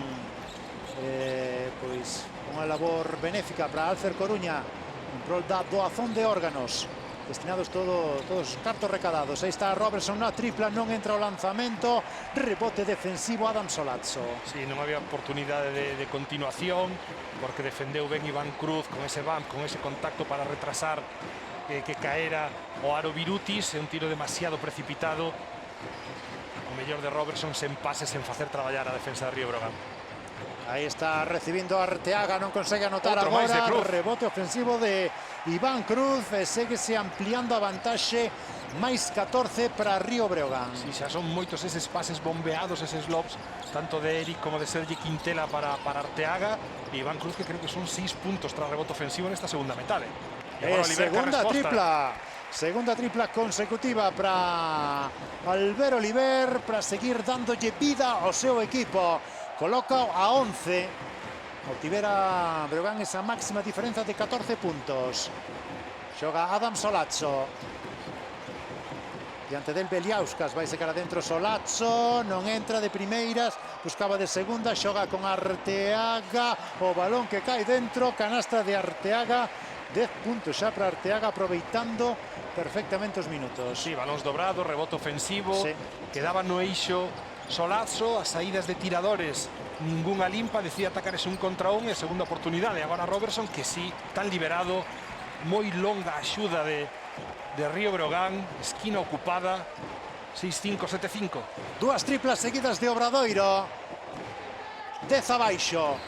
pois unha labor benéfica para Alcer Coruña en prol da doazón de órganos destinados todos os cartos recadados. Aí está Robertson na tripla, non entra o lanzamento, rebote defensivo Adam Solazzo. Sí, non había oportunidade de continuación, porque defendeu ben Iván Cruz con ese bump, con ese contacto para retrasar que caera o aro Birutis. É un tiro demasiado precipitado, o mellor de Robertson sen pases, sen facer traballar a defensa de Río Breogán. Aí está recibindo Arteaga, non consegue anotar agora, rebote ofensivo de Iván Cruz, e séguese ampliando a vantaxe, máis 14 para Río Breogán. Sí, xa son moitos eses pases bombeados, eses lobs, tanto de Eric como de Sergi Quintela para Arteaga, e Iván Cruz, que creo que son 6 puntos tras rebote ofensivo nesta segunda metade. Segunda tripla consecutiva para Albert Oliver, para seguir dándolle vida ao seu equipo. Coloca a 11. Obtivera Breogán esa máxima diferenza de 14 puntos. Xoga Adam Solazzo. Diante del Beliauskas, vai secar adentro Solazzo, non entra de primeiras, buscaba de segunda, xoga con Arteaga, o balón que cae dentro, canasta de Arteaga, 10 puntos xa para Arteaga, aproveitando perfectamente os minutos. Sí, balóns dobrados, rebote ofensivo, quedaba no eixo Solazzo, as saídas de tiradores ningunha limpa, decía atacar ese un contra un, e segunda oportunidade. Agora Robertson, que sí, tan liberado, moi longa axuda de Río Breogán, esquina ocupada, 6-5, 7-5. Dúas triplas seguidas de Obradoiro, 10 abaixo.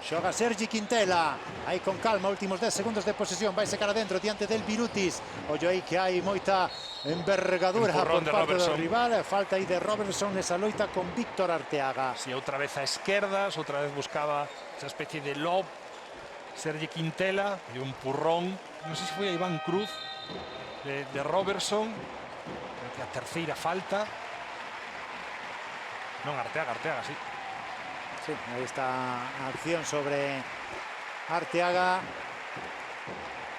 Xoga Sergi Quintela, aí con calma, últimos 10 segundos de posesión, vai secar adentro diante del Birutis. Ollo aí que hai moita envergadura por parte do rival, falta aí de Robertson nesa loita con Víctor Arteaga. Si, outra vez a esquerdas, outra vez buscaba esa especie de lob Sergi Quintela, e un purrón, non sei se foi a Iván Cruz de Robertson, que a terceira falta. Non, Arteaga, sí. Sí, aí está a acción sobre Arteaga.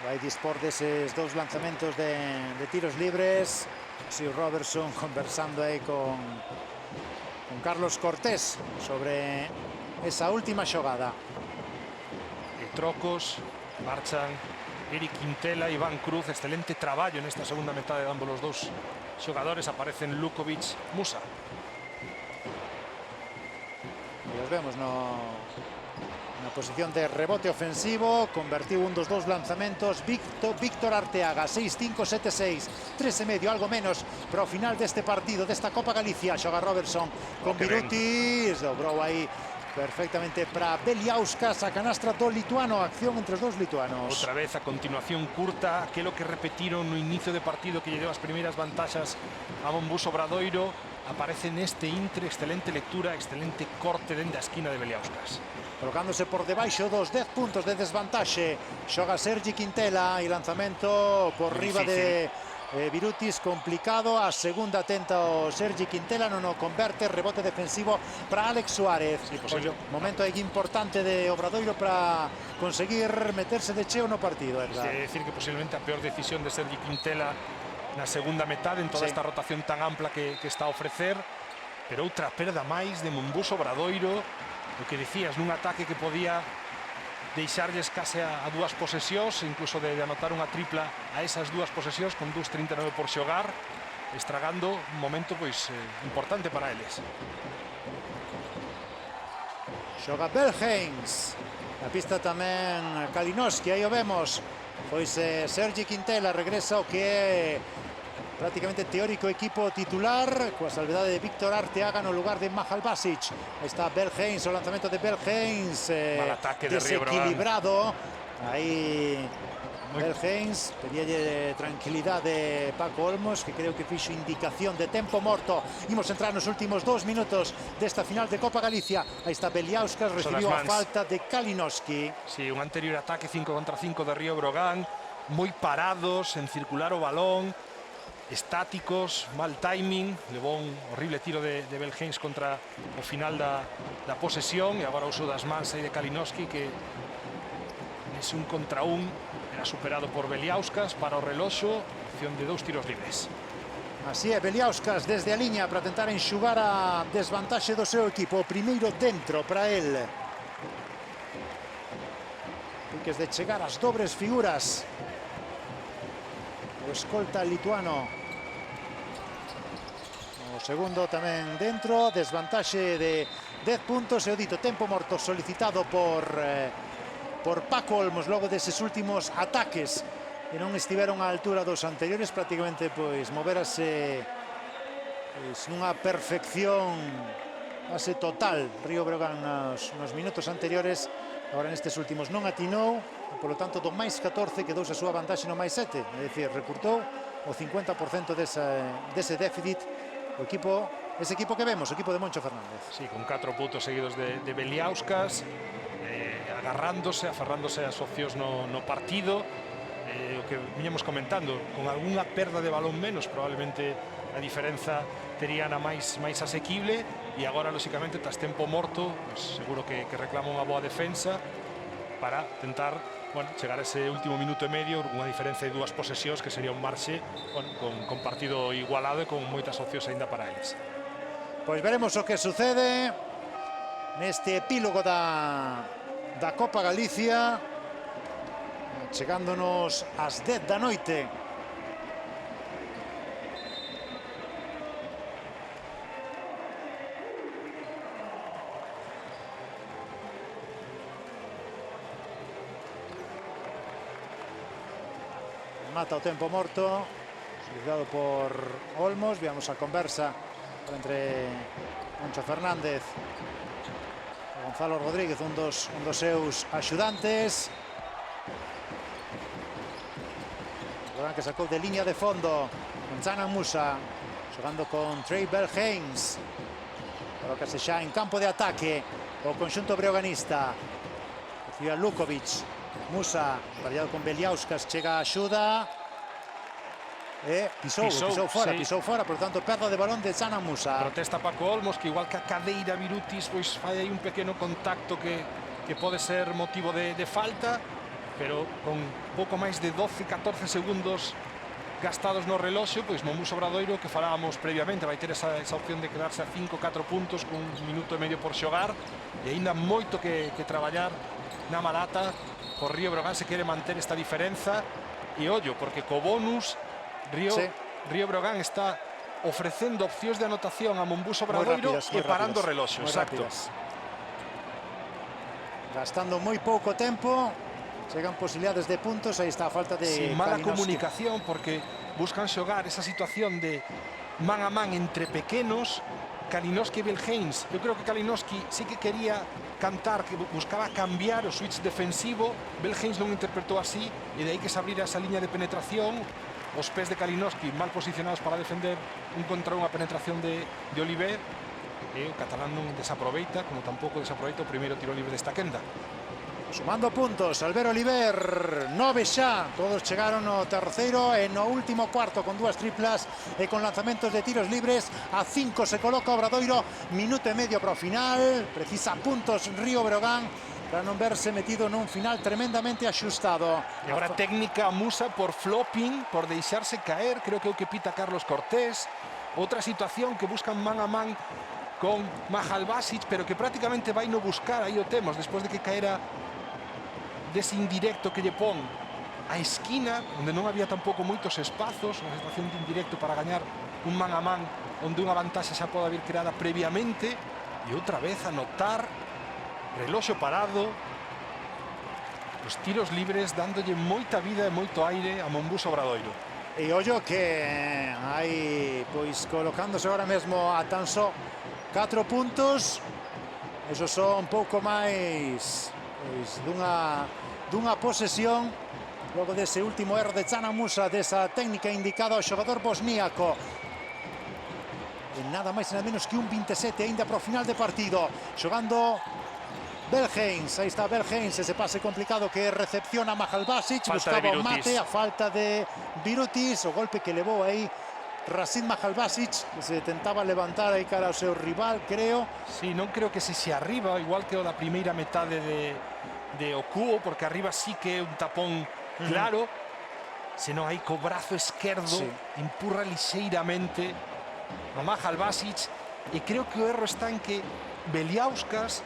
Vai dispor deses dous lanzamentos de tiros libres. Sí, Robertson conversando aí con Carlos Cortés sobre esa última xogada. E trocos, marchan Eric Quintela, Iván Cruz, excelente traballo nesta segunda metade de ambos os dous xogadores. Aparecen Lukovic, Musa. E os vemos na posición de rebote ofensivo, convertiu un dos dous lanzamentos Víctor Arteaga, 6-5, 7-6, 3,5, algo menos para o final deste partido, desta Copa Galicia. Xoga Robertson con Birutis, dobrou aí perfectamente para Beliauskas, a canastra do lituano, acción entre os dous lituanos. Outra vez a continuación curta, aquilo que repetiron no inicio de partido que lle deu as primeiras vantaxas a Monbus Obradoiro, aparece neste intre, excelente lectura, excelente corte dende a esquina de Beliauskas. Colocándose por debaixo dos 10 puntos de desvantaxe, xoga Sergi Quintela e lanzamento por riba de Birutis, complicado. A segunda tenta o Sergi Quintela, non o converte. Rebote defensivo para Alex Suárez. Sí, posible. Momento aí importante de Obradoiro para conseguir meterse de cheo no partido, Edgar. É decir que posiblemente a peor decisión de Sergi Quintela na segunda metade en toda esta rotación tan ampla que está a ofrecer, pero outra perda máis de Mombús Obradoiro, o que dicías, nun ataque que podía deixarlles case a dúas posesións, incluso de anotar unha tripla a esas dúas posesións con 2.39 por xogar, estragando un momento pois importante para eles. Xoga Belhens, na pista tamén Kalinowski, aí o vemos. Pois Sergi Quintela regresa o que é prácticamente teórico equipo titular, coa salvedade de Víctor Arteaga no lugar de Mahal Basic. Aí está Belhens, o lanzamento de Belhens, desequilibrado. Aí Belhens pedíalle tranquilidade Paco Olmos, que creo que fixo indicación de tempo morto. Imos entrar nos últimos 2 minutos desta final de Copa Galicia. Aí está Beliauskas, recibiu a falta de Kalinowski. Sí, un anterior ataque 5 contra 5 de Río Brogan, moi parados, en circular o balón, estáticos, mal timing, levou un horrible tiro de Belhens contra o final da posesión, e agora o uso das mans aí de Kalinowski, que nese 1 contra 1 era superado por Beliauskas para o reloxo, opción de 2 tiros libres. Así é, Beliauskas desde a liña para tentar enxugar a desvantaxe do seu equipo. O primeiro dentro para el. Piques de chegar as dobres figuras. O escolta lituano. O segundo tamén dentro, desvantaxe de 10 puntos. E o dito, tempo morto solicitado por Paco Olmos logo deses últimos ataques que non estiveron á altura dos anteriores. Prácticamente pois moverase nunha perfección base total Río Breogán nos minutos anteriores. Agora nestes últimos non atinou, e polo tanto do máis 14 quedou a súa vantaxe no máis 7, é dicir, recurtou o 50% dese déficit o equipo, ese equipo que vemos, o equipo de Moncho Fernández. Sí, con 4 puntos seguidos de Beliauskas, agarrándose, aferrándose a socios no partido, o que viñamos comentando, con algunha perda de balón menos, probablemente a diferenza terían a máis asequible, e agora, lóxicamente, tras tempo morto, pues, seguro que reclama unha boa defensa para tentar chegar a ese último minuto e medio, unha diferencia de 2 posesións que sería un marxe con partido igualado e con moitas opcións aínda para eles. Pois veremos o que sucede neste epílogo da Copa Galicia, chegándonos ás 10 da noite. Mata o tempo morto, solicitado por Olmos. Veamos a conversa entre Moncho Fernández e Gonzalo Rodríguez, un dos seus axudantes. Agora que sacou de liña de fondo Gonzalo Musa, xogando con Trey Belhens. Colócase xa en campo de ataque o conxunto breoganista. Recibe a Lukovic. Musa, parellado con Beliauskas, chega a axuda e pisou fora, por tanto, perda de balón de Zana Musa. Protesta Paco Olmos, que igual que a cadeira Birutis, pois fai aí un pequeno contacto que pode ser motivo de falta, pero con pouco máis de 12-14 segundos gastados no reloxo, pois Mombús Obradoiro, que falábamos previamente, vai ter esa opción de quedarse a 5-4 puntos con 1 minuto e medio por xogar, e aínda moito que traballar na Malata. Por Río Brogan se quere manter esta diferenza, e ollo, porque co bonus Río Brogan está ofrecendo opcións de anotación a Mombús Obradoiro e parando o reloxo. Exacto. Gastando moi pouco tempo, chegan posibilidades de puntos. Aí está a falta de Sin mala comunicación, porque buscan xogar esa situación de man a man entre pequenos. Kalinowski e Belhens, eu creo que Kalinowski sí que quería cantar, que buscaba cambiar o switch defensivo. Belhens non interpretou así, e de aí que se abrira esa liña de penetración. Os pés de Kalinowski mal posicionados para defender un contra un a penetración de Oliver, e o catalán non desaproveita, como tampouco desaproveita o primeiro tiro libre desta quenda. Sumando puntos, Albert Oliver, 9 xa, todos chegaron no terceiro e no último cuarto con dúas triplas e con lanzamentos de tiros libres. A 5 se coloca Obradoiro, minuto e medio para o final, precisa puntos Río Breogán para non verse metido nun final tremendamente axustado. E agora técnica Musa por flopping, por deixarse caer, creo que é o que pita Carlos Cortés. Outra situación que buscan man a man con Mahalbasic, pero que prácticamente vai no buscar, aí o temos, despois de que caera dese indirecto que lle pon a esquina, onde non había tampouco moitos espazos, unha situación de indirecto para gañar un man a man, onde unha vantaxe xa pode haber creada previamente, e outra vez anotar, reloxo parado, os tiros libres dándolle moita vida e moito aire a Monbus Obradoiro. E ollo que hai, pois, colocándose agora mesmo a tan só 4 puntos, esos son un pouco máis, pois, dunha posesión, logo dese último erro de Can Musa, desa técnica indicada ao xogador bosníaco. E nada máis e nada menos que un 27 aínda para o final de partido, xogando Belhens, aí está Belhens, ese pase complicado que recepciona Mahalbasic, buscaba o mate, a falta de Birutis, o golpe que levou aí Racine Mahalbasic, que se tentaba levantar aí cara ao seu rival, creo. Sí, non creo que se arriba, igual que o da primeira metade de Okuo, porque arriba sí que é un tapón claro, senón aí co brazo esquerdo, sí, empurra lixeiramente a Mahalbasic, e creo que o erro está en que Beliauskas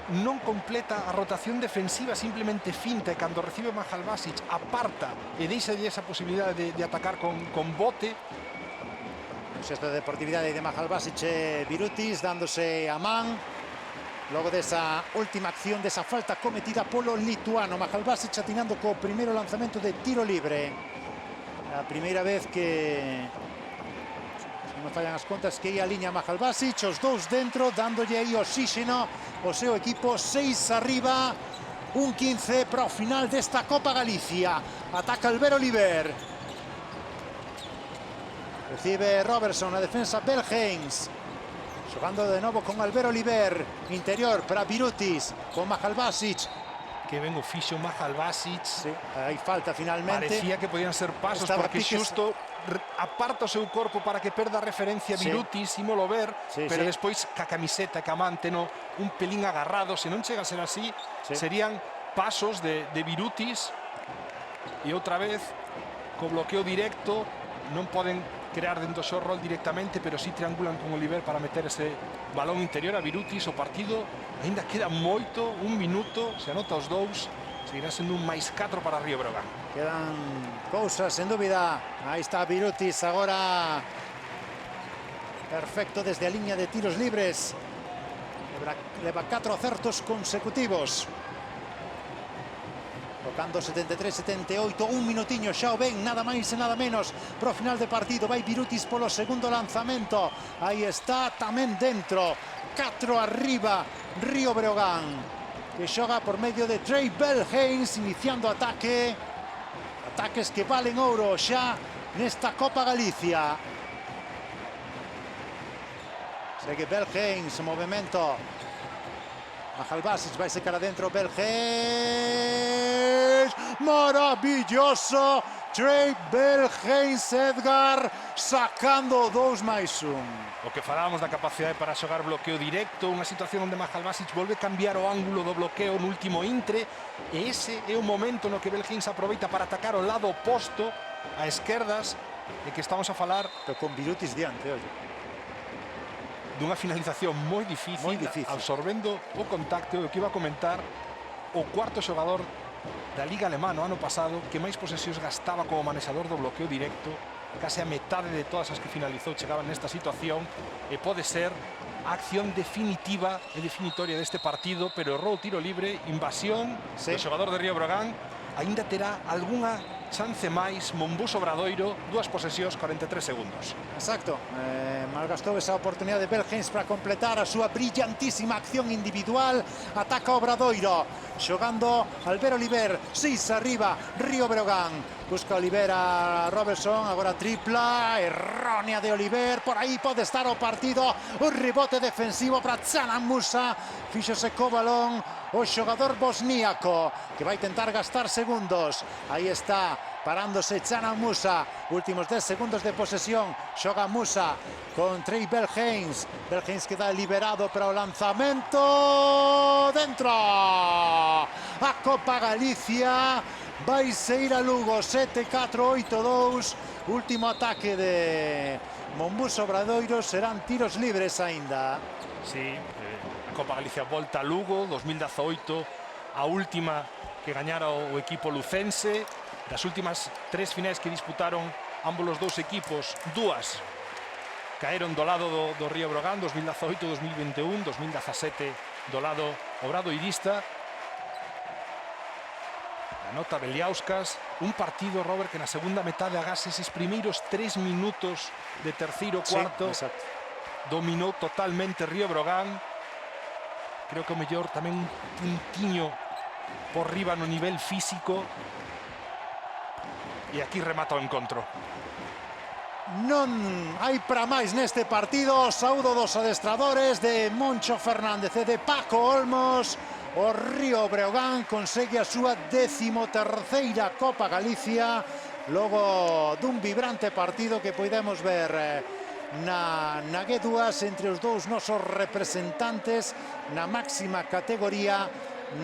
non completa a rotación defensiva, simplemente finta, e cando recibe Mahalbasic aparta e deixalle esa posibilidade de atacar con bote. Xesto de deportividade de Mahalbasic e Birutis dándose a man logo desa última acción, desa falta cometida polo lituano. Mahalbasic atinando co primeiro lanzamento de tiro libre, a primeira vez que, non fallan as contas, que ia a liña Mahalbasic, os dous dentro, dándolle aí oxígeno o seu equipo. 6 arriba, un 15 para o final desta Copa Galicia. Ataca Albert Oliver, recibe Robertson, a defensa Belhens, xogando de novo con Albert Oliver, interior para Birutis, con Mahalbasic. Que ben o fixo Mahalbasic. Sí, aí falta finalmente. Parecía que podían ser pasos, porque xusto aparta o seu corpo para que perda referencia Birutis, sí, ímolo ver, sí, pero sí, despois ca camiseta, ca manteno un pelín agarrado. Se non chega a ser así, sí, serían pasos de Birutis, e outra vez co bloqueo directo non poden crear dentro do short roll directamente, pero sí triangulan con Oliver para meter ese balón interior a Birutis. O partido ainda queda moito, un minuto, se anota os dous, seguirá sendo un +4 para Río Breogán. Quedan cousas, sen dúbida. Aí está Birutis agora, perfecto desde a liña de tiros libres, leva 4 acertos consecutivos, tocando 73-78, un minutiño xa o ven, nada máis e nada menos pro final de partido. Vai Birutis polo segundo lanzamento, aí está, tamén dentro. 4 arriba Río Breogán, que xoga por medio de Trey Belhens, iniciando ataques que valen ouro xa nesta Copa Galicia. Segue Belhens, movimento, Mahalbasic vai secar adentro, Belhens, maravilloso, Trey Belhens, Edgar, sacando 2+1. O que falábamos da capacidade para xogar bloqueo directo, unha situación onde Mahalbasic volve cambiar o ángulo do bloqueo no último intre, e ese é o momento no que Belhens aproveita para atacar o lado oposto, a esquerdas, e que estamos a falar... Pero con Birutis diante, oye, dunha finalización moi difícil, absorbendo o contacto. O que iba a comentar, o cuarto xogador da Liga Alemá no ano pasado que máis posesións gastaba como manexador do bloqueo directo, case a metade de todas as que finalizou chegaban nesta situación, e pode ser a acción definitiva e definitoria deste partido, pero errou tiro libre, invasión, sí, do xogador de Río Breogán. Aínda terá algunha chance máis Monbus Obradoiro, 2 posesións, 43 segundos. Exacto, malgastou esa oportunidade de Belhens para completar a súa brillantísima acción individual. Ataca Obradoiro, xogando Albert Oliver, 6 arriba Río Breogán, busca Oliver a Robertson, agora tripla errónea de Oliver, por aí pode estar o partido. Un rebote defensivo para Can Musa, fíxose co balón o xogador bosníaco, que vai tentar gastar segundos. Aí está, parándose Canan Musa, últimos 10 segundos de posesión, xoga Musa con Trey Belhens, Belhens queda liberado para o lanzamento, dentro! A Copa Galicia vai se ir a Lugo, 7-4-8-2, último ataque de Mombús Obradoiro, serán tiros libres aínda. Sí, a Copa Galicia volta a Lugo, 2018, a última que gañara o equipo lucense. Das últimas 3 finais que disputaron ambos os dous equipos, 2 caeron do lado do Río Breogán, 2018, 2021, 2017 do lado obradoirista. Anota Beliauskas, un partido, Robert, que na segunda metade agás eses primeiros 3 minutos de terceiro cuarto, sí, dominou totalmente Río Breogán. Creo que o mellor tamén un puntiño por riba no nivel físico. E aquí remata o encontro. Non hai para máis neste partido. Saúdo dos adestradores de Moncho Fernández e de Paco Olmos. O Río Breogán consegue a súa 13ª Copa Galicia, logo dun vibrante partido que podemos ver na G2 entre os dous nosos representantes na máxima categoría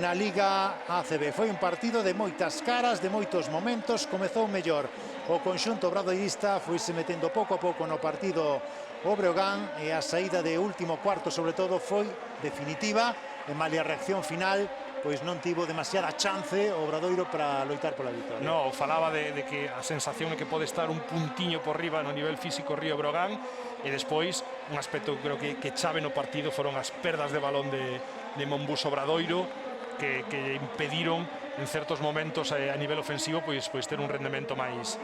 na Liga ACB. Foi un partido de moitas caras, de moitos momentos. Comezou mellor o conxunto obradoirista, foise metendo pouco a pouco no partido o Breogán, e a saída de último cuarto sobre todo foi definitiva, e malia a reacción final pois non tivo demasiada chance o Obradoiro para loitar pola vitória. No, falaba de que a sensación é que pode estar un puntiño por riba no nivel físico Río Breogán, e despois un aspecto creo que chave no partido foron as perdas de balón de Mombús Obradoiro, que impediron en certos momentos a nivel ofensivo pois ter un rendemento máis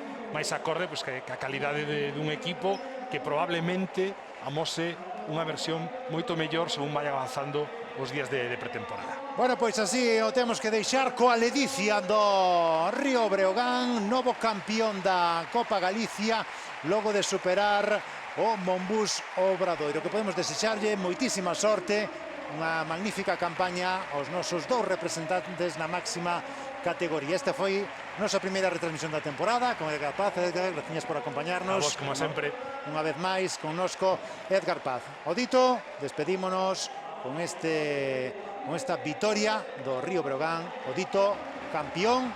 acorde, pois que a calidade dun equipo que probablemente amose unha versión moito mellor según vai avanzando os días de pretemporada. Bueno, pois así o temos que deixar coa ledicia do Río Breogán, novo campeón da Copa Galicia, logo de superar o Mombús Obradoiro, que podemos desexarlle moitísima sorte, unha magnífica campaña aos nosos dous representantes na máxima categoría. Esta foi nosa primeira retransmisión da temporada con Edgar Paz. Edgar, gracias por acompañarnos. A vos, como sempre. Unha vez máis, connosco Edgar Paz. O dito, despedímonos con esta vitoria do Río Breogán, o dito campeón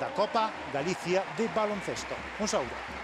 da Copa Galicia de baloncesto. Un saúdo.